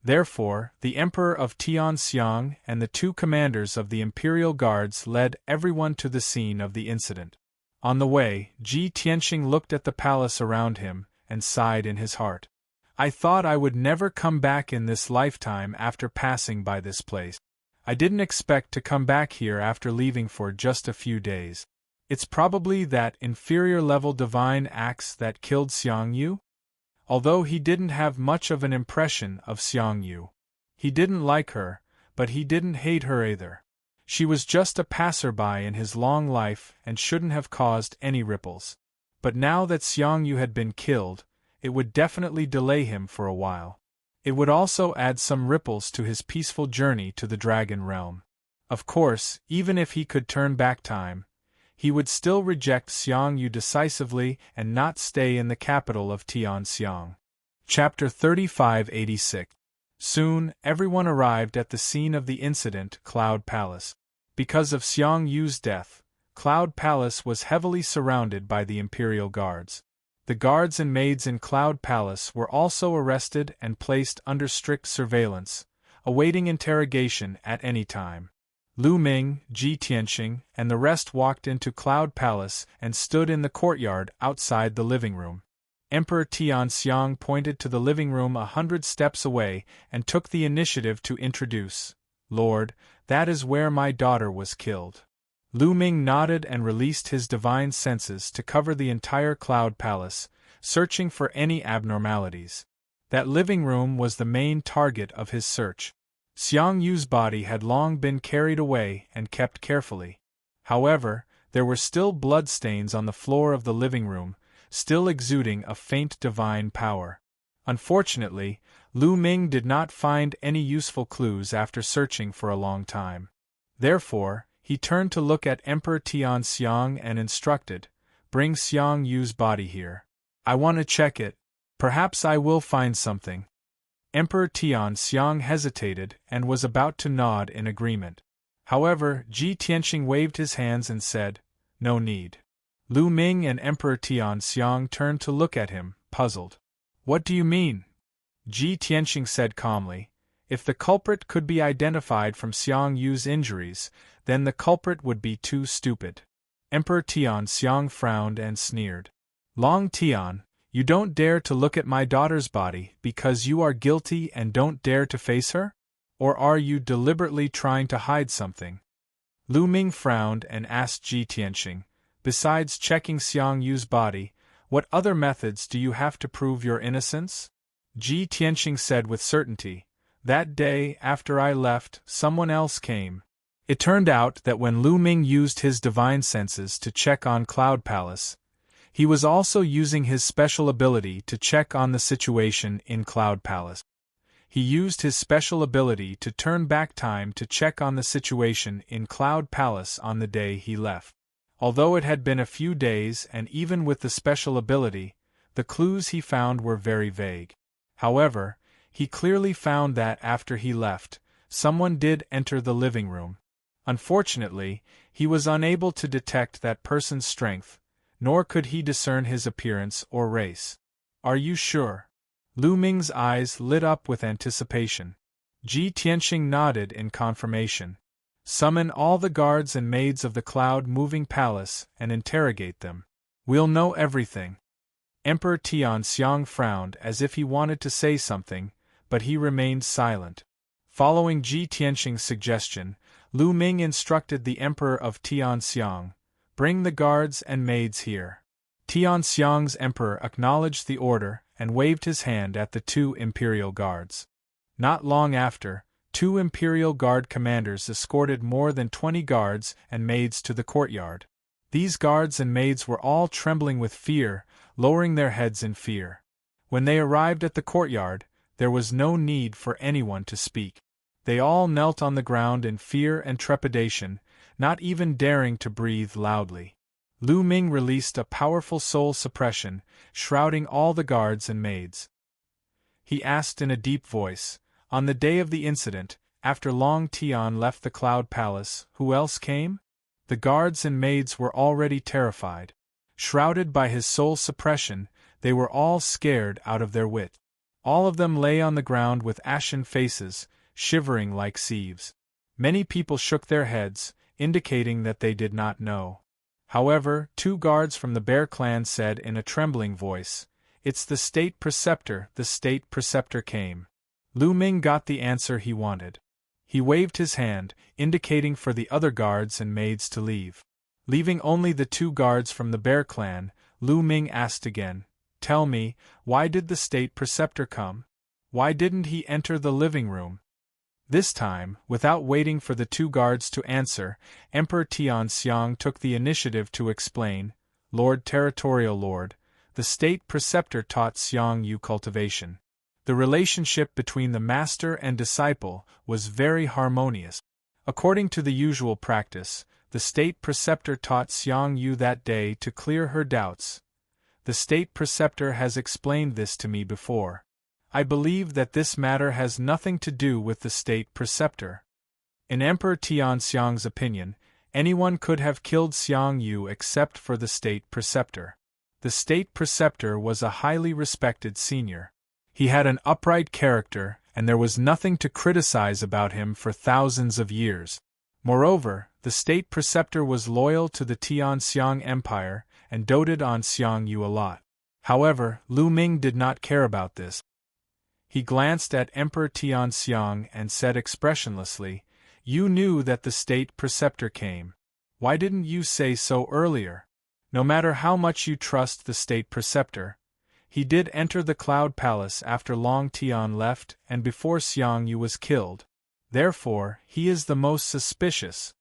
Therefore, the Emperor of Tianxiang and the 2 commanders of the Imperial Guards led everyone to the scene of the incident. On the way, Ji Tianxing looked at the palace around him and sighed in his heart. "I thought I would never come back in this lifetime after passing by this place. I didn't expect to come back here after leaving for just a few days. It's probably that inferior-level divine axe that killed Xiang Yu?" Although he didn't have much of an impression of Xiang Yu. He didn't like her, but he didn't hate her either. She was just a passerby in his long life and shouldn't have caused any ripples. But now that Xiang Yu had been killed, it would definitely delay him for a while. It would also add some ripples to his peaceful journey to the Dragon Realm. Of course, even if he could turn back time, he would still reject Xiang Yu decisively and not stay in the capital of Tianxiang. Chapter 3586. Soon, everyone arrived at the scene of the incident, Cloud Palace. Because of Xiang Yu's death, Cloud Palace was heavily surrounded by the Imperial Guards. The guards and maids in Cloud Palace were also arrested and placed under strict surveillance, awaiting interrogation at any time. Lu Ming, Ji Tianxing, and the rest walked into Cloud Palace and stood in the courtyard outside the living room. Emperor Tianxiang pointed to the living room 100 steps away and took the initiative to introduce, "Lord, that is where my daughter was killed." Lu Ming nodded and released his divine senses to cover the entire Cloud Palace, searching for any abnormalities. That living room was the main target of his search. Xiang Yu's body had long been carried away and kept carefully. However, there were still bloodstains on the floor of the living room, still exuding a faint divine power. Unfortunately, Lu Ming did not find any useful clues after searching for a long time. Therefore, he turned to look at Emperor Tianxiang and instructed, "Bring Xiang Yu's body here. I want to check it. Perhaps I will find something." Emperor Tianxiang hesitated and was about to nod in agreement. However, Ji Tianxing waved his hands and said, "No need." Lu Ming and Emperor Tianxiang turned to look at him, puzzled. "What do you mean?" Ji Tianxing said calmly, "If the culprit could be identified from Xiang Yu's injuries, then the culprit would be too stupid." Emperor Tianxiang frowned and sneered. "Long Tian, you don't dare to look at my daughter's body because you are guilty and don't dare to face her? Or are you deliberately trying to hide something?" Lu Ming frowned and asked Ji Tianxing, "Besides checking Xiang Yu's body, what other methods do you have to prove your innocence?" Ji Tianxing said with certainty, "That day after I left, someone else came." It turned out that when Lu Ming used his divine senses to check on Cloud Palace, he was also using his special ability to check on the situation in Cloud Palace. He used his special ability to turn back time to check on the situation in Cloud Palace on the day he left. Although it had been a few days, and even with the special ability, the clues he found were very vague. However, he clearly found that after he left, someone did enter the living room. Unfortunately, he was unable to detect that person's strength, nor could he discern his appearance or race. "Are you sure?" Lu Ming's eyes lit up with anticipation. Ji Tianxing nodded in confirmation. "Summon all the guards and maids of the cloud-moving palace and interrogate them. We'll know everything." Emperor Tianxiang frowned as if he wanted to say something, but he remained silent. Following Ji Tianxing's suggestion, Lu Ming instructed the Emperor of Tianxiang, "Bring the guards and maids here." Tianxiang's emperor acknowledged the order and waved his hand at the 2 imperial guards. Not long after, 2 imperial guard commanders escorted more than 20 guards and maids to the courtyard. These guards and maids were all trembling with fear, lowering their heads in fear. When they arrived at the courtyard, there was no need for anyone to speak. They all knelt on the ground in fear and trepidation, not even daring to breathe loudly. Lu Ming released a powerful soul suppression, shrouding all the guards and maids. He asked in a deep voice, "On the day of the incident, after Long Tian left the Cloud Palace, who else came?" The guards and maids were already terrified. Shrouded by his soul suppression, they were all scared out of their wit. All of them lay on the ground with ashen faces, shivering like sieves. Many people shook their heads, indicating that they did not know. However, 2 guards from the Bear clan said in a trembling voice, "It's the state preceptor, the state preceptor came." Lu Ming got the answer he wanted. He waved his hand, indicating for the other guards and maids to leave. Leaving only the 2 guards from the Bear clan, Lu Ming asked again, "Tell me, why did the state preceptor come? Why didn't he enter the living room?" This time, without waiting for the 2 guards to answer, Emperor Tianxiang took the initiative to explain, "Lord Territorial Lord, the state preceptor taught Xiang Yu cultivation. The relationship between the master and disciple was very harmonious. According to the usual practice, the state preceptor taught Xiang Yu that day to clear her doubts. The state preceptor has explained this to me before. I believe that this matter has nothing to do with the state preceptor." In Emperor Tianxiang's opinion, anyone could have killed Xiang Yu except for the state preceptor. The state preceptor was a highly respected senior. He had an upright character, and there was nothing to criticize about him for thousands of years. Moreover, the state preceptor was loyal to the Tianxiang Empire and doted on Xiang Yu a lot. However, Lu Ming did not care about this. He glanced at Emperor Tianxiang and said expressionlessly, "You knew that the state preceptor came. Why didn't you say so earlier? No matter how much you trust the state preceptor, he did enter the Cloud Palace after Long Tian left and before Xiang Yu was killed. Therefore, he is the most suspicious."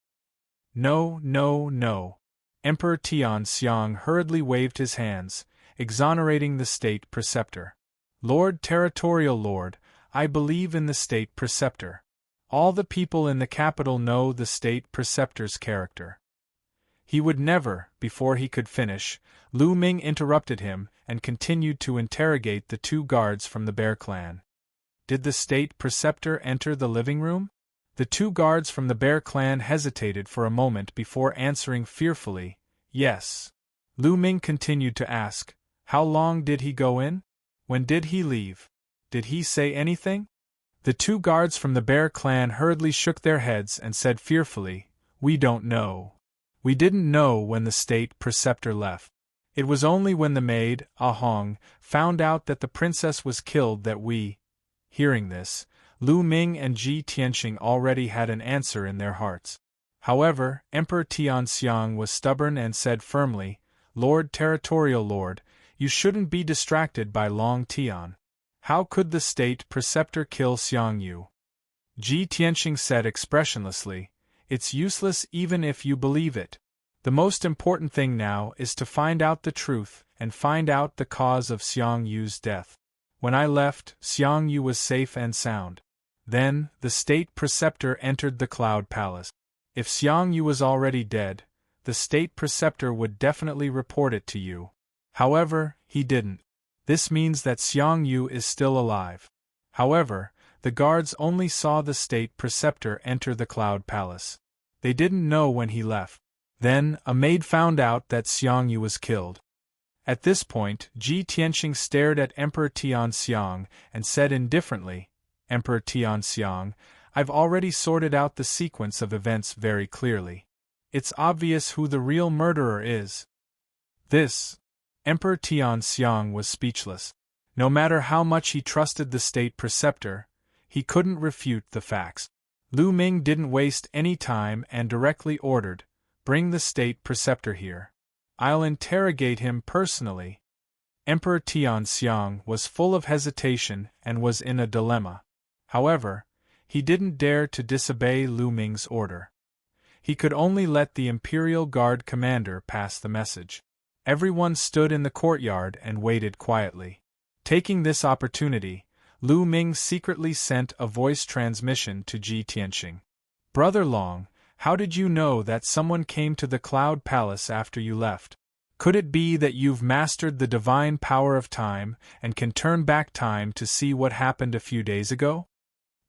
"No, no, no." Emperor Tianxiang hurriedly waved his hands, exonerating the state preceptor. "Lord Territorial Lord, I believe in the state preceptor. All the people in the capital know the state preceptor's character." He would never, before he could finish, Lu Ming interrupted him and continued to interrogate the 2 guards from the Bear clan. "Did the state preceptor enter the living room?" The 2 guards from the Bear clan hesitated for a moment before answering fearfully, "Yes." Lu Ming continued to ask, "How long did he go in? When did he leave? Did he say anything?" The 2 guards from the Bear clan hurriedly shook their heads and said fearfully, "We don't know. We didn't know when the state preceptor left. It was only when the maid, Ah Hong, found out that the princess was killed that we—" Hearing this, Lu Ming and Ji Tianxing already had an answer in their hearts. However, Emperor Tianxiang was stubborn and said firmly, "Lord Territorial Lord, you shouldn't be distracted by Long Tian. How could the state preceptor kill Xiang Yu?" Ji Tianxing said expressionlessly, "It's useless even if you believe it. The most important thing now is to find out the truth and find out the cause of Xiang Yu's death. When I left, Xiang Yu was safe and sound. Then, the state preceptor entered the Cloud Palace. If Xiang Yu was already dead, the state preceptor would definitely report it to you. However, he didn't. This means that Xiang Yu is still alive. However, the guards only saw the state preceptor enter the Cloud Palace. They didn't know when he left. Then, a maid found out that Xiang Yu was killed. At this point, Ji Tianxing stared at Emperor Tianxiang and said indifferently, Emperor Tianxiang, I've already sorted out the sequence of events very clearly. It's obvious who the real murderer is. Emperor Tianxiang was speechless. No matter how much he trusted the state preceptor, he couldn't refute the facts. Lu Ming didn't waste any time and directly ordered, bring the state preceptor here. I'll interrogate him personally. Emperor Tianxiang was full of hesitation and was in a dilemma. However, he didn't dare to disobey Lu Ming's order. He could only let the Imperial Guard commander pass the message. Everyone stood in the courtyard and waited quietly. Taking this opportunity, Lu Ming secretly sent a voice transmission to Ji Tianxing. Brother Long, how did you know that someone came to the Cloud Palace after you left? Could it be that you've mastered the divine power of time and can turn back time to see what happened a few days ago?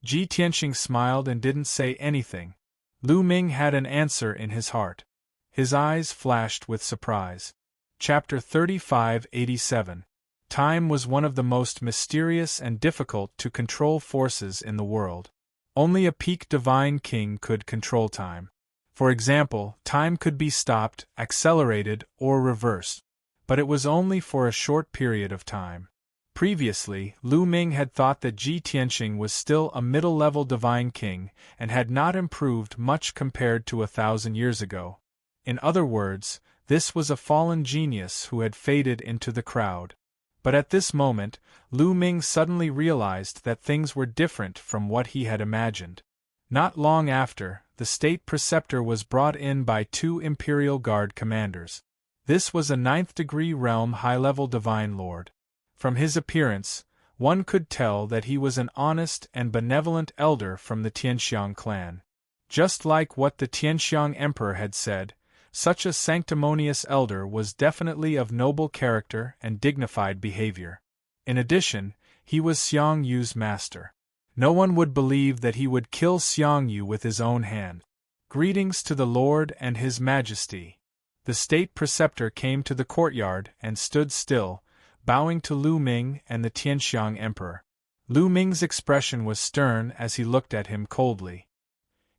Ji Tianxing smiled and didn't say anything. Lu Ming had an answer in his heart. His eyes flashed with surprise. Chapter 3587. Time was one of the most mysterious and difficult to control forces in the world. Only a peak divine king could control time. For example, time could be stopped, accelerated, or reversed. But it was only for a short period of time. Previously, Lu Ming had thought that Ji Tianxing was still a middle-level divine king and had not improved much compared to 1,000 years ago. In other words, this was a fallen genius who had faded into the crowd. But at this moment, Lu Ming suddenly realized that things were different from what he had imagined. Not long after, the state preceptor was brought in by 2 Imperial Guard commanders. This was a 9th-degree realm high-level divine lord. From his appearance, one could tell that he was an honest and benevolent elder from the Tianxiang clan. Just like what the Tianxiang emperor had said, such a sanctimonious elder was definitely of noble character and dignified behavior. In addition, he was Xiang Yu's master. No one would believe that he would kill Xiang Yu with his own hand. Greetings to the Lord and His Majesty. The state preceptor came to the courtyard and stood still, bowing to Lu Ming and the Tianxiang emperor. Lu Ming's expression was stern as he looked at him coldly.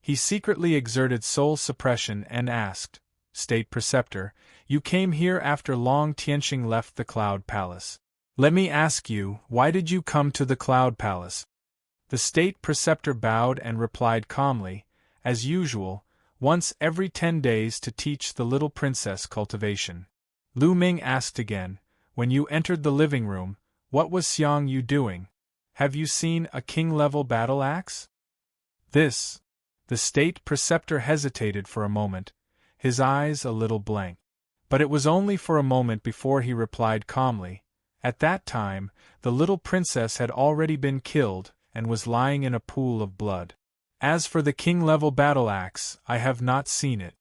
He secretly exerted soul suppression and asked, State Preceptor, you came here after Long Tianxing left the Cloud Palace. Let me ask you, why did you come to the Cloud Palace? The State Preceptor bowed and replied calmly, as usual, once every 10 days to teach the little princess cultivation. Lu Ming asked again, when you entered the living room, what was Xiang Yu doing? Have you seen a king-level battle axe? The State Preceptor hesitated for a moment, his eyes a little blank. But it was only for a moment before he replied calmly. At that time, the little princess had already been killed and was lying in a pool of blood. As for the king-level battle axe, I have not seen it.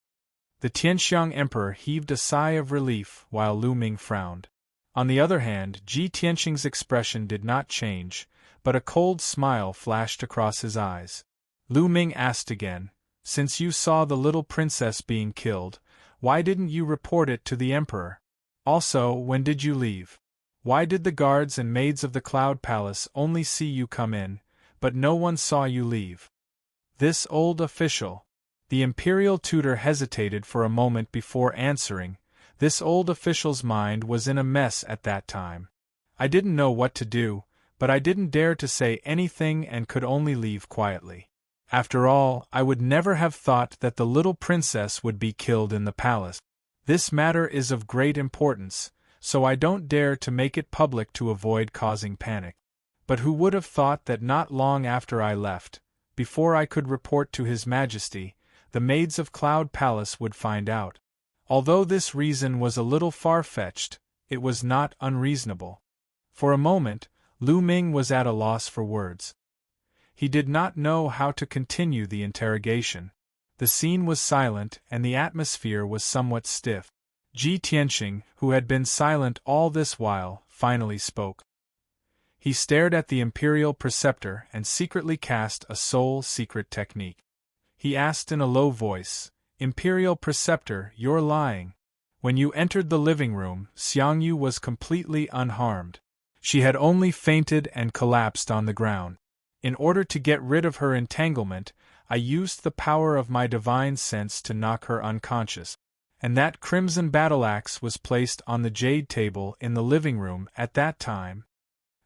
The Tianxiang emperor heaved a sigh of relief while Lu Ming frowned. On the other hand, Ji Tianxing's expression did not change, but a cold smile flashed across his eyes. Lu Ming asked again, since you saw the little princess being killed, why didn't you report it to the emperor? Also, when did you leave? Why did the guards and maids of the Cloud Palace only see you come in, but no one saw you leave? This old official. The imperial tutor hesitated for a moment before answering. This old official's mind was in a mess at that time. I didn't know what to do, but I didn't dare to say anything and could only leave quietly. After all, I would never have thought that the little princess would be killed in the palace. This matter is of great importance, so I don't dare to make it public to avoid causing panic. But who would have thought that not long after I left, before I could report to His Majesty, the maids of Cloud Palace would find out. Although this reason was a little far-fetched, it was not unreasonable. For a moment, Lu Ming was at a loss for words. He did not know how to continue the interrogation. The scene was silent and the atmosphere was somewhat stiff. Ji Tianxing, who had been silent all this while, finally spoke. He stared at the Imperial Preceptor and secretly cast a soul-secret technique. He asked in a low voice, "Imperial Preceptor, you're lying." When you entered the living room, Xiangyu was completely unharmed. She had only fainted and collapsed on the ground. In order to get rid of her entanglement, I used the power of my divine sense to knock her unconscious. And that crimson battle-axe was placed on the jade table in the living room at that time.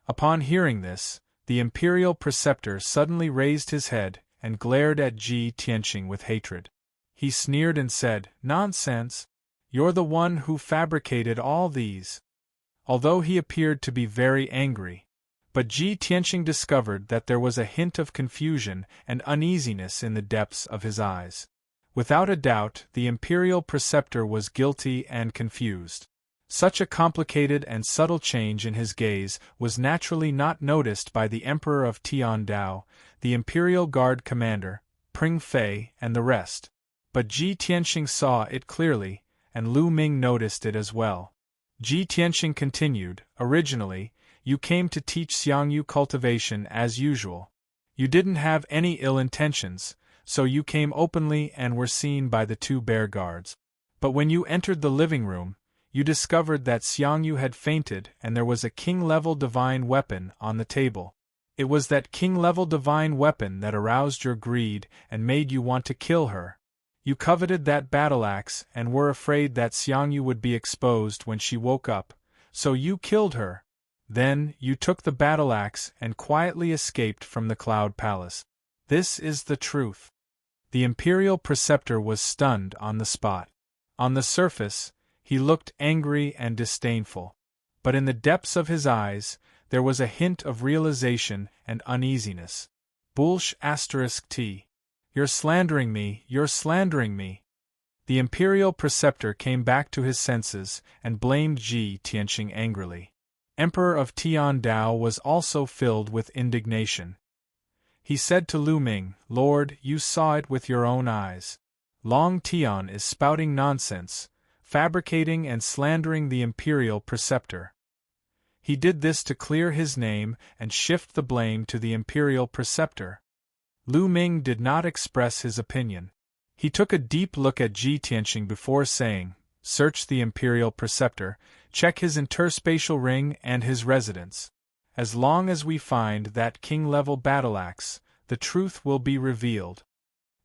Upon hearing this, the Imperial Preceptor suddenly raised his head and glared at Ji Tianxing with hatred. He sneered and said, "Nonsense! You're the one who fabricated all these." Although he appeared to be very angry, but Ji Tianxing discovered that there was a hint of confusion and uneasiness in the depths of his eyes. Without a doubt, the Imperial Preceptor was guilty and confused. Such a complicated and subtle change in his gaze was naturally not noticed by the Emperor of Tiandao, the Imperial Guard Commander, Pring Fei, and the rest. But Ji Tianxing saw it clearly, and Lu Ming noticed it as well. Ji Tianxing continued, "Originally, you came to teach Xiangyu cultivation as usual. You didn't have any ill intentions, so you came openly and were seen by the two bear guards. But when you entered the living room, you discovered that Xiangyu had fainted and there was a king-level divine weapon on the table. It was that king-level divine weapon that aroused your greed and made you want to kill her. You coveted that battle-axe and were afraid that Xiangyu would be exposed when she woke up, so you killed her. Then, you took the battle-axe and quietly escaped from the Cloud Palace. This is the truth." The Imperial Preceptor was stunned on the spot. On the surface, he looked angry and disdainful. But in the depths of his eyes, there was a hint of realization and uneasiness. "T. You're slandering me, you're slandering me." The Imperial Preceptor came back to his senses and blamed Ji Tianxing angrily. Emperor of Tiandao was also filled with indignation. He said to Lu Ming, "Lord, you saw it with your own eyes. Long Tian is spouting nonsense, fabricating and slandering the Imperial Preceptor. He did this to clear his name and shift the blame to the Imperial Preceptor." Lu Ming did not express his opinion. He took a deep look at Ji Tianxing before saying, "Search the Imperial Preceptor, check his interspatial ring and his residence. As long as we find that king-level battle-axe, the truth will be revealed."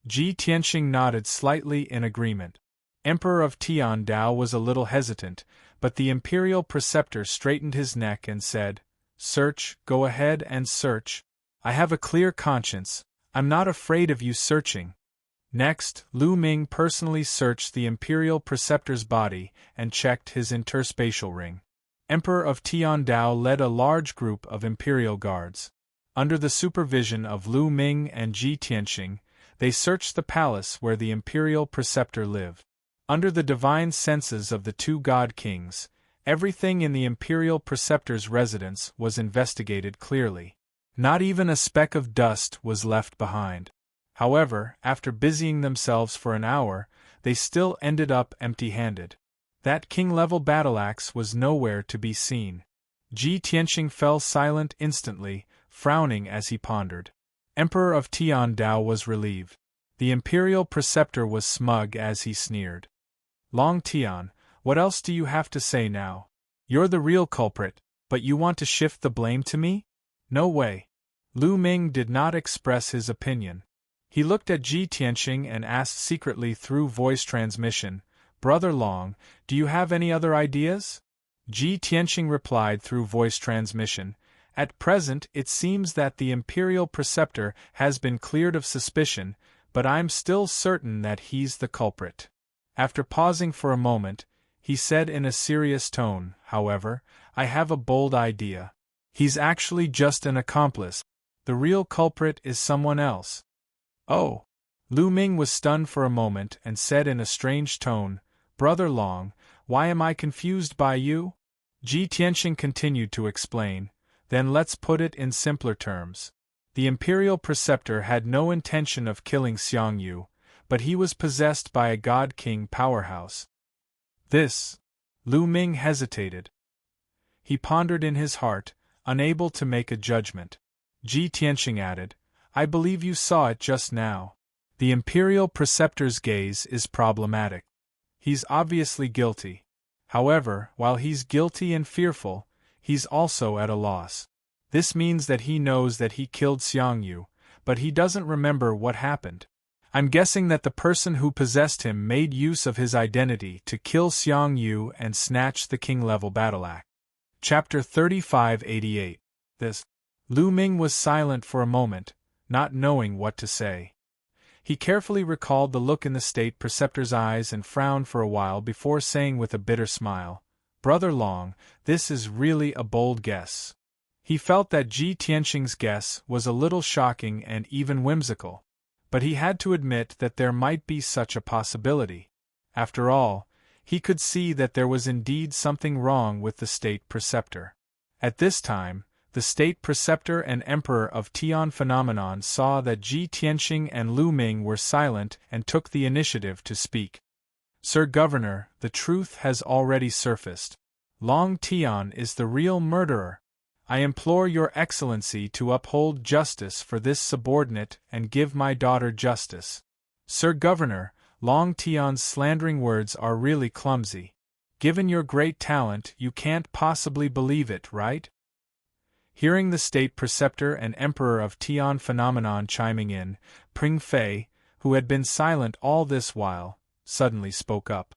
Ji Tianxing nodded slightly in agreement. Emperor of Tiandao was a little hesitant, but the Imperial Preceptor straightened his neck and said, "Search, go ahead and search. I have a clear conscience, I'm not afraid of you searching." Next, Lu Ming personally searched the Imperial Preceptor's body and checked his interspatial ring. Emperor of Tiandao led a large group of Imperial Guards. Under the supervision of Lu Ming and Ji Tianxing, they searched the palace where the Imperial Preceptor lived. Under the divine senses of the two God Kings, everything in the Imperial Preceptor's residence was investigated clearly. Not even a speck of dust was left behind. However, after busying themselves for an hour, they still ended up empty-handed. That king-level battle-axe was nowhere to be seen. Ji Tianxing fell silent instantly, frowning as he pondered. Emperor of Tiandao was relieved. The Imperial Preceptor was smug as he sneered. "Long Tian, what else do you have to say now? You're the real culprit, but you want to shift the blame to me? No way." Lu Ming did not express his opinion. He looked at Ji Tianxing and asked secretly through voice transmission, "Brother Long, do you have any other ideas?" Ji Tianxing replied through voice transmission, "At present it seems that the Imperial Preceptor has been cleared of suspicion, but I'm still certain that he's the culprit." After pausing for a moment, he said in a serious tone, "However, I have a bold idea. He's actually just an accomplice. The real culprit is someone else." "Oh!" Lu Ming was stunned for a moment and said in a strange tone, "Brother Long, why am I confused by you?" Ji Tianxing continued to explain, Then let's put it in simpler terms. The imperial preceptor had no intention of killing Xiang Yu, but he was possessed by a god-king powerhouse. This. Lu Ming hesitated. He pondered in his heart, unable to make a judgment. Ji Tianxing added, I believe you saw it just now. The imperial preceptor's gaze is problematic. He's obviously guilty. However, while he's guilty and fearful, he's also at a loss. This means that he knows that he killed Xiang Yu, but he doesn't remember what happened. I'm guessing that the person who possessed him made use of his identity to kill Xiang Yu and snatch the king-level battle axe. Chapter 3588. This. Lu Ming was silent for a moment, not knowing what to say. He carefully recalled the look in the state preceptor's eyes and frowned for a while before saying with a bitter smile, Brother Long, this is really a bold guess. He felt that Ji Tianxing's guess was a little shocking and even whimsical, but he had to admit that there might be such a possibility. After all, he could see that there was indeed something wrong with the state preceptor. At this time, the state preceptor and emperor of Tian Phenomenon saw that Ji Tianxing and Lu Ming were silent and took the initiative to speak. Sir Governor, the truth has already surfaced. Long Tian is the real murderer. I implore your excellency to uphold justice for this subordinate and give my daughter justice. Sir Governor, Long Tian's slandering words are really clumsy. Given your great talent, you can't possibly believe it, right? Hearing the state preceptor and emperor of Tian Phenomenon chiming in, Pring Fei, who had been silent all this while, suddenly spoke up.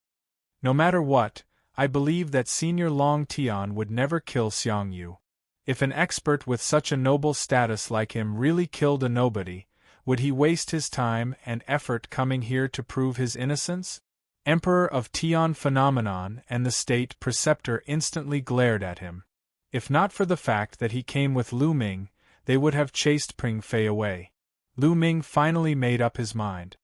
No matter what, I believe that Senior Long Tian would never kill Xiang Yu. If an expert with such a noble status like him really killed a nobody, would he waste his time and effort coming here to prove his innocence? Emperor of Tian Phenomenon and the state preceptor instantly glared at him. If not for the fact that he came with Lu Ming, they would have chased Pring Fei away. Lu Ming finally made up his mind.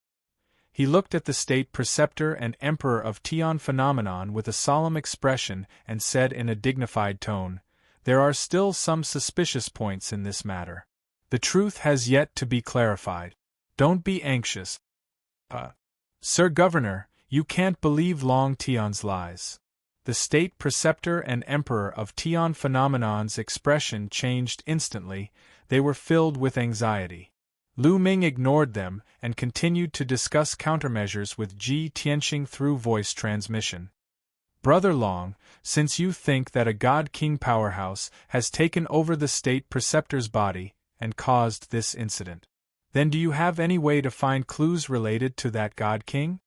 He looked at the state preceptor and emperor of Tian Phenomenon with a solemn expression and said in a dignified tone, There are still some suspicious points in this matter. The truth has yet to be clarified. Don't be anxious. Sir Governor, you can't believe Long Tian's lies. The state preceptor and emperor of Tian Phenomenon's expression changed instantly. They were filled with anxiety. Lu Ming ignored them and continued to discuss countermeasures with Ji Tianxing through voice transmission. Brother Long, since you think that a god-king powerhouse has taken over the state preceptor's body and caused this incident, then do you have any way to find clues related to that god-king?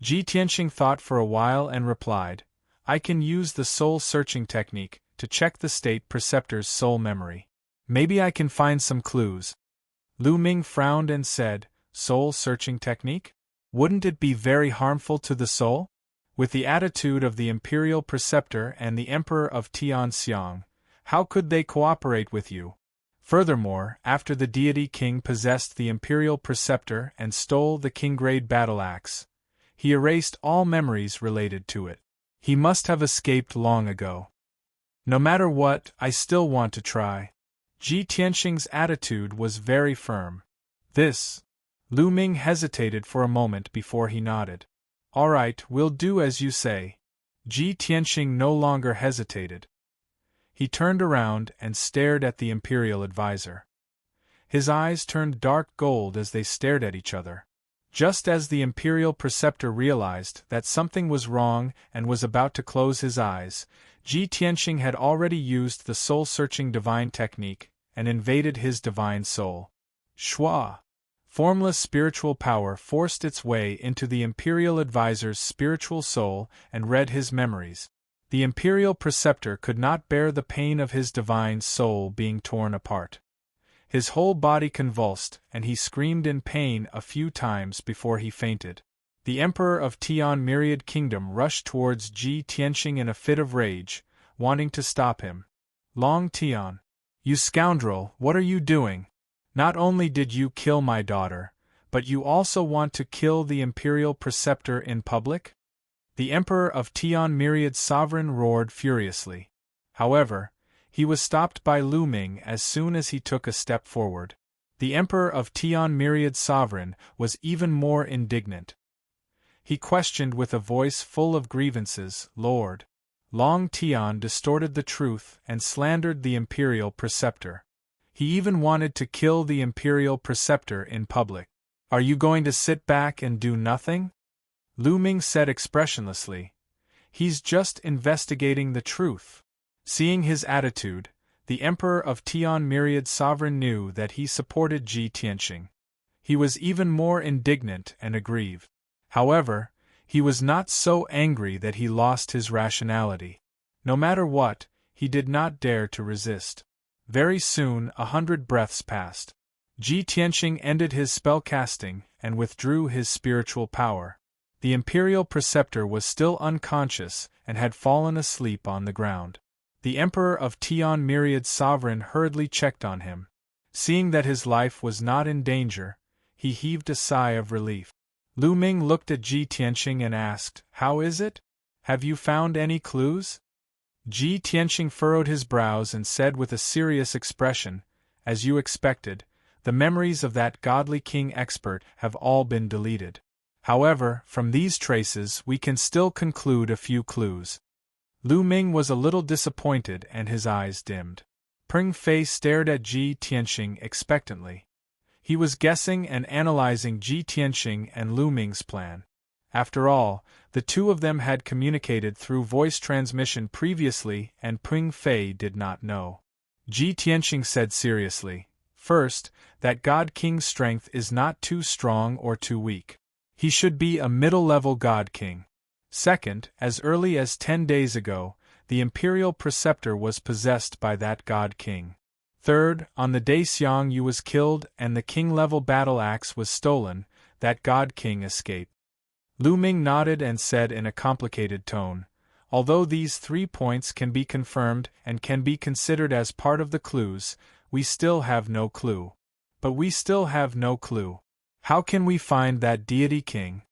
Ji Tianxing thought for a while and replied, I can use the soul-searching technique to check the state preceptor's soul memory. Maybe I can find some clues. Lu Ming frowned and said, Soul-searching technique? Wouldn't it be very harmful to the soul? With the attitude of the imperial preceptor and the emperor of Tian Xiang, how could they cooperate with you? Furthermore, after the deity king possessed the imperial preceptor and stole the king-grade battle axe, he erased all memories related to it. He must have escaped long ago. No matter what, I still want to try. Ji Tianxing's attitude was very firm. This. Lu Ming hesitated for a moment before he nodded. All right, we'll do as you say. Ji Tianxing no longer hesitated. He turned around and stared at the imperial advisor. His eyes turned dark gold as they stared at each other. Just as the imperial preceptor realized that something was wrong and was about to close his eyes, Ji Tianxing had already used the soul-searching divine technique and invaded his divine soul. Shua! Formless spiritual power forced its way into the imperial advisor's spiritual soul and read his memories. The imperial preceptor could not bear the pain of his divine soul being torn apart. His whole body convulsed, and he screamed in pain a few times before he fainted. The emperor of Tian Myriad Kingdom rushed towards Ji Tianxing in a fit of rage, wanting to stop him. Long Tian, you scoundrel, what are you doing? Not only did you kill my daughter, but you also want to kill the imperial preceptor in public? The emperor of Tian Myriad's sovereign roared furiously. However, He was stopped by Lu Ming as soon as he took a step forward. The Emperor of Tian Myriad Sovereign was even more indignant. He questioned with a voice full of grievances, "Lord, Long Tian distorted the truth and slandered the imperial preceptor. He even wanted to kill the imperial preceptor in public. Are you going to sit back and do nothing?" Lu Ming said expressionlessly. "He's just investigating the truth." Seeing his attitude, the Emperor of Tian Myriad Sovereign knew that he supported Ji Tianxing. He was even more indignant and aggrieved. However, he was not so angry that he lost his rationality. No matter what, he did not dare to resist. Very soon 100 breaths passed. Ji Tianxing ended his spellcasting and withdrew his spiritual power. The imperial preceptor was still unconscious and had fallen asleep on the ground. The Emperor of Tian Myriad Sovereign hurriedly checked on him. Seeing that his life was not in danger, he heaved a sigh of relief. Lu Ming looked at Ji Tianxing and asked, "How is it? Have you found any clues?" Ji Tianxing furrowed his brows and said with a serious expression, "As you expected, the memories of that godly king expert have all been deleted. However, from these traces we can still conclude a few clues." Lu Ming was a little disappointed and his eyes dimmed. Peng Fei stared at Ji Tianxing expectantly. He was guessing and analyzing Ji Tianxing and Lu Ming's plan. After all, the two of them had communicated through voice transmission previously and Peng Fei did not know. Ji Tianxing said seriously, "First, that God King's strength is not too strong or too weak. He should be a middle-level God King. Second, as early as 10 days ago, the imperial preceptor was possessed by that God King. Third, on the day Xiang Yu was killed and the king-level battle axe was stolen, that God King escaped." Lu Ming nodded and said in a complicated tone, "Although these 3 points can be confirmed and can be considered as part of the clues, we still have no clue. But we still have no clue. How can we find that deity king?"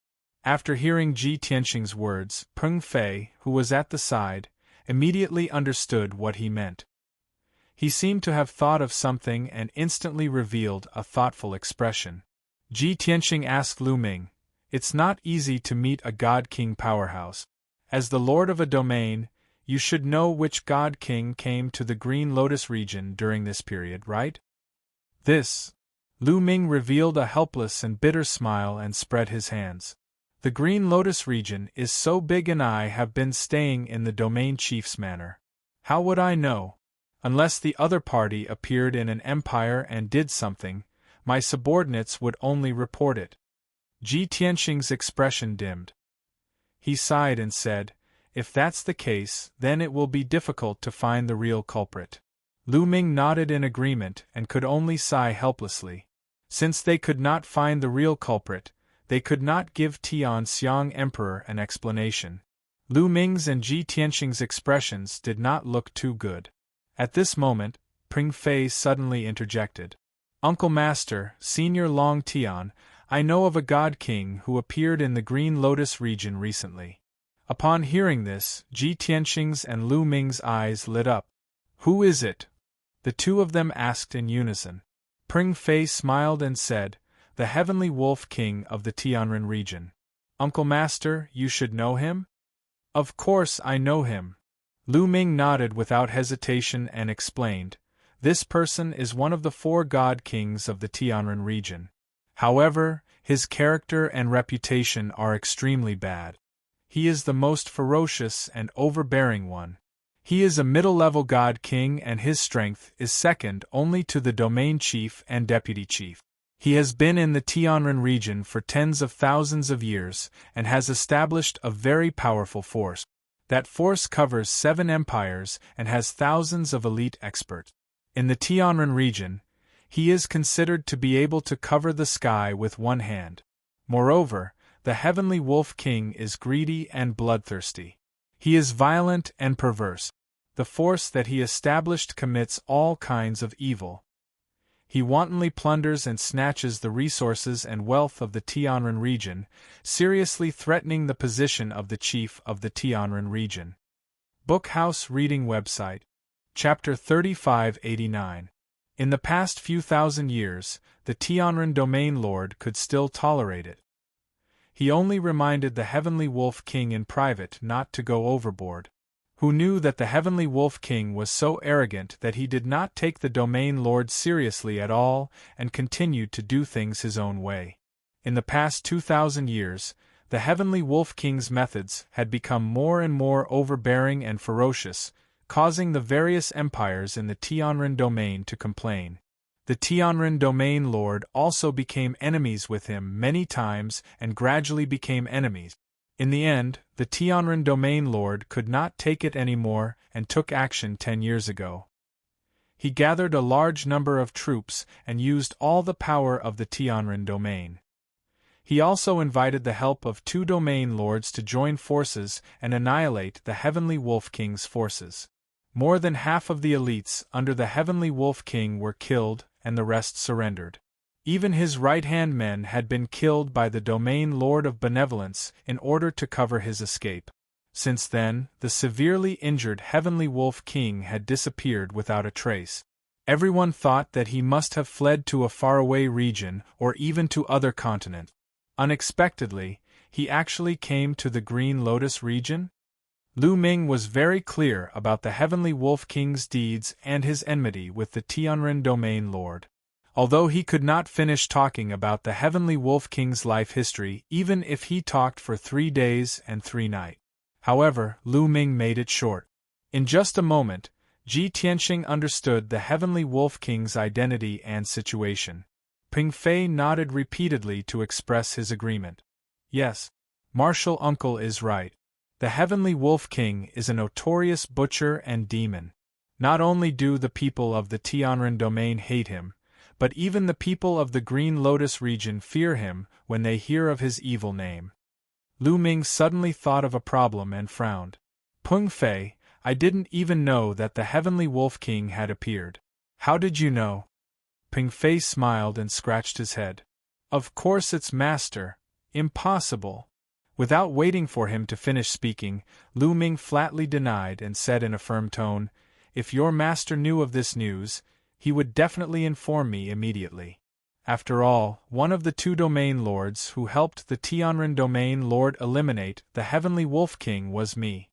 After hearing Ji Tianxing's words, Peng Fei, who was at the side, immediately understood what he meant. He seemed to have thought of something and instantly revealed a thoughtful expression. Ji Tianxing asked Lu Ming, "It's not easy to meet a God King powerhouse. As the lord of a domain, you should know which God King came to the Green Lotus region during this period, right?" "This." Lu Ming revealed a helpless and bitter smile and spread his hands. "The Green Lotus region is so big and I have been staying in the domain chief's manor. How would I know? Unless the other party appeared in an empire and did something, my subordinates would only report it." Ji Tianxing's expression dimmed. He sighed and said, "If that's the case, then it will be difficult to find the real culprit." Lu Ming nodded in agreement and could only sigh helplessly. Since they could not find the real culprit, they could not give Tian Xiang Emperor an explanation. Lu Ming's and Ji Tianxing's expressions did not look too good. At this moment, Peng Fei suddenly interjected. "Uncle Master, Senior Long Tian, I know of a God King who appeared in the Green Lotus region recently." Upon hearing this, Ji Tianxing's and Lu Ming's eyes lit up. "Who is it?" the two of them asked in unison. Peng Fei smiled and said, "The Heavenly Wolf King of the Tianren region." "Uncle Master, you should know him?" "Of course I know him." Lu Ming nodded without hesitation and explained, "This person is one of the 4 God Kings of the Tianren region. However, his character and reputation are extremely bad. He is the most ferocious and overbearing one. He is a middle-level God King and his strength is second only to the domain chief and deputy chief. He has been in the Tianren region for tens of thousands of years and has established a very powerful force. That force covers 7 empires and has thousands of elite experts. In the Tianren region, he is considered to be able to cover the sky with one hand. Moreover, the Heavenly Wolf King is greedy and bloodthirsty. He is violent and perverse. The force that he established commits all kinds of evil. He wantonly plunders and snatches the resources and wealth of the Tianren region, seriously threatening the position of the chief of the Tianren region. Bookhouse Reading Website Chapter 3589. In the past few thousand years, the Tianren Domain Lord could still tolerate it. He only reminded the Heavenly Wolf King in private not to go overboard. Who knew that the Heavenly Wolf King was so arrogant that he did not take the Domain Lord seriously at all and continued to do things his own way. In the past 2,000 years, the Heavenly Wolf King's methods had become more and more overbearing and ferocious, causing the various empires in the Tianren domain to complain. The Tianren Domain Lord also became enemies with him many times and gradually became enemies. In the end, the Tianren Domain Lord could not take it anymore and took action 10 years ago. He gathered a large number of troops and used all the power of the Tianren Domain. He also invited the help of 2 Domain Lords to join forces and annihilate the Heavenly Wolf King's forces. More than half of the elites under the Heavenly Wolf King were killed and the rest surrendered. Even his right-hand men had been killed by the Domain Lord of Benevolence in order to cover his escape. Since then, the severely injured Heavenly Wolf King had disappeared without a trace. Everyone thought that he must have fled to a faraway region or even to other continents. Unexpectedly, he actually came to the Green Lotus region? Lu Ming was very clear about the Heavenly Wolf King's deeds and his enmity with the Tianren Domain Lord. Although he could not finish talking about the Heavenly Wolf King's life history even if he talked for 3 days and 3 nights. However, Lu Ming made it short. In just a moment, Ji Tianxing understood the Heavenly Wolf King's identity and situation. Ping Fei nodded repeatedly to express his agreement. Yes, Martial Uncle is right. The Heavenly Wolf King is a notorious butcher and demon. Not only do the people of the Tianren domain hate him, but even the people of the Green Lotus region fear him when they hear of his evil name. Lu Ming suddenly thought of a problem and frowned. Peng Fei, I didn't even know that the Heavenly Wolf King had appeared. How did you know? Peng Fei smiled and scratched his head. Of course it's Master. Impossible. Without waiting for him to finish speaking, Lu Ming flatly denied and said in a firm tone, If your master knew of this news, he would definitely inform me immediately. After all, one of the 2 Domain Lords who helped the Tianren Domain Lord eliminate the Heavenly Wolf King was me.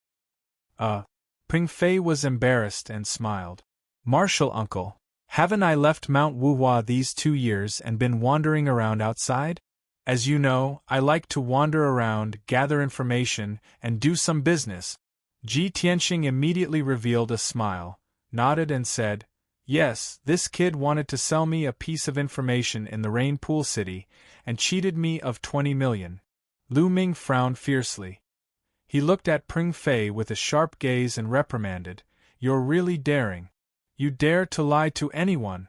Peng Fei was embarrassed and smiled. Martial Uncle, haven't I left Mount Wuhua these 2 years and been wandering around outside? As you know, I like to wander around, gather information, and do some business. Ji Tianxing immediately revealed a smile, nodded and said, Yes, this kid wanted to sell me a piece of information in the Rain Pool City, and cheated me of 20 million. Lu Ming frowned fiercely. He looked at Peng Fei with a sharp gaze and reprimanded, You're really daring. You dare to lie to anyone.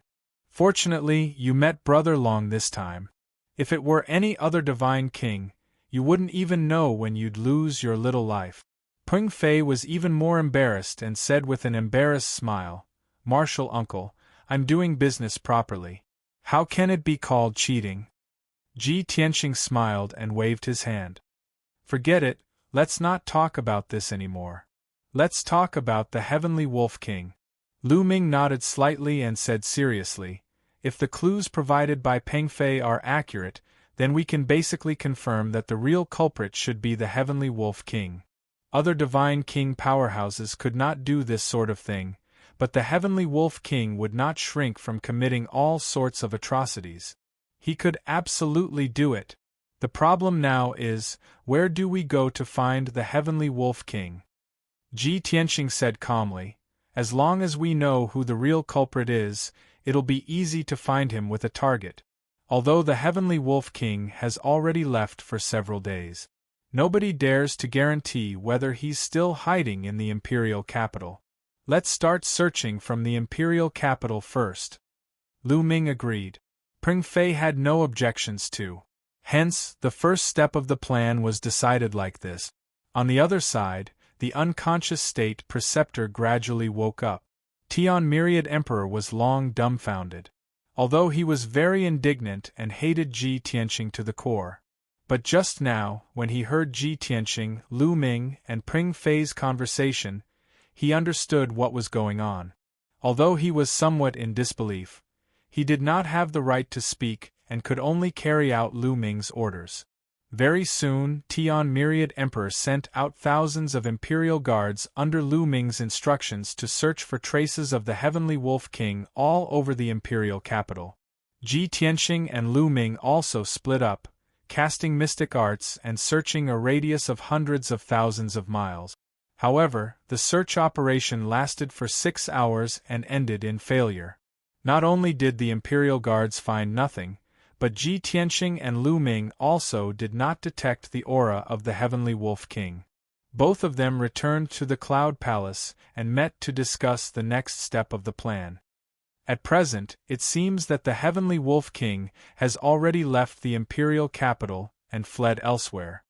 Fortunately, you met Brother Long this time. If it were any other divine king, you wouldn't even know when you'd lose your little life. Peng Fei was even more embarrassed and said with an embarrassed smile, Martial Uncle, I'm doing business properly. How can it be called cheating? Ji Tianxing smiled and waved his hand. Forget it, let's not talk about this anymore. Let's talk about the Heavenly Wolf King. Lu Ming nodded slightly and said seriously, If the clues provided by Peng Fei are accurate, then we can basically confirm that the real culprit should be the Heavenly Wolf King. Other Divine King powerhouses could not do this sort of thing, but the Heavenly Wolf King would not shrink from committing all sorts of atrocities. He could absolutely do it. The problem now is, where do we go to find the Heavenly Wolf King? Ji Tianxing said calmly, As long as we know who the real culprit is, it'll be easy to find him with a target. Although the Heavenly Wolf King has already left for several days. Nobody dares to guarantee whether he's still hiding in the imperial capital. Let's start searching from the imperial capital first. Lu Ming agreed. Peng Fei had no objections to. Hence, the first step of the plan was decided like this. On the other side, the unconscious state preceptor gradually woke up. Tian Myriad Emperor was long dumbfounded. Although he was very indignant and hated Ji Tianxing to the core. But just now, when he heard Ji Tianxing, Lu Ming, and Peng Fei's conversation, he understood what was going on. Although he was somewhat in disbelief, he did not have the right to speak and could only carry out Lu Ming's orders. Very soon, Tian Myriad Emperor sent out thousands of imperial guards under Lu Ming's instructions to search for traces of the Heavenly Wolf King all over the imperial capital. Ji Tianxing and Lu Ming also split up, casting mystic arts and searching a radius of hundreds of thousands of miles. However, the search operation lasted for 6 hours and ended in failure. Not only did the imperial guards find nothing, but Ji Tianxing and Lu Ming also did not detect the aura of the Heavenly Wolf King. Both of them returned to the Cloud Palace and met to discuss the next step of the plan. At present, it seems that the Heavenly Wolf King has already left the imperial capital and fled elsewhere.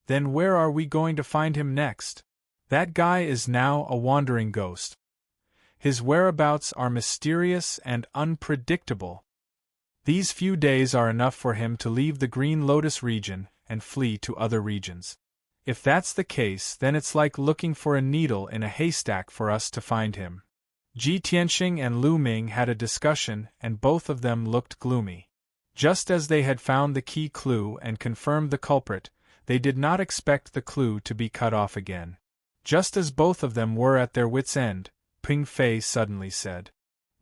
Then where are we going to find him next? That guy is now a wandering ghost. His whereabouts are mysterious and unpredictable. These few days are enough for him to leave the Green Lotus region and flee to other regions. If that's the case, then it's like looking for a needle in a haystack for us to find him. Ji Tianxing and Lu Ming had a discussion and both of them looked gloomy. Just as they had found the key clue and confirmed the culprit, they did not expect the clue to be cut off again. Just as both of them were at their wits' end, Ping Fei suddenly said,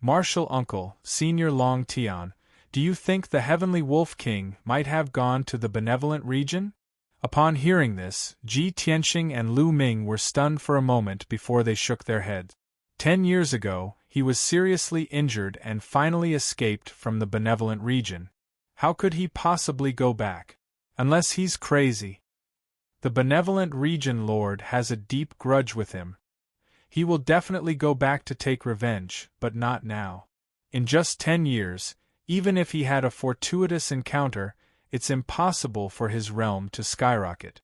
"Martial Uncle, Senior Long Tian, do you think the Heavenly Wolf King might have gone to the benevolent region?" Upon hearing this, Ji Tianxing and Lu Ming were stunned for a moment before they shook their heads. 10 years ago, he was seriously injured and finally escaped from the benevolent region. How could he possibly go back? Unless he's crazy. The benevolent region lord has a deep grudge with him. He will definitely go back to take revenge, but not now. In just 10 years, even if he had a fortuitous encounter, it's impossible for his realm to skyrocket.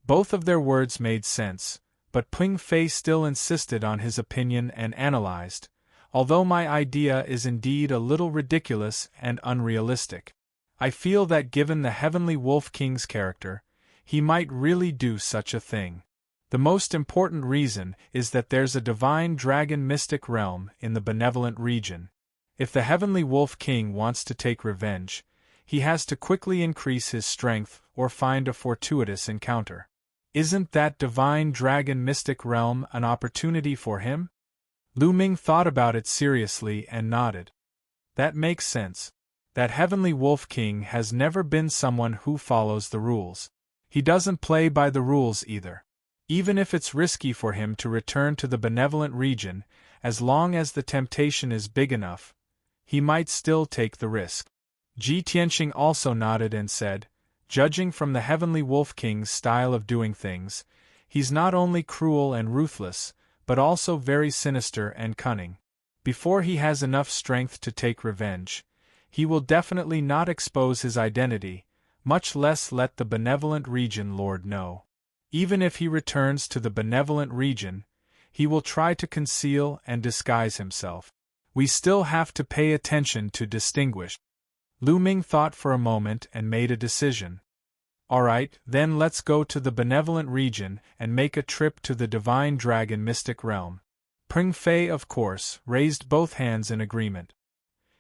Both of their words made sense, but Ping Fei still insisted on his opinion and analyzed, "Although my idea is indeed a little ridiculous and unrealistic, I feel that given the Heavenly Wolf King's character, he might really do such a thing. The most important reason is that there's a divine dragon mystic realm in the benevolent region. If the Heavenly Wolf King wants to take revenge, he has to quickly increase his strength or find a fortuitous encounter. Isn't that divine dragon mystic realm an opportunity for him?" Lu Ming thought about it seriously and nodded. "That makes sense. That Heavenly Wolf King has never been someone who follows the rules. He doesn't play by the rules either. Even if it's risky for him to return to the benevolent region, as long as the temptation is big enough, he might still take the risk." Ji Tianxing also nodded and said, "Judging from the Heavenly Wolf King's style of doing things, he's not only cruel and ruthless, but also very sinister and cunning. Before he has enough strength to take revenge, he will definitely not expose his identity, much less let the benevolent region lord know. Even if he returns to the benevolent region, he will try to conceal and disguise himself. We still have to pay attention to distinguish." Lu Ming thought for a moment and made a decision. "Alright, then let's go to the benevolent region and make a trip to the divine dragon mystic realm." Ping Fei, of course, raised both hands in agreement.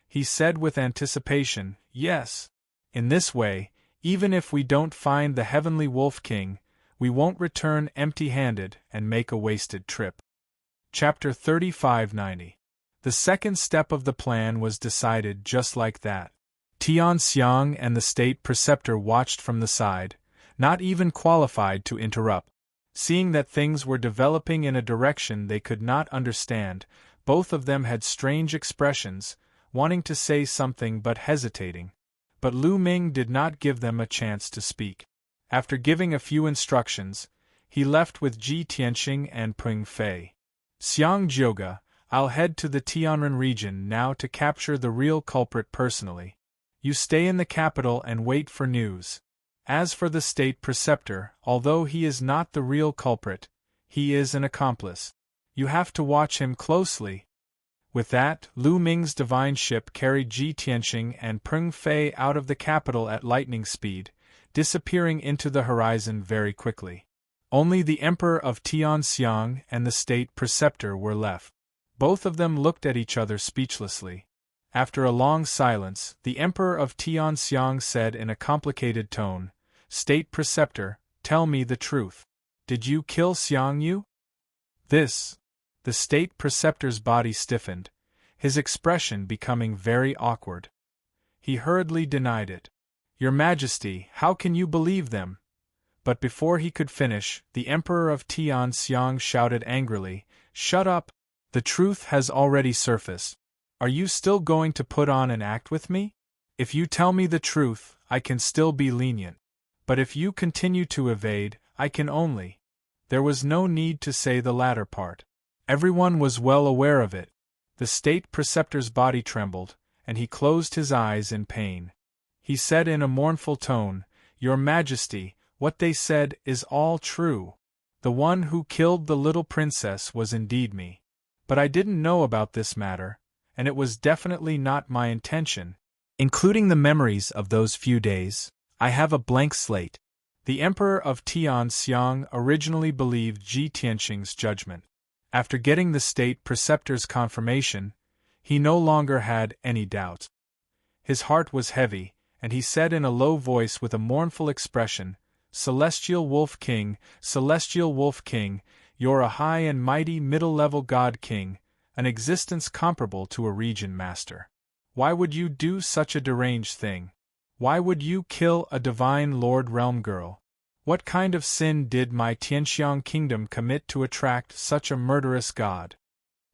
He said with anticipation, "Yes. In this way, even if we don't find the Heavenly Wolf King, we won't return empty-handed and make a wasted trip." Chapter 3590. The second step of the plan was decided just like that. Tian Xiang and the state preceptor watched from the side, not even qualified to interrupt. Seeing that things were developing in a direction they could not understand, both of them had strange expressions, wanting to say something but hesitating. But Lu Ming did not give them a chance to speak. After giving a few instructions, he left with Ji Tianxing and Ping Fei. "Xiang Jioga, I'll head to the Tianren region now to capture the real culprit personally. You stay in the capital and wait for news. As for the state preceptor, although he is not the real culprit, he is an accomplice. You have to watch him closely." With that, Lu Ming's divine ship carried Ji Tianxing and Ping Fei out of the capital at lightning speed, disappearing into the horizon very quickly. Only the Emperor of Tian Xiang and the state preceptor were left. Both of them looked at each other speechlessly. After a long silence, the Emperor of Tianxiang said in a complicated tone, "State Preceptor, tell me the truth. Did you kill Xiang Yu?" This. The State Preceptor's body stiffened, his expression becoming very awkward. He hurriedly denied it. "Your Majesty, how can you believe them?" But before he could finish, the Emperor of Tianxiang shouted angrily, "Shut up! The truth has already surfaced. Are you still going to put on an act with me? If you tell me the truth, I can still be lenient. But if you continue to evade, I can only—" There was no need to say the latter part. Everyone was well aware of it. The State Preceptor's body trembled, and he closed his eyes in pain. He said in a mournful tone, "Your Majesty, what they said is all true. The one who killed the little princess was indeed me. But I didn't know about this matter, and it was definitely not my intention. Including the memories of those few days, I have a blank slate." The Emperor of Tianxiang originally believed Ji Tianxing's judgment. After getting the State Preceptor's confirmation, he no longer had any doubts. His heart was heavy, and he said in a low voice with a mournful expression, "Celestial Wolf King, Celestial Wolf King, you're a high and mighty middle-level God King, an existence comparable to a region master. Why would you do such a deranged thing? Why would you kill a divine Lord Realm Girl? What kind of sin did my Tianxiang kingdom commit to attract such a murderous god?"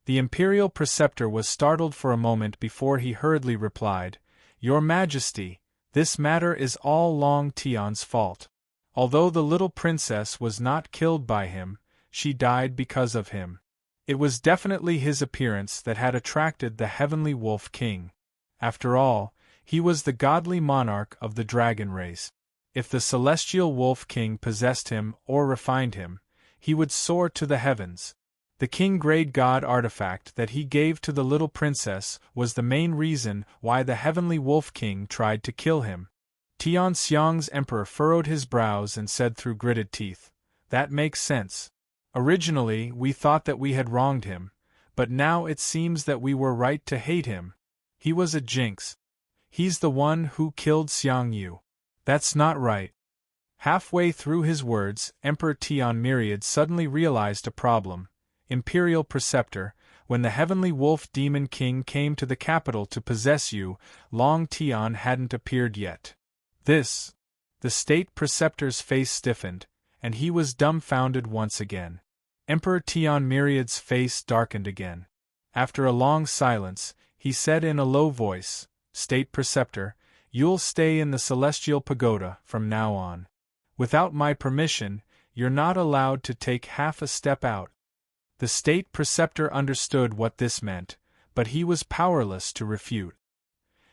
The Imperial Preceptor was startled for a moment before he hurriedly replied, "Your Majesty, this matter is all Long Tian's fault. Although the little princess was not killed by him, she died because of him. It was definitely his appearance that had attracted the Heavenly Wolf King. After all, he was the godly monarch of the dragon race. If the Celestial Wolf King possessed him or refined him, he would soar to the heavens. The King-grade god artifact that he gave to the little princess was the main reason why the Heavenly Wolf King tried to kill him." Tianxiang's emperor furrowed his brows and said through gritted teeth, "That makes sense. Originally, we thought that we had wronged him, but now it seems that we were right to hate him. He was a jinx. He's the one who killed Xiang Yu. That's not right." Halfway through his words, Emperor Tian Myriad suddenly realized a problem. "Imperial Preceptor, when the Heavenly Wolf Demon King came to the capital to possess you, Long Tian hadn't appeared yet." This. The State Preceptor's face stiffened, and he was dumbfounded once again. Emperor Tian Myriad's face darkened again. After a long silence, he said in a low voice, "State Preceptor, you'll stay in the Celestial Pagoda from now on. Without my permission, you're not allowed to take half a step out." The State Preceptor understood what this meant, but he was powerless to refute.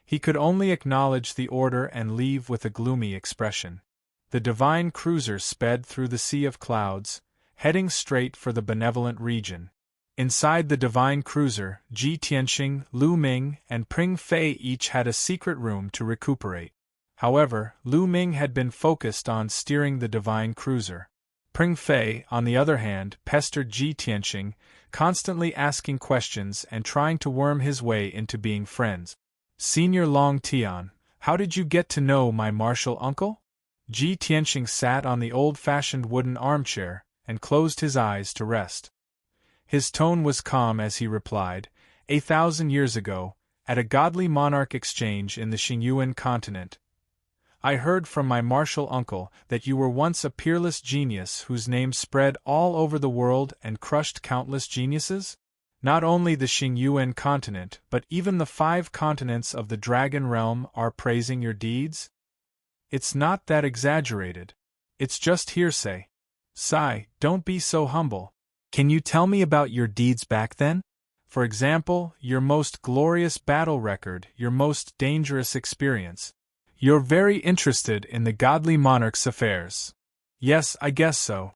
He could only acknowledge the order and leave with a gloomy expression. The divine cruiser sped through the sea of clouds, heading straight for the benevolent region. Inside the divine cruiser, Ji Tianxing, Lu Ming, and Pring Fei each had a secret room to recuperate. However, Lu Ming had been focused on steering the divine cruiser. Pring Fei, on the other hand, pestered Ji Tianxing, constantly asking questions and trying to worm his way into being friends. "Senior Long Tian, how did you get to know my martial uncle?" Ji Tianxing sat on the old-fashioned wooden armchair and closed his eyes to rest. His tone was calm as he replied, "1,000 years ago, at a godly monarch exchange in the Xingyuan continent, I heard from my martial uncle that you were once a peerless genius whose name spread all over the world and crushed countless geniuses? Not only the Xingyuan continent but even the 5 continents of the Dragon Realm are praising your deeds? It's not that exaggerated. It's just hearsay. Sigh, don't be so humble. Can you tell me about your deeds back then? For example, your most glorious battle record, your most dangerous experience. You're very interested in the godly monarch's affairs." "Yes, I guess so."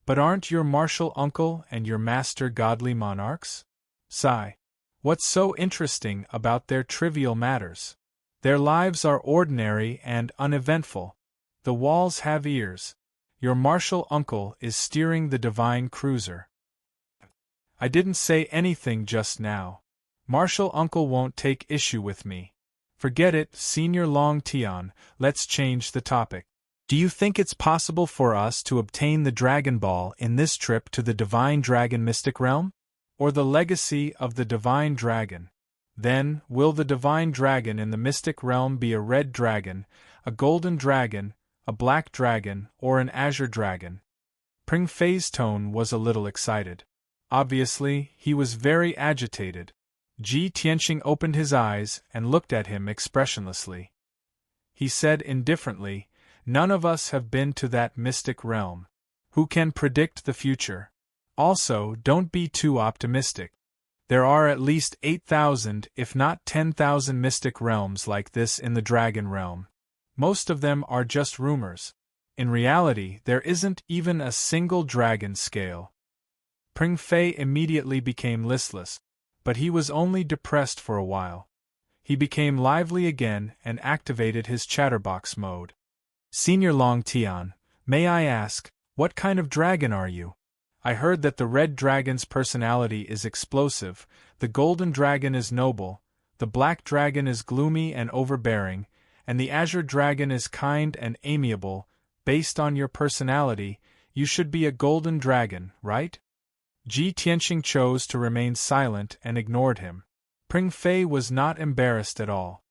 "But aren't your martial uncle and your master godly monarchs?" Sigh. "What's so interesting about their trivial matters? Their lives are ordinary and uneventful. The walls have ears. Your martial uncle is steering the divine cruiser." I didn't say anything just now. Marshal Uncle won't take issue with me. Forget it, Senior Long Tian, let's change the topic. Do you think it's possible for us to obtain the Dragon Ball in this trip to the Divine Dragon Mystic Realm? Or the legacy of the Divine Dragon? Then, will the Divine Dragon in the Mystic Realm be a red dragon, a golden dragon, a black dragon, or an azure dragon? Pring Fei's tone was a little excited. Obviously, he was very agitated. Ji Tianxing opened his eyes and looked at him expressionlessly. He said indifferently, "None of us have been to that mystic realm. Who can predict the future? Also, don't be too optimistic. There are at least 8,000, if not 10,000 mystic realms like this in the Dragon Realm. Most of them are just rumors. In reality, there isn't even a single dragon scale." Pring Fei immediately became listless, but he was only depressed for a while. He became lively again and activated his chatterbox mode. "Senior Long Tian, may I ask, what kind of dragon are you? I heard that the red dragon's personality is explosive, the golden dragon is noble, the black dragon is gloomy and overbearing, and the azure dragon is kind and amiable. Based on your personality, you should be a golden dragon, right?" Ji Tianxing chose to remain silent and ignored him. Pring Fei was not embarrassed at all.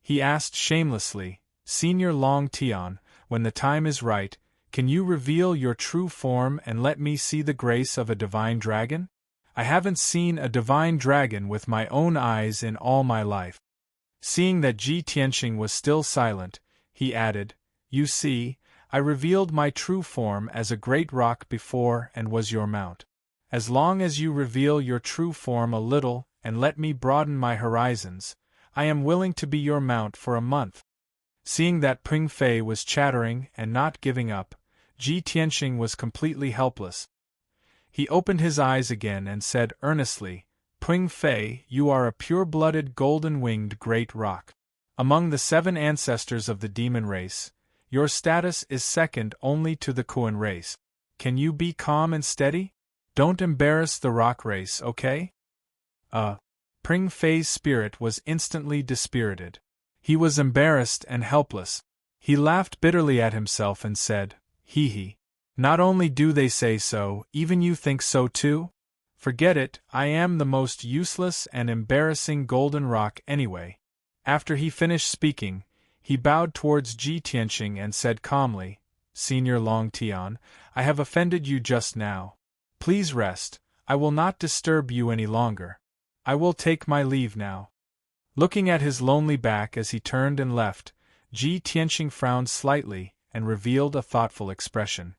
He asked shamelessly, "Senior Long Tian, when the time is right, can you reveal your true form and let me see the grace of a divine dragon? I haven't seen a divine dragon with my own eyes in all my life." Seeing that Ji Tianxing was still silent, he added, "You see, I revealed my true form as a great rock before and was your mount. As long as you reveal your true form a little and let me broaden my horizons, I am willing to be your mount for a month." Seeing that Pring Fei was chattering and not giving up, Ji Tianxing was completely helpless. He opened his eyes again and said earnestly, "Pring Fei, you are a pure-blooded golden-winged great rock. Among the 7 ancestors of the demon race, your status is second only to the Kuan race. Can you be calm and steady? Don't embarrass the rock race, okay?" Pring Fei's spirit was instantly dispirited. He was embarrassed and helpless. He laughed bitterly at himself and said, "Hee hee. Not only do they say so, even you think so too? Forget it, I am the most useless and embarrassing golden rock anyway." After he finished speaking, he bowed towards Ji Tianxing and said calmly, "Senior Long Tian, I have offended you just now. Please rest, I will not disturb you any longer. I will take my leave now." Looking at his lonely back as he turned and left, Ji Tianxing frowned slightly and revealed a thoughtful expression.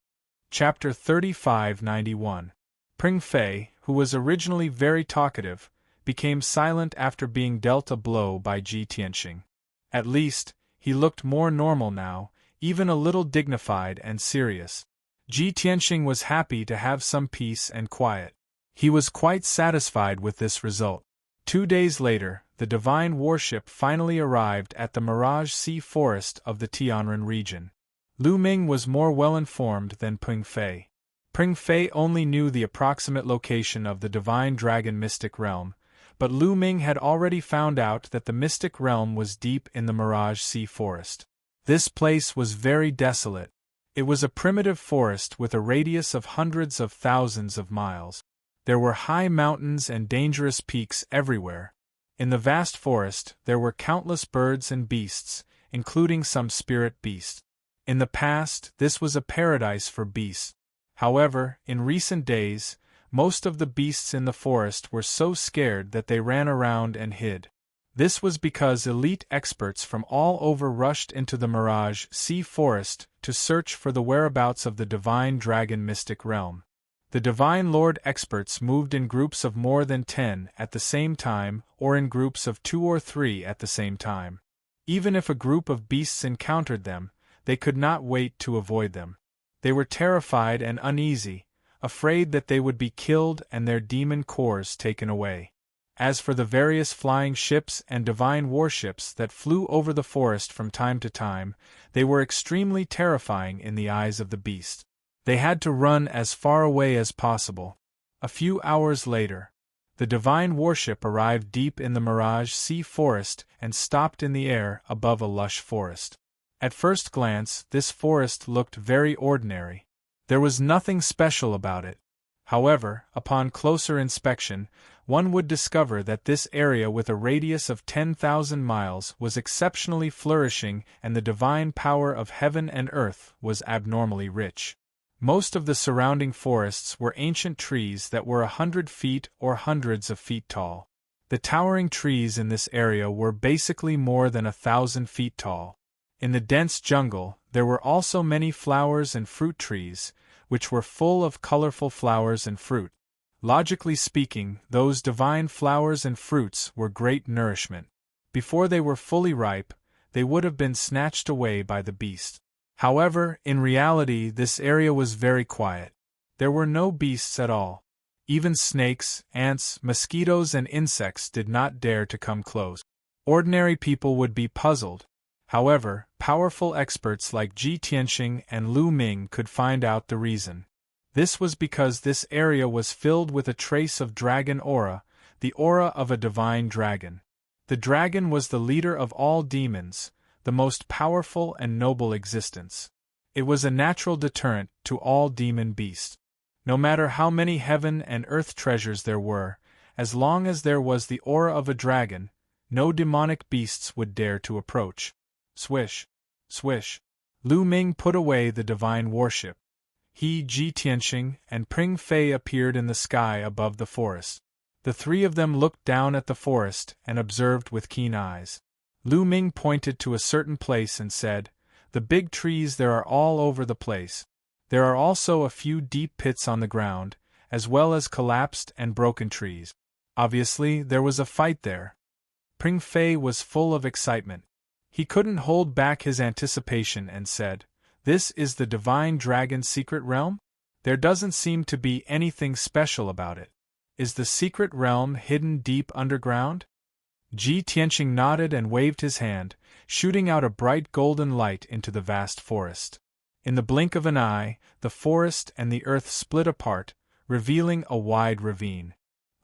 Chapter 3591. Pring Fei, who was originally very talkative, became silent after being dealt a blow by Ji Tianxing. At least, he looked more normal now, even a little dignified and serious. Ji Tianxing was happy to have some peace and quiet. He was quite satisfied with this result. 2 days later, the divine warship finally arrived at the Mirage Sea Forest of the Tianren region. Lu Ming was more well-informed than Pring Fei. Pring Fei only knew the approximate location of the Divine Dragon Mystic Realm, but Lu Ming had already found out that the Mystic Realm was deep in the Mirage Sea Forest. This place was very desolate. It was a primitive forest with a radius of hundreds of thousands of miles. There were high mountains and dangerous peaks everywhere. In the vast forest, there were countless birds and beasts, including some spirit beasts. In the past, this was a paradise for beasts. However, in recent days, most of the beasts in the forest were so scared that they ran around and hid. This was because elite experts from all over rushed into the Mirage Sea Forest to search for the whereabouts of the Divine Dragon Mystic Realm. The Divine Lord experts moved in groups of more than 10 at the same time or in groups of 2 or 3 at the same time. Even if a group of beasts encountered them, they could not wait to avoid them. They were terrified and uneasy, afraid that they would be killed and their demon cores taken away. As for the various flying ships and divine warships that flew over the forest from time to time, they were extremely terrifying in the eyes of the beast. They had to run as far away as possible. A few hours later, the divine warship arrived deep in the Mirage Sea forest and stopped in the air above a lush forest. At first glance, this forest looked very ordinary. There was nothing special about it. However, upon closer inspection, one would discover that this area with a radius of 10,000 miles was exceptionally flourishing and the divine power of heaven and earth was abnormally rich. Most of the surrounding forests were ancient trees that were 100 feet or hundreds of feet tall. The towering trees in this area were basically more than 1,000 feet tall. In the dense jungle, there were also many flowers and fruit trees, which were full of colorful flowers and fruit. Logically speaking, those divine flowers and fruits were great nourishment. Before they were fully ripe, they would have been snatched away by the beast. However, in reality, this area was very quiet. There were no beasts at all. Even snakes, ants, mosquitoes, and insects did not dare to come close. Ordinary people would be puzzled. However, powerful experts like Ji Tianxing and Lu Ming could find out the reason. This was because this area was filled with a trace of dragon aura, the aura of a divine dragon. The dragon was the leader of all demons, the most powerful and noble existence. It was a natural deterrent to all demon beasts. No matter how many heaven and earth treasures there were, as long as there was the aura of a dragon, no demonic beasts would dare to approach. Swish, swish. Lu Ming put away the divine warship. He, Ji Tianxing, and Pring Fei appeared in the sky above the forest. The three of them looked down at the forest and observed with keen eyes. Lu Ming pointed to a certain place and said, "The big trees there are all over the place. There are also a few deep pits on the ground, as well as collapsed and broken trees. Obviously, there was a fight there." Pring Fei was full of excitement. He couldn't hold back his anticipation and said, "This is the divine dragon's secret realm? There doesn't seem to be anything special about it. Is the secret realm hidden deep underground?" Ji Tianxing nodded and waved his hand, shooting out a bright golden light into the vast forest. In the blink of an eye, the forest and the earth split apart, revealing a wide ravine.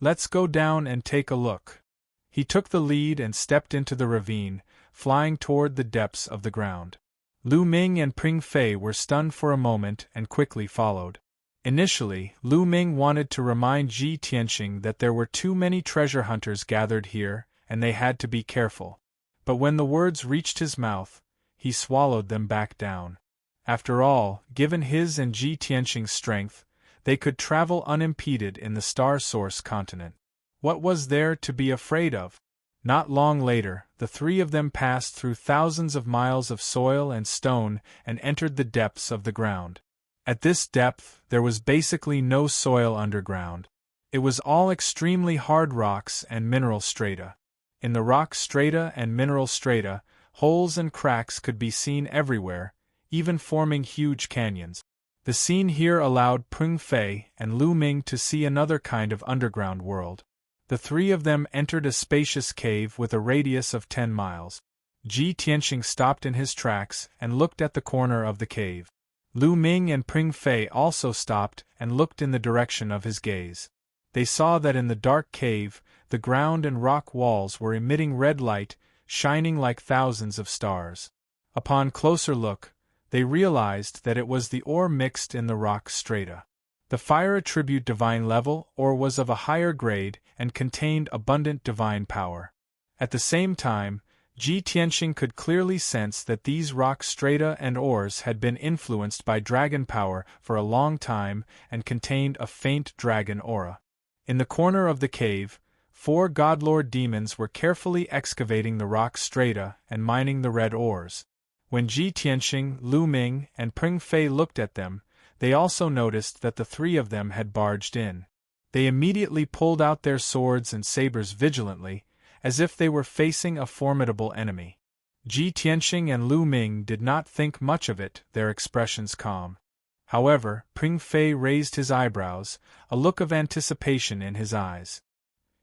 "Let's go down and take a look." He took the lead and stepped into the ravine, flying toward the depths of the ground. Lu Ming and Pring Fei were stunned for a moment and quickly followed. Initially, Lu Ming wanted to remind Ji Tianxing that there were too many treasure hunters gathered here, and they had to be careful. But when the words reached his mouth, he swallowed them back down. After all, given his and Ji Tianxing's strength, they could travel unimpeded in the Star Source continent. What was there to be afraid of? Not long later, the three of them passed through thousands of miles of soil and stone and entered the depths of the ground. At this depth, there was basically no soil underground. It was all extremely hard rocks and mineral strata. In the rock strata and mineral strata, holes and cracks could be seen everywhere, even forming huge canyons. The scene here allowed Pring Fei and Lu Ming to see another kind of underground world. The three of them entered a spacious cave with a radius of 10 miles. Ji Tianxing stopped in his tracks and looked at the corner of the cave. Lu Ming and Pring Fei also stopped and looked in the direction of his gaze. They saw that in the dark cave, the ground and rock walls were emitting red light, shining like thousands of stars. Upon closer look, they realized that it was the ore mixed in the rock strata. The fire attribute divine level or was of a higher grade and contained abundant divine power. At the same time, Ji Tianxing could clearly sense that these rock strata and ores had been influenced by dragon power for a long time and contained a faint dragon aura. In the corner of the cave, 4 godlord demons were carefully excavating the rock strata and mining the red ores. When Ji Tianxing, Lu Ming, and Pring Fei looked at them, they also noticed that the three of them had barged in. They immediately pulled out their swords and sabers vigilantly, as if they were facing a formidable enemy. Ji Tianxing and Lu Ming did not think much of it, their expressions calm. However, Pring Fei raised his eyebrows, a look of anticipation in his eyes.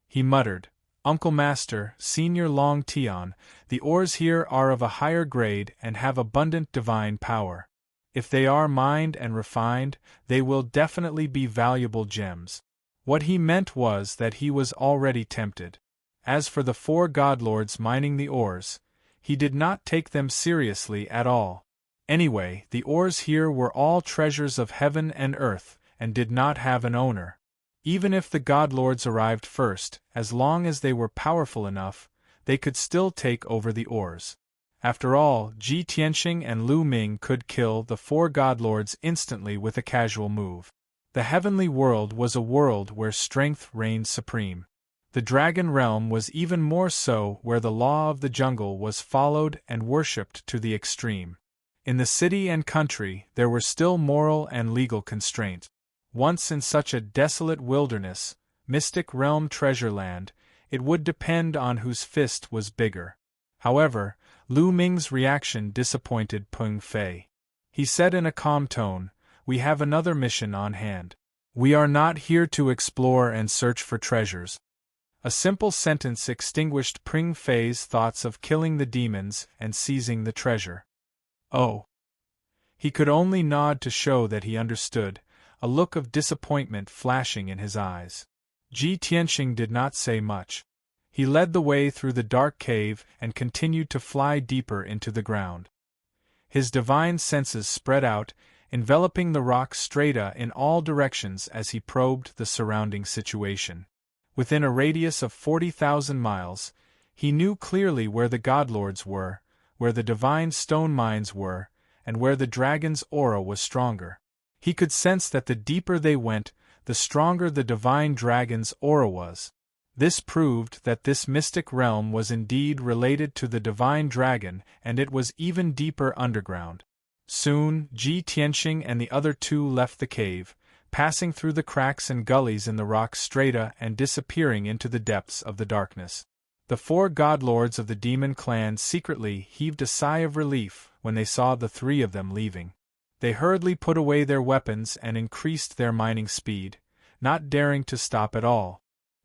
He muttered, "Uncle Master, Senior Long Tian, the ores here are of a higher grade and have abundant divine power. If they are mined and refined, they will definitely be valuable gems. What he meant was that he was already tempted. As for the 4 godlords mining the ores, he did not take them seriously at all. Anyway, the ores here were all treasures of heaven and earth, and did not have an owner. Even if the godlords arrived first, as long as they were powerful enough, they could still take over the ores. After all, Ji Tianxing and Lu Ming could kill the 4 godlords instantly with a casual move. The heavenly world was a world where strength reigned supreme. The dragon realm was even more so, where the law of the jungle was followed and worshipped to the extreme. In the city and country, there were still moral and legal constraints. Once in such a desolate wilderness, mystic realm treasure land, it would depend on whose fist was bigger. However, Lu Ming's reaction disappointed Peng Fei. He said in a calm tone, "We have another mission on hand. We are not here to explore and search for treasures." A simple sentence extinguished Peng Fei's thoughts of killing the demons and seizing the treasure. Oh! He could only nod to show that he understood, a look of disappointment flashing in his eyes. Ji Tianxing did not say much. He led the way through the dark cave and continued to fly deeper into the ground. His divine senses spread out, enveloping the rock strata in all directions as he probed the surrounding situation. Within a radius of 40,000 miles, he knew clearly where the godlords were, where the divine stone mines were, and where the dragon's aura was stronger. He could sense that the deeper they went, the stronger the divine dragon's aura was. This proved that this mystic realm was indeed related to the divine dragon, and it was even deeper underground. Soon, Ji Tianxing and the other 2 left the cave, passing through the cracks and gullies in the rock strata and disappearing into the depths of the darkness. The 4 godlords of the demon clan secretly heaved a sigh of relief when they saw the 3 of them leaving. They hurriedly put away their weapons and increased their mining speed, not daring to stop at all.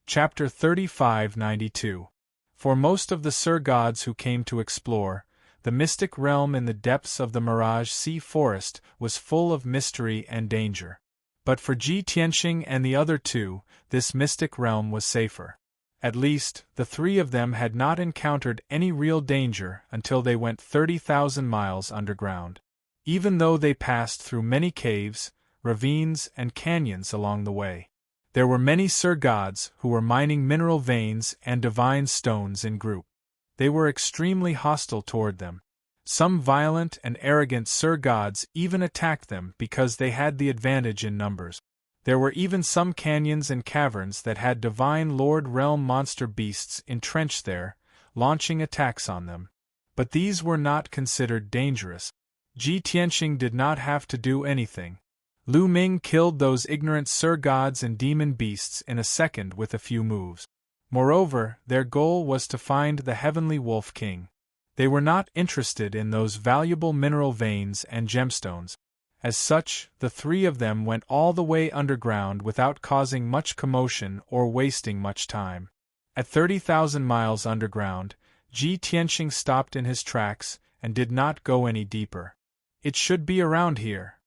Chapter 3592. For most of the Ser gods who came to explore, the mystic realm in the depths of the Mirage Sea Forest was full of mystery and danger. But for Ji Tianxing and the other 2, this mystic realm was safer. At least, the 3 of them had not encountered any real danger until they went 30,000 miles underground. Even though they passed through many caves, ravines, and canyons along the way, there were many Ser gods who were mining mineral veins and divine stones in group. They were extremely hostile toward them. Some violent and arrogant Ser gods even attacked them because they had the advantage in numbers. There were even some canyons and caverns that had divine Lord Realm monster beasts entrenched there, launching attacks on them. But these were not considered dangerous. Ji Tianxing did not have to do anything. Lu Ming killed those ignorant Ser gods and demon beasts in a second with a few moves. Moreover, their goal was to find the Heavenly Wolf King. They were not interested in those valuable mineral veins and gemstones. As such, the 3 of them went all the way underground without causing much commotion or wasting much time. At 30,000 miles underground, Ji Tianxing stopped in his tracks and did not go any deeper. It should be around here.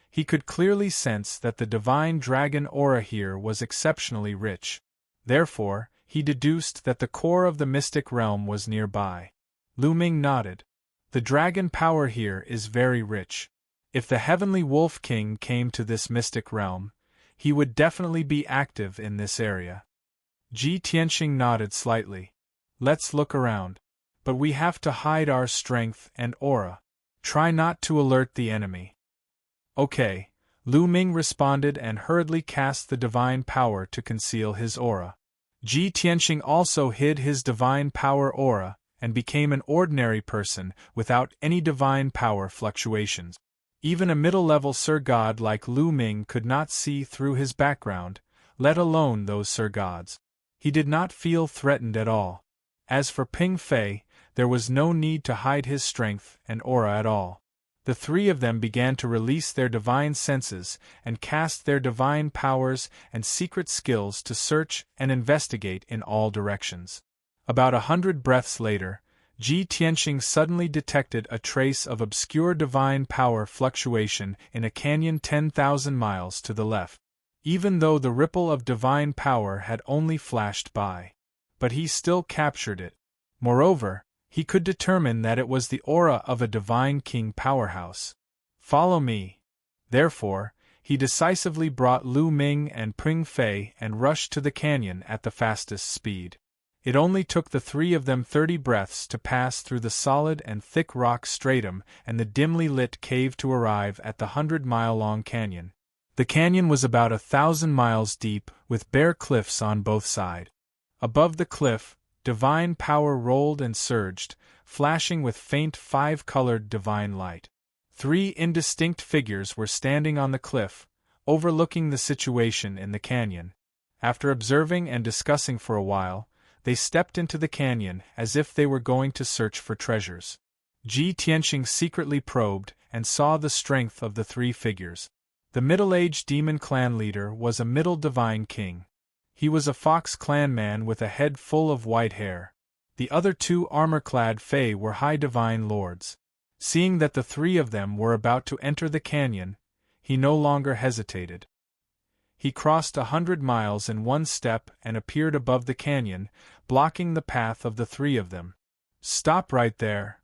He could clearly sense that the divine dragon aura here was exceptionally rich. Therefore, he deduced that the core of the mystic realm was nearby. Lu Ming nodded. The dragon power here is very rich. If the Heavenly Wolf King came to this mystic realm, he would definitely be active in this area. Ji Tianxing nodded slightly. Let's look around. But we have to hide our strength and aura. Try not to alert the enemy. Okay, Lu Ming responded and hurriedly cast the divine power to conceal his aura. Ji Tianxing also hid his divine power aura and became an ordinary person without any divine power fluctuations. Even a middle-level Ser god like Lu Ming could not see through his background, let alone those Ser gods. He did not feel threatened at all. As for Peng Fei, there was no need to hide his strength and aura at all. The 3 of them began to release their divine senses and cast their divine powers and secret skills to search and investigate in all directions. About 100 breaths later, Ji Tianxing suddenly detected a trace of obscure divine power fluctuation in a canyon 10,000 miles to the left. even though the ripple of divine power had only flashed by. But he still captured it. Moreover, he could determine that it was the aura of a divine king powerhouse. Follow me. Therefore, he decisively brought Lu Ming and Ping Fei and rushed to the canyon at the fastest speed. It only took the three of them 30 breaths to pass through the solid and thick rock stratum and the dimly lit cave to arrive at the 100-mile-long canyon. The canyon was about 1,000 miles deep, with bare cliffs on both sides. Above the cliff, divine power rolled and surged, flashing with faint 5-colored divine light. 3 indistinct figures were standing on the cliff, overlooking the situation in the canyon. After observing and discussing for a while, they stepped into the canyon as if they were going to search for treasures. Ji Tianxing secretly probed and saw the strength of the 3 figures. The middle-aged demon clan leader was a middle divine king. He was a fox clan man with a head full of white hair. The other 2 armor-clad Fey were high divine lords. Seeing that the 3 of them were about to enter the canyon, he no longer hesitated. He crossed 100 miles in one step and appeared above the canyon, blocking the path of the 3 of them. Stop right there.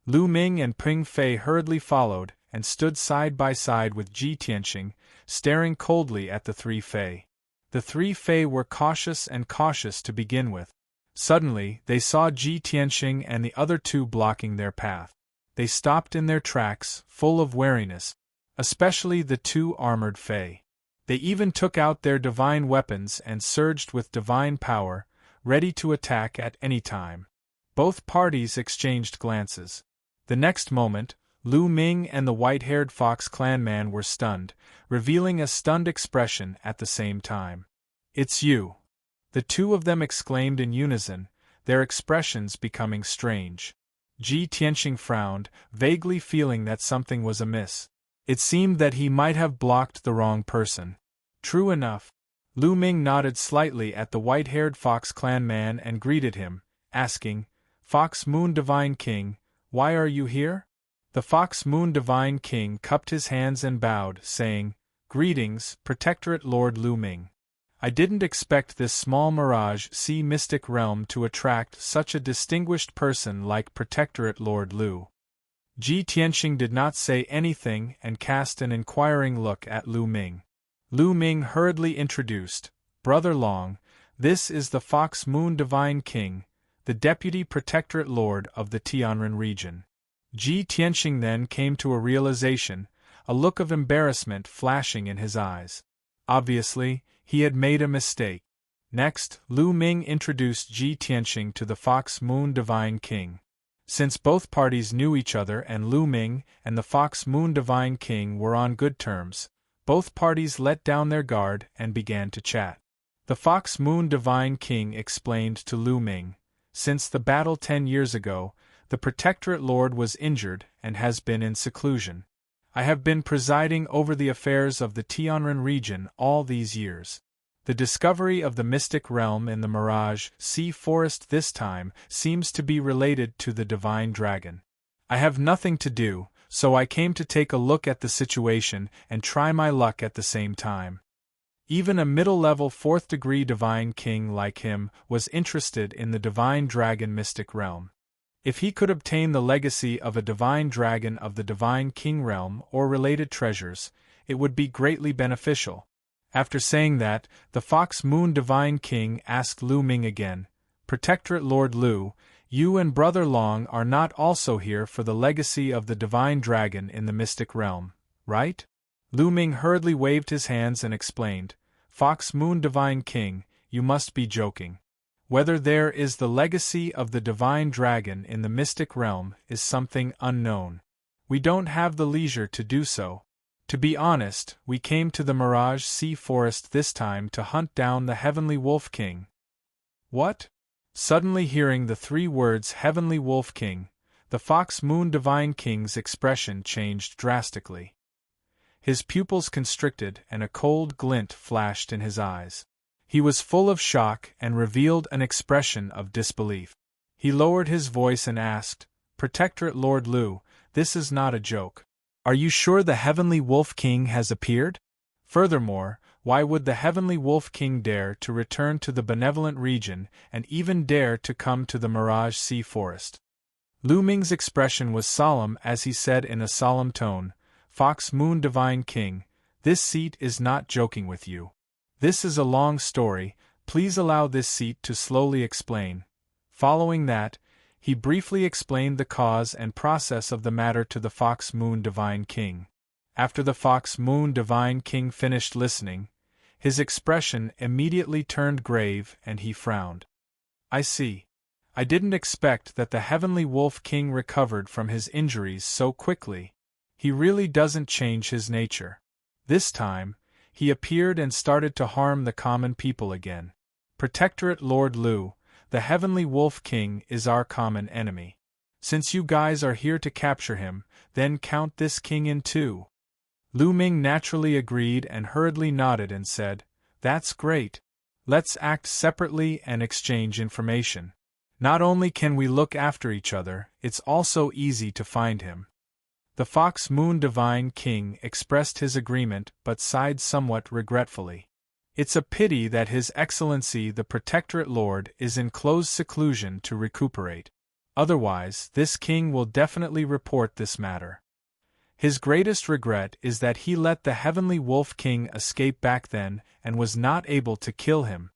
Lu Ming and Ping Fei hurriedly followed and stood side by side with Ji Tianxing, staring coldly at the 3 Fei. The 3 Fei were cautious to begin with. Suddenly, they saw Ji Tianxing and the other 2 blocking their path. They stopped in their tracks, full of wariness, especially the 2 armored Fei. They even took out their divine weapons and surged with divine power, ready to attack at any time. Both parties exchanged glances. The next moment, Lu Ming and the white-haired Fox clan man were stunned, revealing a stunned expression at the same time. "It's you!" The 2 of them exclaimed in unison, their expressions becoming strange. Ji Tianxing frowned, vaguely feeling that something was amiss. It seemed that he might have blocked the wrong person. True enough. Lu Ming nodded slightly at the white-haired Fox clan man and greeted him, asking, "Fox Moon Divine King, why are you here?" The Fox Moon Divine King cupped his hands and bowed, saying, "Greetings, Protectorate Lord Lu Ming. I didn't expect this small Mirage Sea mystic realm to attract such a distinguished person like Protectorate Lord Lu." Ji Tianxing did not say anything and cast an inquiring look at Lu Ming. Lu Ming hurriedly introduced, "Brother Long, this is the Fox Moon Divine King, the Deputy Protectorate Lord of the Tianren region." Ji Tianxing then came to a realization, a look of embarrassment flashing in his eyes. Obviously, he had made a mistake. Next, Lu Ming introduced Ji Tianxing to the Fox Moon Divine King. Since both parties knew each other and Lu Ming and the Fox Moon Divine King were on good terms, both parties let down their guard and began to chat. The Fox Moon Divine King explained to Lu Ming, "Since the battle 10 years ago, the Protectorate Lord was injured and has been in seclusion. I have been presiding over the affairs of the Tianren region all these years. The discovery of the mystic realm in the Mirage Sea Forest this time seems to be related to the Divine Dragon. I have nothing to do, so I came to take a look at the situation and try my luck at the same time." Even a middle-level 4th-degree Divine King like him was interested in the Divine Dragon mystic realm. If he could obtain the legacy of a Divine Dragon of the Divine King realm or related treasures, it would be greatly beneficial. After saying that, the Fox Moon Divine King asked Lu Ming again, "Protectorate Lord Lu, you and Brother Long are not also here for the legacy of the Divine Dragon in the mystic realm, right?" Lu Ming hurriedly waved his hands and explained, "Fox Moon Divine King, you must be joking. Whether there is the legacy of the Divine Dragon in the mystic realm is something unknown. We don't have the leisure to do so. To be honest, we came to the Mirage Sea Forest this time to hunt down the Heavenly Wolf King." "What?" Suddenly hearing the 3 words Heavenly Wolf King, the Fox Moon Divine King's expression changed drastically. His pupils constricted and a cold glint flashed in his eyes. He was full of shock and revealed an expression of disbelief. He lowered his voice and asked, "Protectorate Lord Lu, this is not a joke. Are you sure the Heavenly Wolf King has appeared? Furthermore, Why would the Heavenly Wolf King dare to return to the benevolent region and even dare to come to the Mirage Sea Forest? Lu Ming's expression was solemn as he said in a solemn tone, "Fox Moon Divine King, this seat is not joking with you. This is a long story, please allow this seat to slowly explain." Following that, he briefly explained the cause and process of the matter to the Fox Moon Divine King. After the Fox Moon Divine King finished listening, his expression immediately turned grave and he frowned. "I see. I didn't expect that the Heavenly Wolf King recovered from his injuries so quickly. He really doesn't change his nature. This time, he appeared and started to harm the common people again. Protectorate Lord Lu, the Heavenly Wolf King is our common enemy. Since you guys are here to capture him, then count this king in too." Lu Ming naturally agreed and hurriedly nodded and said, "That's great. Let's act separately and exchange information. Not only can we look after each other, it's also easy to find him." The Fox Moon Divine King expressed his agreement but sighed somewhat regretfully. "It's a pity that His Excellency the Protectorate Lord is in close seclusion to recuperate. Otherwise, this king will definitely report this matter. His greatest regret is that he let the Heavenly Wolf King escape back then and was not able to kill him."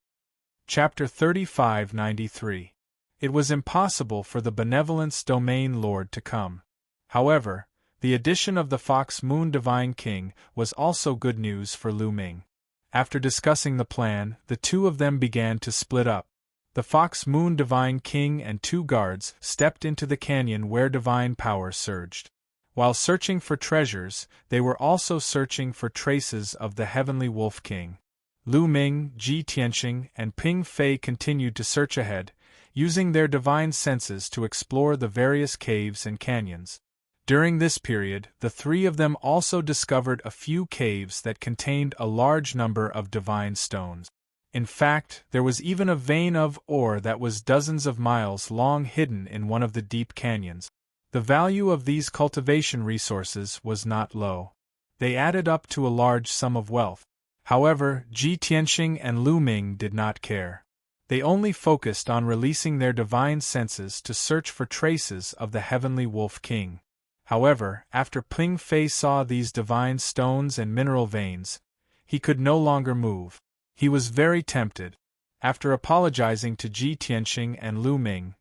Chapter 3593. It was impossible for the Benevolence Domain Lord to come. However, the addition of the Fox Moon Divine King was also good news for Lu Ming. After discussing the plan, the two of them began to split up. The Fox Moon Divine King and two guards stepped into the canyon where divine power surged. While searching for treasures, they were also searching for traces of the Heavenly Wolf King. Lu Ming, Ji Tianxing, and Ping Fei continued to search ahead, using their divine senses to explore the various caves and canyons. During this period, the three of them also discovered a few caves that contained a large number of divine stones. In fact, there was even a vein of ore that was dozens of miles long hidden in one of the deep canyons. The value of these cultivation resources was not low. They added up to a large sum of wealth. However, Ji Tianxing and Lu Ming did not care. They only focused on releasing their divine senses to search for traces of the Heavenly Wolf King. However, after Ping Fei saw these divine stones and mineral veins, he could no longer move. He was very tempted. After apologizing to Ji Tianxing and Lu Ming,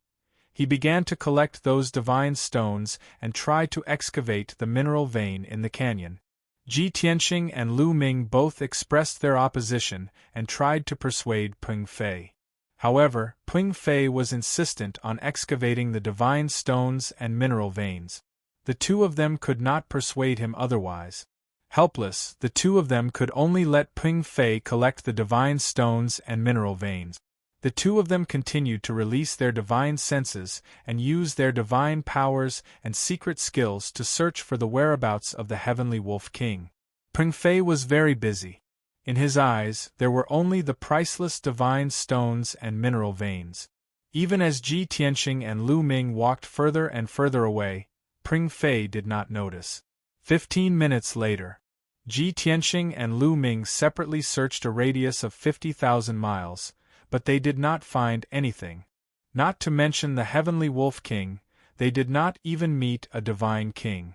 he began to collect those divine stones and try to excavate the mineral vein in the canyon. Ji Tianxing and Lu Ming both expressed their opposition and tried to persuade Ping Fei. However, Ping Fei was insistent on excavating the divine stones and mineral veins. The two of them could not persuade him otherwise. Helpless, the two of them could only let Ping Fei collect the divine stones and mineral veins. The two of them continued to release their divine senses and use their divine powers and secret skills to search for the whereabouts of the Heavenly Wolf King. Ping Fei was very busy. In his eyes, there were only the priceless divine stones and mineral veins. Even as Ji Tianxing and Lu Ming walked further and further away, Ping Fei did not notice. 15 minutes later, Ji Tianxing and Lu Ming separately searched a radius of 50,000 miles, but they did not find anything. Not to mention the Heavenly Wolf King, they did not even meet a divine king.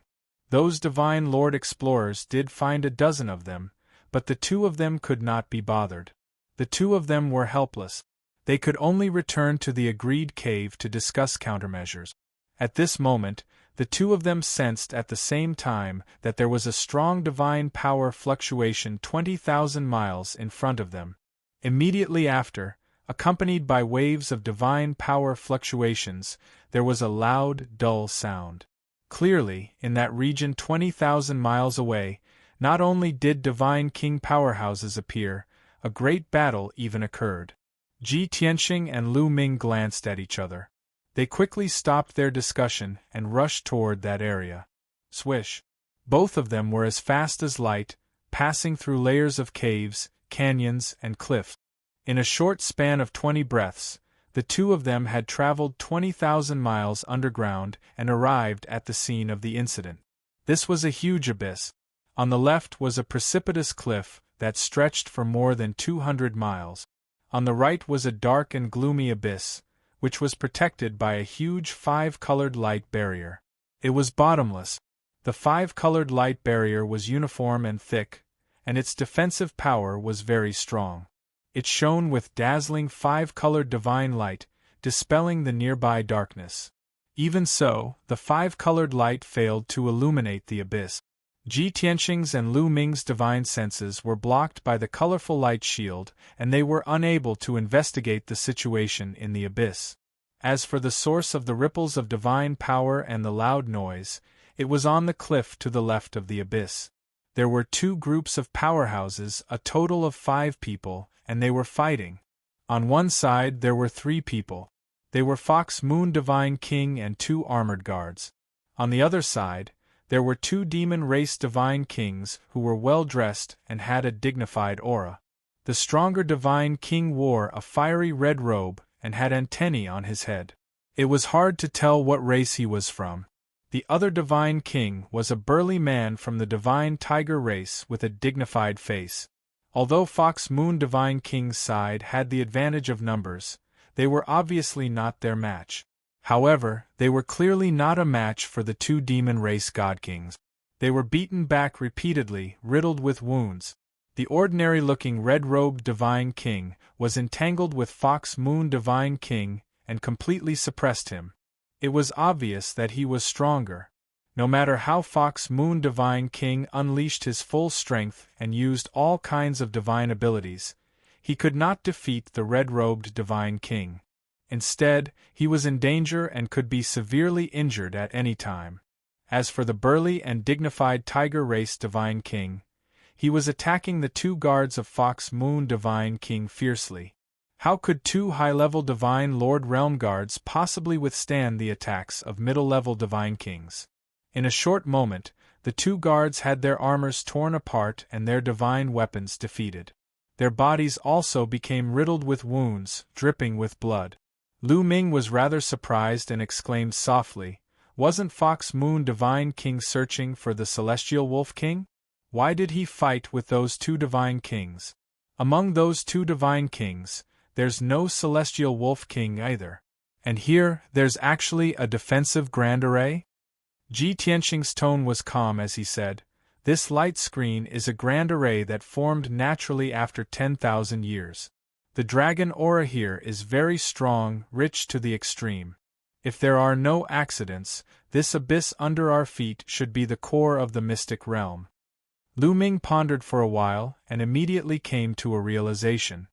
Those divine lord explorers did find a dozen of them, but the two of them could not be bothered. The two of them were helpless. They could only return to the agreed cave to discuss countermeasures. At this moment, the two of them sensed at the same time that there was a strong divine power fluctuation 20,000 miles in front of them. Immediately after, accompanied by waves of divine power fluctuations, there was a loud, dull sound. Clearly, in that region 20,000 miles away, not only did divine king powerhouses appear, a great battle even occurred. Ji Tianxing and Lu Ming glanced at each other. They quickly stopped their discussion and rushed toward that area. Swish! Both of them were as fast as light, passing through layers of caves, canyons, and cliffs. In a short span of 20 breaths, the two of them had traveled 20,000 miles underground and arrived at the scene of the incident. This was a huge abyss. On the left was a precipitous cliff that stretched for more than 200 miles. On the right was a dark and gloomy abyss, which was protected by a huge 5-colored light barrier. It was bottomless. The 5-colored light barrier was uniform and thick, and its defensive power was very strong. It shone with dazzling 5-colored divine light, dispelling the nearby darkness. Even so, the 5-colored light failed to illuminate the abyss. Ji Tianqing's and Lu Ming's divine senses were blocked by the colorful light shield, and they were unable to investigate the situation in the abyss. As for the source of the ripples of divine power and the loud noise, it was on the cliff to the left of the abyss. There were 2 groups of powerhouses, a total of 5 people, and they were fighting. On one side there were 3 people. They were Fox Moon Divine King and 2 armored guards. On the other side, there were 2 demon race divine kings who were well dressed and had a dignified aura. The stronger divine king wore a fiery red robe and had antennae on his head. It was hard to tell what race he was from. The other divine king was a burly man from the divine tiger race with a dignified face. Although Fox Moon Divine King's side had the advantage of numbers, they were obviously not their match. However, they were clearly not a match for the 2 demon race god kings. They were beaten back repeatedly, riddled with wounds. The ordinary-looking red-robed divine king was entangled with Fox Moon Divine King and completely suppressed him. It was obvious that he was stronger. No matter how Fox Moon Divine King unleashed his full strength and used all kinds of divine abilities, he could not defeat the red-robed Divine King. Instead, he was in danger and could be severely injured at any time. As for the burly and dignified Tiger Race Divine King, he was attacking the 2 guards of Fox Moon Divine King fiercely. How could 2 high-level Divine Lord Realm Guards possibly withstand the attacks of middle-level Divine Kings? In a short moment, the 2 guards had their armors torn apart and their divine weapons defeated. Their bodies also became riddled with wounds, dripping with blood. Lu Ming was rather surprised and exclaimed softly, "Wasn't Fox Moon Divine King searching for the Celestial Wolf King? Why did he fight with those 2 Divine Kings? Among those 2 Divine Kings, there's no Celestial Wolf King either. And here, there's actually a defensive grand array?" Ji Tianqing's tone was calm as he said, "This light screen is a grand array that formed naturally after 10,000 years. The dragon aura here is very strong, rich to the extreme. If there are no accidents, this abyss under our feet should be the core of the mystic realm." Lu Ming pondered for a while and immediately came to a realization.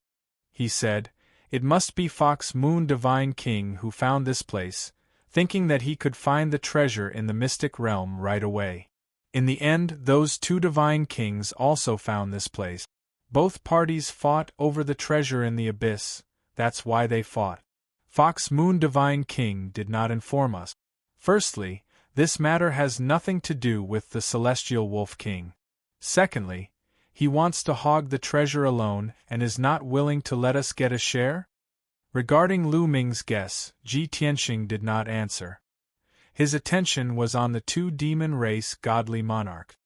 He said, "It must be Fox Moon Divine King who found this place, thinking that he could find the treasure in the mystic realm right away. In the end, those 2 divine kings also found this place. Both parties fought over the treasure in the abyss, that's why they fought. Fox Moon Divine King did not inform us. Firstly, this matter has nothing to do with the Celestial Wolf King. Secondly, he wants to hog the treasure alone and is not willing to let us get a share?" Regarding Lu Ming's guess, Ji Tianqing did not answer. His attention was on the 2 demon race godly monarchs.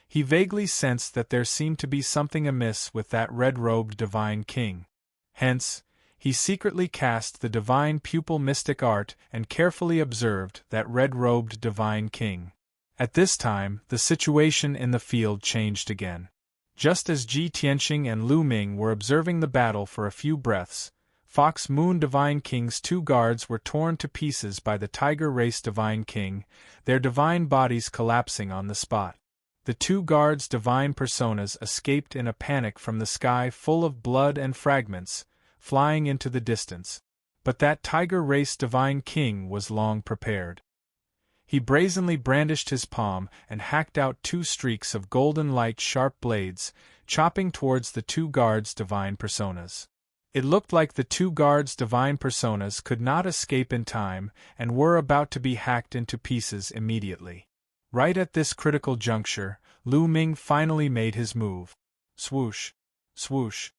He vaguely sensed that there seemed to be something amiss with that red-robed divine king. Hence, he secretly cast the divine pupil mystic art and carefully observed that red-robed divine king. At this time, the situation in the field changed again. Just as Ji Tianqing and Lu Ming were observing the battle for a few breaths, Fox Moon Divine King's 2 guards were torn to pieces by the Tiger Race Divine King, their divine bodies collapsing on the spot. The 2 guards' divine personas escaped in a panic from the sky full of blood and fragments, flying into the distance. But that Tiger Race Divine King was long prepared. He brazenly brandished his palm and hacked out 2 streaks of golden light sharp blades, chopping towards the 2 guards' divine personas. It looked like the 2 guards' divine personas could not escape in time and were about to be hacked into pieces immediately. Right at this critical juncture, Lu Ming finally made his move. Swoosh! Swoosh!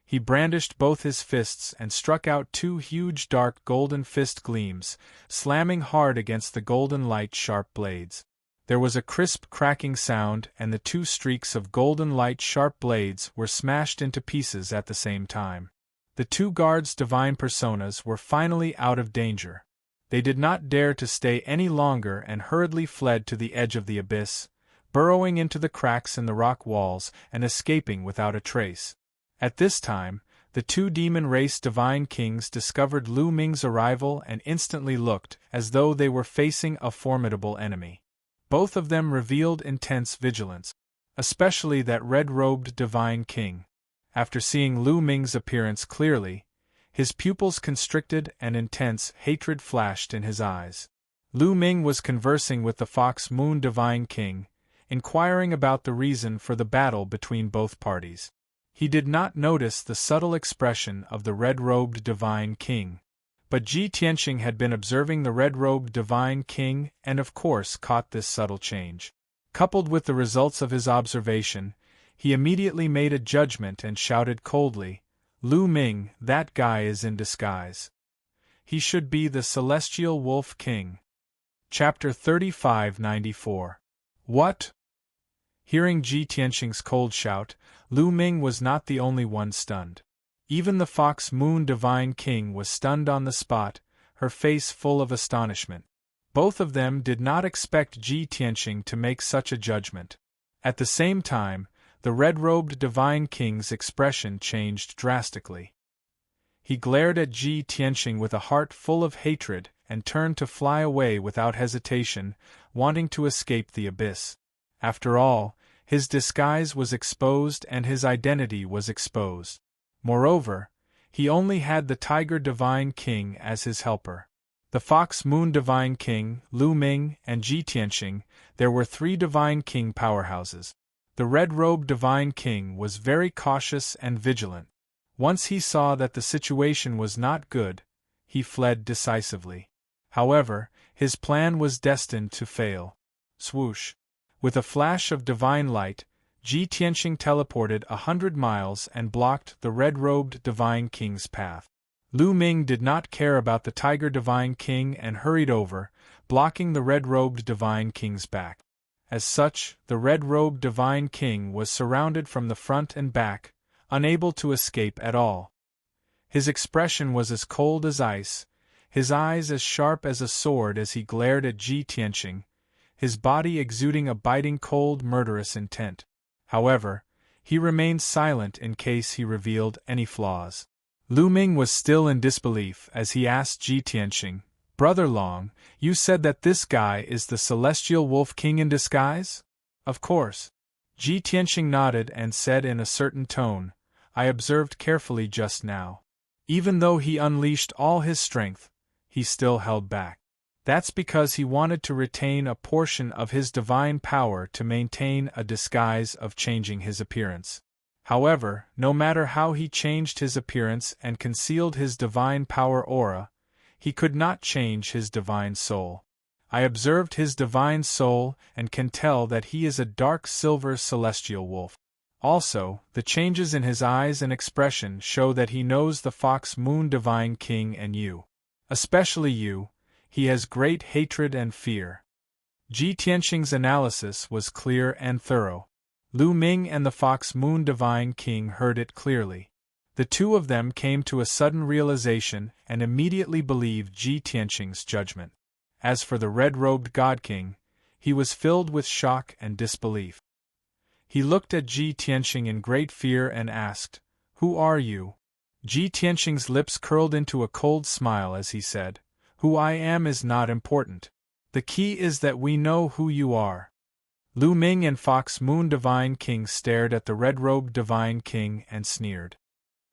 He brandished both his fists and struck out 2 huge dark golden fist gleams, slamming hard against the golden light sharp blades. There was a crisp cracking sound, and the two streaks of golden light sharp blades were smashed into pieces at the same time. The two guards' divine personas were finally out of danger. They did not dare to stay any longer and hurriedly fled to the edge of the abyss, burrowing into the cracks in the rock walls and escaping without a trace. At this time, the two demon-race divine kings discovered Lu Ming's arrival and instantly looked as though they were facing a formidable enemy. Both of them revealed intense vigilance, especially that red-robed divine king. After seeing Lu Ming's appearance clearly, his pupils constricted and intense hatred flashed in his eyes. Lu Ming was conversing with the Fox Moon Divine King, inquiring about the reason for the battle between both parties. He did not notice the subtle expression of the red-robed Divine King. But Ji Tianqing had been observing the red-robed Divine King and of course caught this subtle change. Coupled with the results of his observation, he immediately made a judgment and shouted coldly, "Lu Ming, that guy is in disguise. He should be the Celestial Wolf King." Chapter 3594. What? Hearing Ji Tianqing's cold shout, Lu Ming was not the only one stunned. Even the Fox Moon Divine King was stunned on the spot, her face full of astonishment. Both of them did not expect Ji Tianqing to make such a judgment. At the same time, the red-robed Divine King's expression changed drastically. He glared at Ji Tianqing with a heart full of hatred and turned to fly away without hesitation, wanting to escape the abyss. After all, his disguise was exposed and his identity was exposed. Moreover, he only had the Tiger Divine King as his helper. The Fox Moon Divine King, Lu Ming, and Ji Tianqing, there were three Divine King powerhouses. The red-robed Divine King was very cautious and vigilant. Once he saw that the situation was not good, he fled decisively. However, his plan was destined to fail. Swoosh! With a flash of divine light, Ji Tianqing teleported 100 miles and blocked the red-robed Divine King's path. Lu Ming did not care about the Tiger Divine King and hurried over, blocking the red-robed Divine King's back. As such, the red-robed Divine King was surrounded from the front and back, unable to escape at all. His expression was as cold as ice, his eyes as sharp as a sword as he glared at Ji Tianqing, his body exuding a biting cold murderous intent. However, he remained silent in case he revealed any flaws. Lu Ming was still in disbelief as he asked Ji Tianqing, "Brother Long, you said that this guy is the Celestial Wolf King in disguise?" "Of course." Ji Tianqing nodded and said in a certain tone, "I observed carefully just now. Even though he unleashed all his strength, he still held back. That's because he wanted to retain a portion of his divine power to maintain a disguise of changing his appearance. However, no matter how he changed his appearance and concealed his divine power aura, he could not change his divine soul. I observed his divine soul and can tell that he is a dark silver celestial wolf. Also, the changes in his eyes and expression show that he knows the Fox Moon Divine King and you. Especially you. He has great hatred and fear." Ji Tianqing's analysis was clear and thorough. Lu Ming and the Fox Moon Divine King heard it clearly. The two of them came to a sudden realization and immediately believed Ji Tianqing's judgment. As for the red-robed God King, he was filled with shock and disbelief. He looked at Ji Tianqing in great fear and asked, "Who are you?" Ji Tianqing's lips curled into a cold smile as he said, "Who I am is not important. The key is that we know who you are." Lu Ming and Fox Moon Divine King stared at the red-robed Divine King and sneered.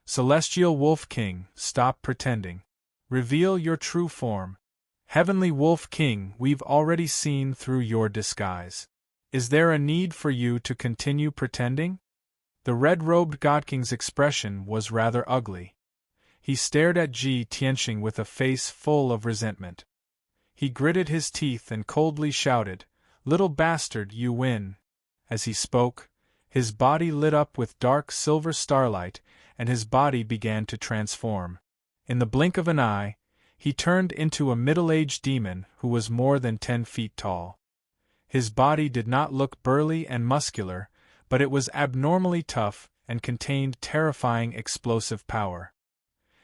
"Celestial Wolf King, stop pretending. Reveal your true form. Heavenly Wolf King, we've already seen through your disguise. Is there a need for you to continue pretending?" The red-robed God King's expression was rather ugly. He stared at Ji Tianqing with a face full of resentment. He gritted his teeth and coldly shouted, "Little bastard, you win." As he spoke, his body lit up with dark silver starlight, and his body began to transform. In the blink of an eye, he turned into a middle-aged demon who was more than 10 feet tall. His body did not look burly and muscular, but it was abnormally tough and contained terrifying explosive power.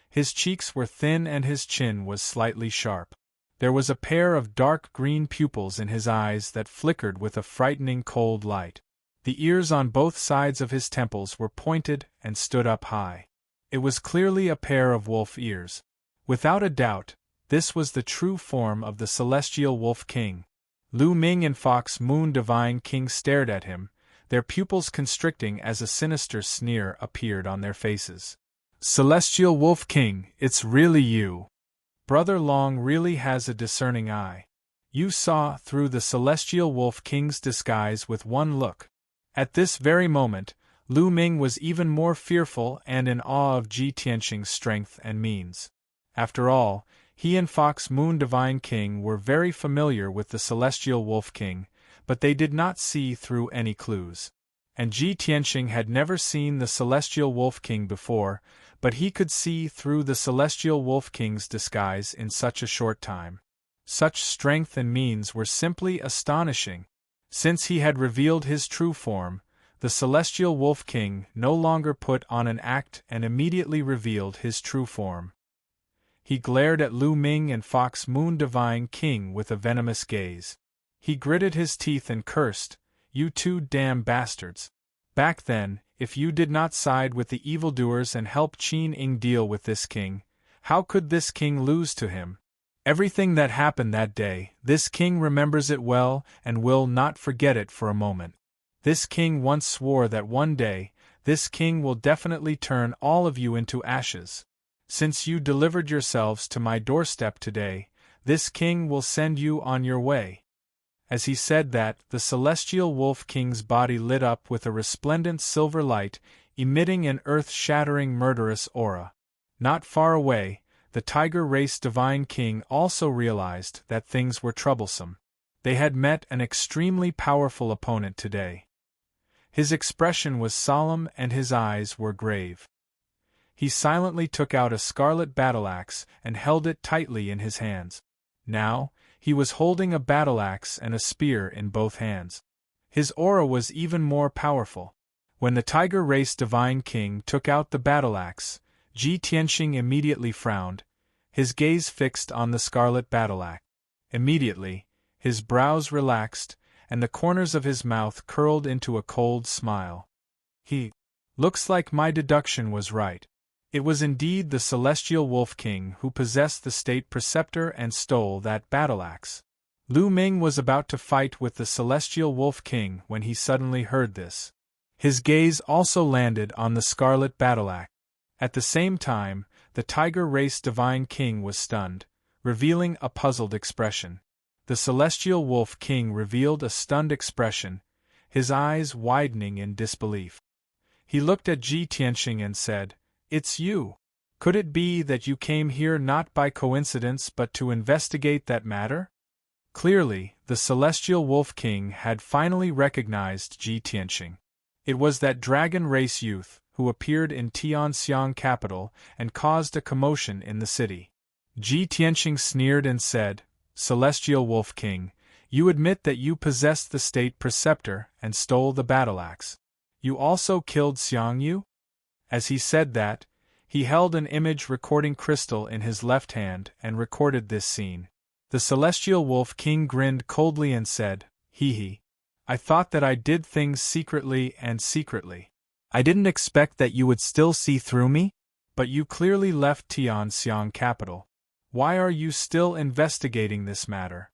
His cheeks were thin and his chin was slightly sharp. There was a pair of dark green pupils in his eyes that flickered with a frightening cold light. The ears on both sides of his temples were pointed and stood up high. It was clearly a pair of wolf ears. Without a doubt, this was the true form of the celestial Wolf King. Lu Ming and Fox Moon Divine King stared at him, their pupils constricting as a sinister sneer appeared on their faces. Celestial Wolf King, it's really you. Brother Long really has a discerning eye. You saw through the Celestial Wolf King's disguise with one look. At this very moment, Lu Ming was even more fearful and in awe of Ji Tianxing's strength and means. After all, he and Fox Moon Divine King were very familiar with the Celestial Wolf King, but they did not see through any clues. And Ji Tianxing had never seen the Celestial Wolf King before, but he could see through the Celestial Wolf King's disguise in such a short time. Such strength and means were simply astonishing. Since he had revealed his true form, the Celestial Wolf King no longer put on an act and immediately revealed his true form. He glared at Lu Ming and Fox Moon Divine King with a venomous gaze. He gritted his teeth and cursed, "You two damn bastards. Back then, if you did not side with the evildoers and help Qin Ing deal with this king, how could this king lose to him? Everything that happened that day, this king remembers it well and will not forget it for a moment. This king once swore that one day, this king will definitely turn all of you into ashes. Since you delivered yourselves to my doorstep today, this king will send you on your way." As he said that, the Celestial Wolf King's body lit up with a resplendent silver light, emitting an earth-shattering murderous aura. Not far away, the Tiger Race Divine King also realized that things were troublesome. They had met an extremely powerful opponent today. His expression was solemn and his eyes were grave. He silently took out a scarlet battle-axe and held it tightly in his hands. Now, he was holding a battle-axe and a spear in both hands. His aura was even more powerful. When the Tiger Race Divine King took out the battle-axe, Ji Tianxing immediately frowned, his gaze fixed on the scarlet battle-axe. Immediately, his brows relaxed, and the corners of his mouth curled into a cold smile. Looks like my deduction was right. It was indeed the Celestial Wolf King who possessed the State Preceptor and stole that battle-axe. Lu Ming was about to fight with the Celestial Wolf King when he suddenly heard this. His gaze also landed on the scarlet battle-axe. At the same time, the Tiger Race Divine King was stunned, revealing a puzzled expression. The Celestial Wolf King revealed a stunned expression, his eyes widening in disbelief. He looked at Ji Tianxing and said, "It's you. Could it be that you came here not by coincidence but to investigate that matter?" Clearly, the Celestial Wolf King had finally recognized Ji Tianxing. It was that dragon race youth who appeared in Tianxiang capital and caused a commotion in the city. Ji Tianxing sneered and said, "Celestial Wolf King, you admit that you possessed the State Preceptor and stole the battle-axe. You also killed Xiang Yu?" As he said that, he held an image recording crystal in his left hand and recorded this scene. The Celestial Wolf King grinned coldly and said, I thought that I did things secretly and secretly. I didn't expect that you would still see through me? But you clearly left Tianxiang capital. Why are you still investigating this matter?"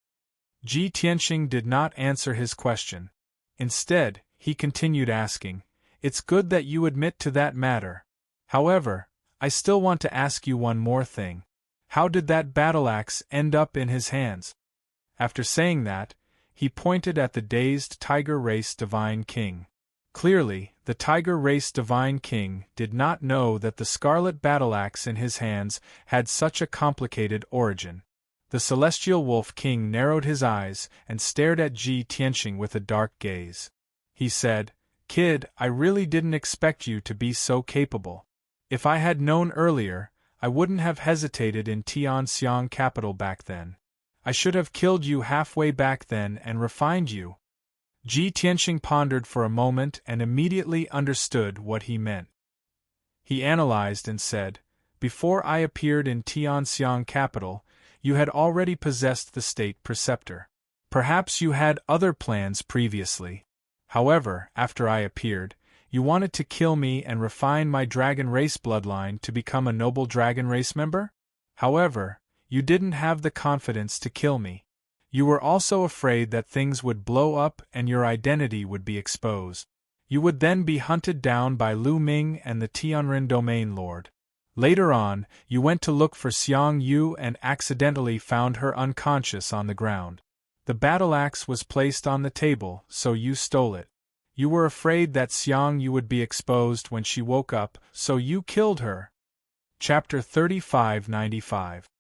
Ji Tianxing did not answer his question. Instead, he continued asking, "It's good that you admit to that matter. However, I still want to ask you one more thing. How did that battle-axe end up in his hands?" After saying that, he pointed at the dazed Tiger Race Divine King. Clearly, the Tiger Race Divine King did not know that the scarlet battle-axe in his hands had such a complicated origin. The Celestial Wolf King narrowed his eyes and stared at Ji Tianxing with a dark gaze. He said, "Kid, I really didn't expect you to be so capable. If I had known earlier, I wouldn't have hesitated in Tianxiang capital back then. I should have killed you halfway back then and refined you. Ji Tianxing pondered for a moment and immediately understood what he meant. He analyzed and said, "Before I appeared in Tianxiang capital, you had already possessed the state preceptor. Perhaps you had other plans previously. However, after I appeared, you wanted to kill me and refine my dragon race bloodline to become a noble dragon race member? However, you didn't have the confidence to kill me. You were also afraid that things would blow up and your identity would be exposed. You would then be hunted down by Lu Ming and the Tianren domain lord. Later on, you went to look for Xiang Yu and accidentally found her unconscious on the ground. The battle axe was placed on the table, so you stole it. You were afraid that Xiang Yu would be exposed when she woke up, so you killed her." Chapter 3595.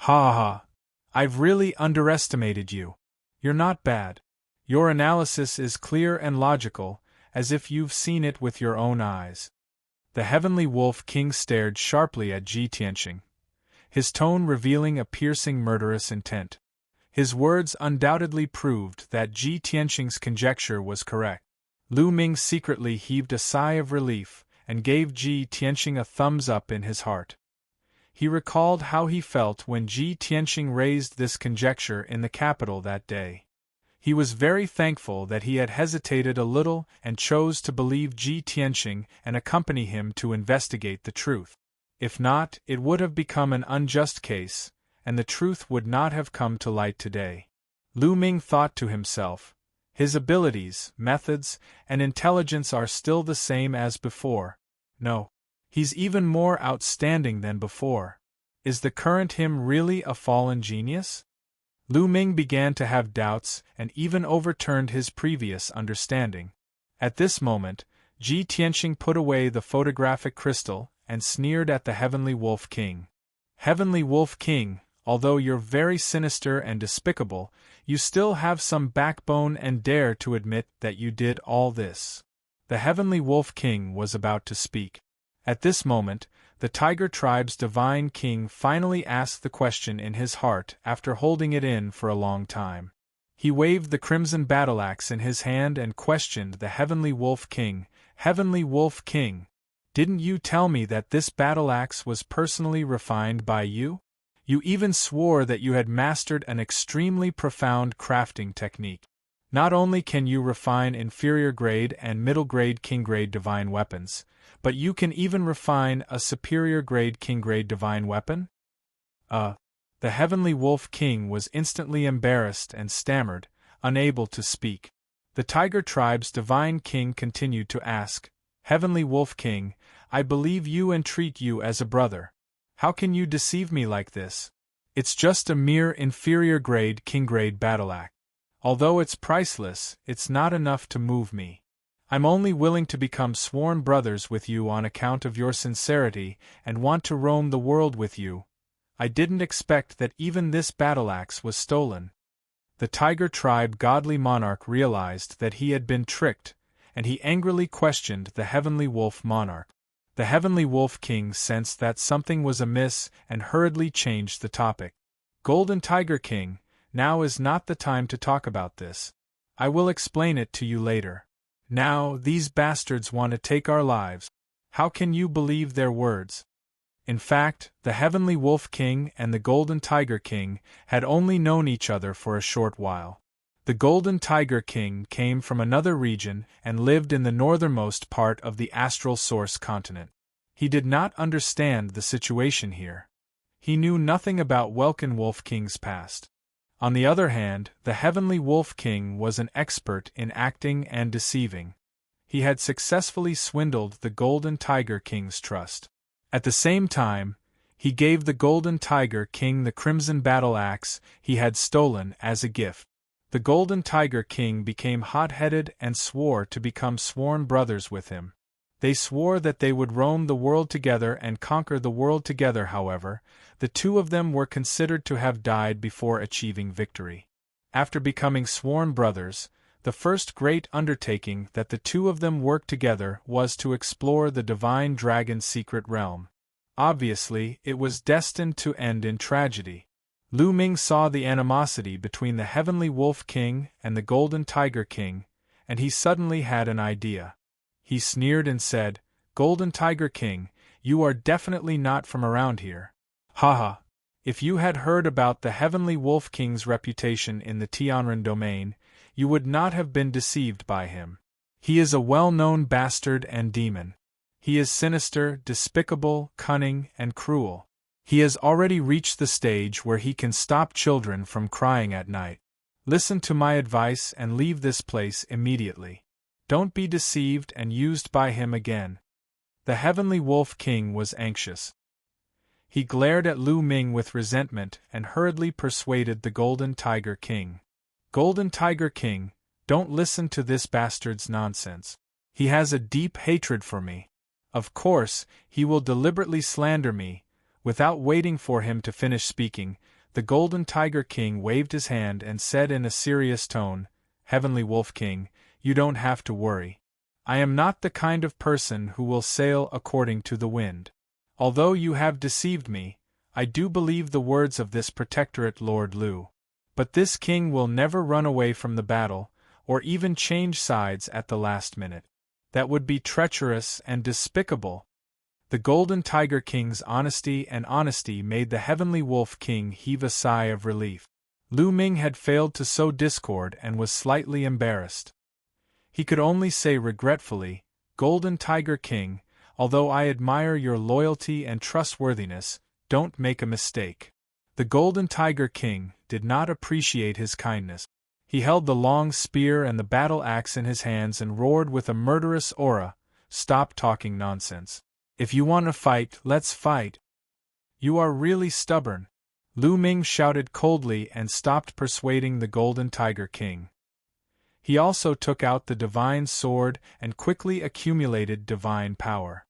Ha ha! I've really underestimated you. You're not bad. Your analysis is clear and logical, as if you've seen it with your own eyes. The Heavenly Wolf King stared sharply at Ji Tianxing, his tone revealing a piercing murderous intent. His words undoubtedly proved that Ji Tianxing's conjecture was correct. Lu Ming secretly heaved a sigh of relief and gave Ji Tianxing a thumbs up in his heart. He recalled how he felt when Ji Tianxing raised this conjecture in the capital that day. He was very thankful that he had hesitated a little and chose to believe Ji Tianxing and accompany him to investigate the truth. If not, it would have become an unjust case, and the truth would not have come to light today. Lu Ming thought to himself, his abilities, methods, and intelligence are still the same as before. No. He's even more outstanding than before. Is the current him really a fallen genius? Lu Ming began to have doubts and even overturned his previous understanding. At this moment, Ji Tianxing put away the photographic crystal and sneered at the Heavenly Wolf King. "Heavenly Wolf King, although you're very sinister and despicable, you still have some backbone and dare to admit that you did all this." The Heavenly Wolf King was about to speak. At this moment, the Tiger Tribe's Divine King finally asked the question in his heart after holding it in for a long time. He waved the crimson battle axe in his hand and questioned the Heavenly Wolf King. "Heavenly Wolf King, didn't you tell me that this battle axe was personally refined by you? You even swore that you had mastered an extremely profound crafting technique. Not only can you refine inferior grade and middle grade king grade divine weapons, but you can even refine a superior grade king grade divine weapon?" The Heavenly Wolf King was instantly embarrassed and stammered, unable to speak. The Tiger Tribe's Divine King continued to ask, "Heavenly Wolf King, I believe you and treat you as a brother. How can you deceive me like this? It's just a mere inferior grade king grade battle axe. Although it's priceless, it's not enough to move me. I'm only willing to become sworn brothers with you on account of your sincerity and want to roam the world with you. I didn't expect that even this battle axe was stolen." The Tiger Tribe Godly Monarch realized that he had been tricked, and he angrily questioned the Heavenly Wolf Monarch. The Heavenly Wolf King sensed that something was amiss and hurriedly changed the topic. "Golden Tiger King, now is not the time to talk about this. I will explain it to you later. Now, these bastards want to take our lives. How can you believe their words?" In fact, the Heavenly Wolf King and the Golden Tiger King had only known each other for a short while. The Golden Tiger King came from another region and lived in the northernmost part of the Astral Source continent. He did not understand the situation here. He knew nothing about Welkin Wolf King's past. On the other hand, the Heavenly Wolf King was an expert in acting and deceiving. He had successfully swindled the Golden Tiger King's trust. At the same time, he gave the Golden Tiger King the Crimson Battle Axe he had stolen as a gift. The Golden Tiger King became hot-headed and swore to become sworn brothers with him. They swore that they would roam the world together and conquer the world together. However, the two of them were considered to have died before achieving victory. After becoming sworn brothers, the first great undertaking that the two of them worked together was to explore the Divine Dragon's secret realm. Obviously, it was destined to end in tragedy. Lu Ming saw the animosity between the Heavenly Wolf King and the Golden Tiger King, and he suddenly had an idea. He sneered and said, "Golden Tiger King, you are definitely not from around here. Haha! If you had heard about the Heavenly Wolf King's reputation in the Tianren domain, you would not have been deceived by him. He is a well-known bastard and demon. He is sinister, despicable, cunning, and cruel. He has already reached the stage where he can stop children from crying at night. Listen to my advice and leave this place immediately. Don't be deceived and used by him again." The Heavenly Wolf King was anxious. He glared at Lu Ming with resentment and hurriedly persuaded the Golden Tiger King. "Golden Tiger King, don't listen to this bastard's nonsense. He has a deep hatred for me. Of course, he will deliberately slander me." Without waiting for him to finish speaking, the Golden Tiger King waved his hand and said in a serious tone, "Heavenly Wolf King, you don't have to worry. I am not the kind of person who will sail according to the wind. Although you have deceived me, I do believe the words of this protectorate Lord Lu. But this king will never run away from the battle, or even change sides at the last minute. That would be treacherous and despicable." The Golden Tiger King's honesty made the Heavenly Wolf King heave a sigh of relief. Lu Ming had failed to sow discord and was slightly embarrassed. He could only say regretfully, "Golden Tiger King, although I admire your loyalty and trustworthiness, don't make a mistake." The Golden Tiger King did not appreciate his kindness. He held the long spear and the battle axe in his hands and roared with a murderous aura, "Stop talking nonsense. If you want to fight, let's fight." "You are really stubborn," Lu Ming shouted coldly and stopped persuading the Golden Tiger King. He also took out the divine sword and quickly accumulated divine power.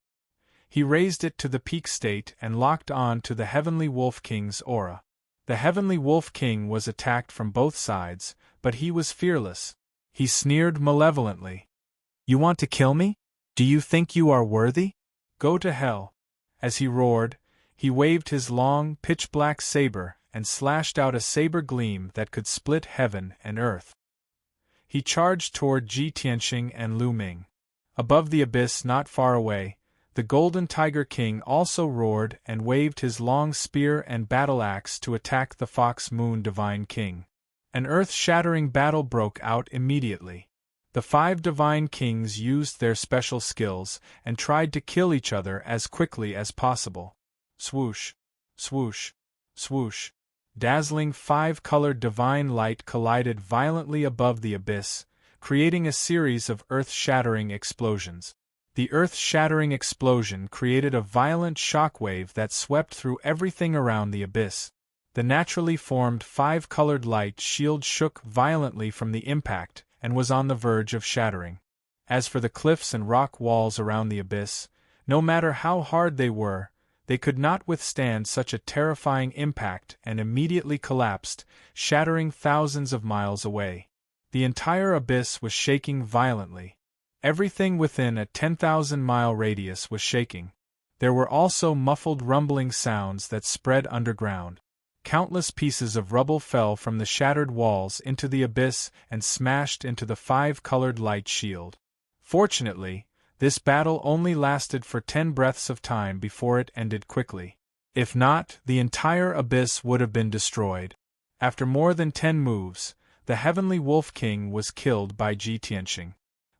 He raised it to the peak state and locked on to the Heavenly Wolf King's aura. The Heavenly Wolf King was attacked from both sides, but he was fearless. He sneered malevolently. "You want to kill me? Do you think you are worthy? Go to hell." As he roared, he waved his long, pitch-black saber and slashed out a saber gleam that could split heaven and earth. He charged toward Ji Tianxing and Lu Ming. Above the abyss not far away, the Golden Tiger King also roared and waved his long spear and battle-axe to attack the Fox Moon Divine King. An earth-shattering battle broke out immediately. The 5 Divine Kings used their special skills and tried to kill each other as quickly as possible. Swoosh! Swoosh! Swoosh! Dazzling 5-colored divine light collided violently above the abyss, creating a series of earth-shattering explosions. The earth-shattering explosion created a violent shockwave that swept through everything around the abyss. The naturally formed 5-colored light shield shook violently from the impact and was on the verge of shattering. As for the cliffs and rock walls around the abyss, no matter how hard they could not withstand such a terrifying impact and immediately collapsed, shattering thousands of miles away. The entire abyss was shaking violently. Everything within a 10,000-mile radius was shaking. There were also muffled rumbling sounds that spread underground. Countless pieces of rubble fell from the shattered walls into the abyss and smashed into the 5-colored light shield. Fortunately, this battle only lasted for 10 breaths of time before it ended quickly. If not, the entire abyss would have been destroyed. After more than 10 moves, the Heavenly Wolf King was killed by Ji Tianxing.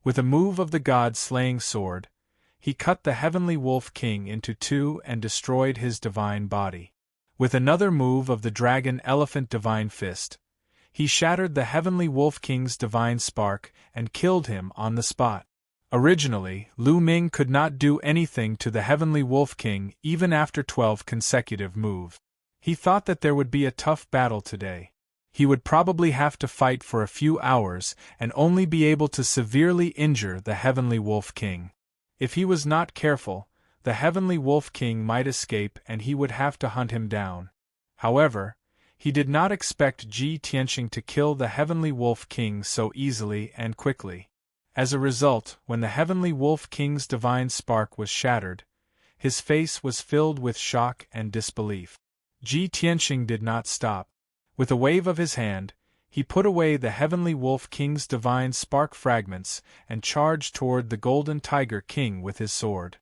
With a move of the God-slaying sword, he cut the Heavenly Wolf King into 2 and destroyed his divine body. With another move of the Dragon Elephant Divine Fist, he shattered the Heavenly Wolf King's divine spark and killed him on the spot. Originally, Lu Ming could not do anything to the Heavenly Wolf King even after 12 consecutive moves. He thought that there would be a tough battle today. He would probably have to fight for a few hours and only be able to severely injure the Heavenly Wolf King. If he was not careful, the Heavenly Wolf King might escape and he would have to hunt him down. However, he did not expect Ji Tianxing to kill the Heavenly Wolf King so easily and quickly. As a result, when the Heavenly Wolf King's divine spark was shattered, his face was filled with shock and disbelief. Ji Tianxing did not stop. With a wave of his hand, he put away the heavenly Wolf King's divine spark fragments and charged toward the Golden Tiger King with his sword.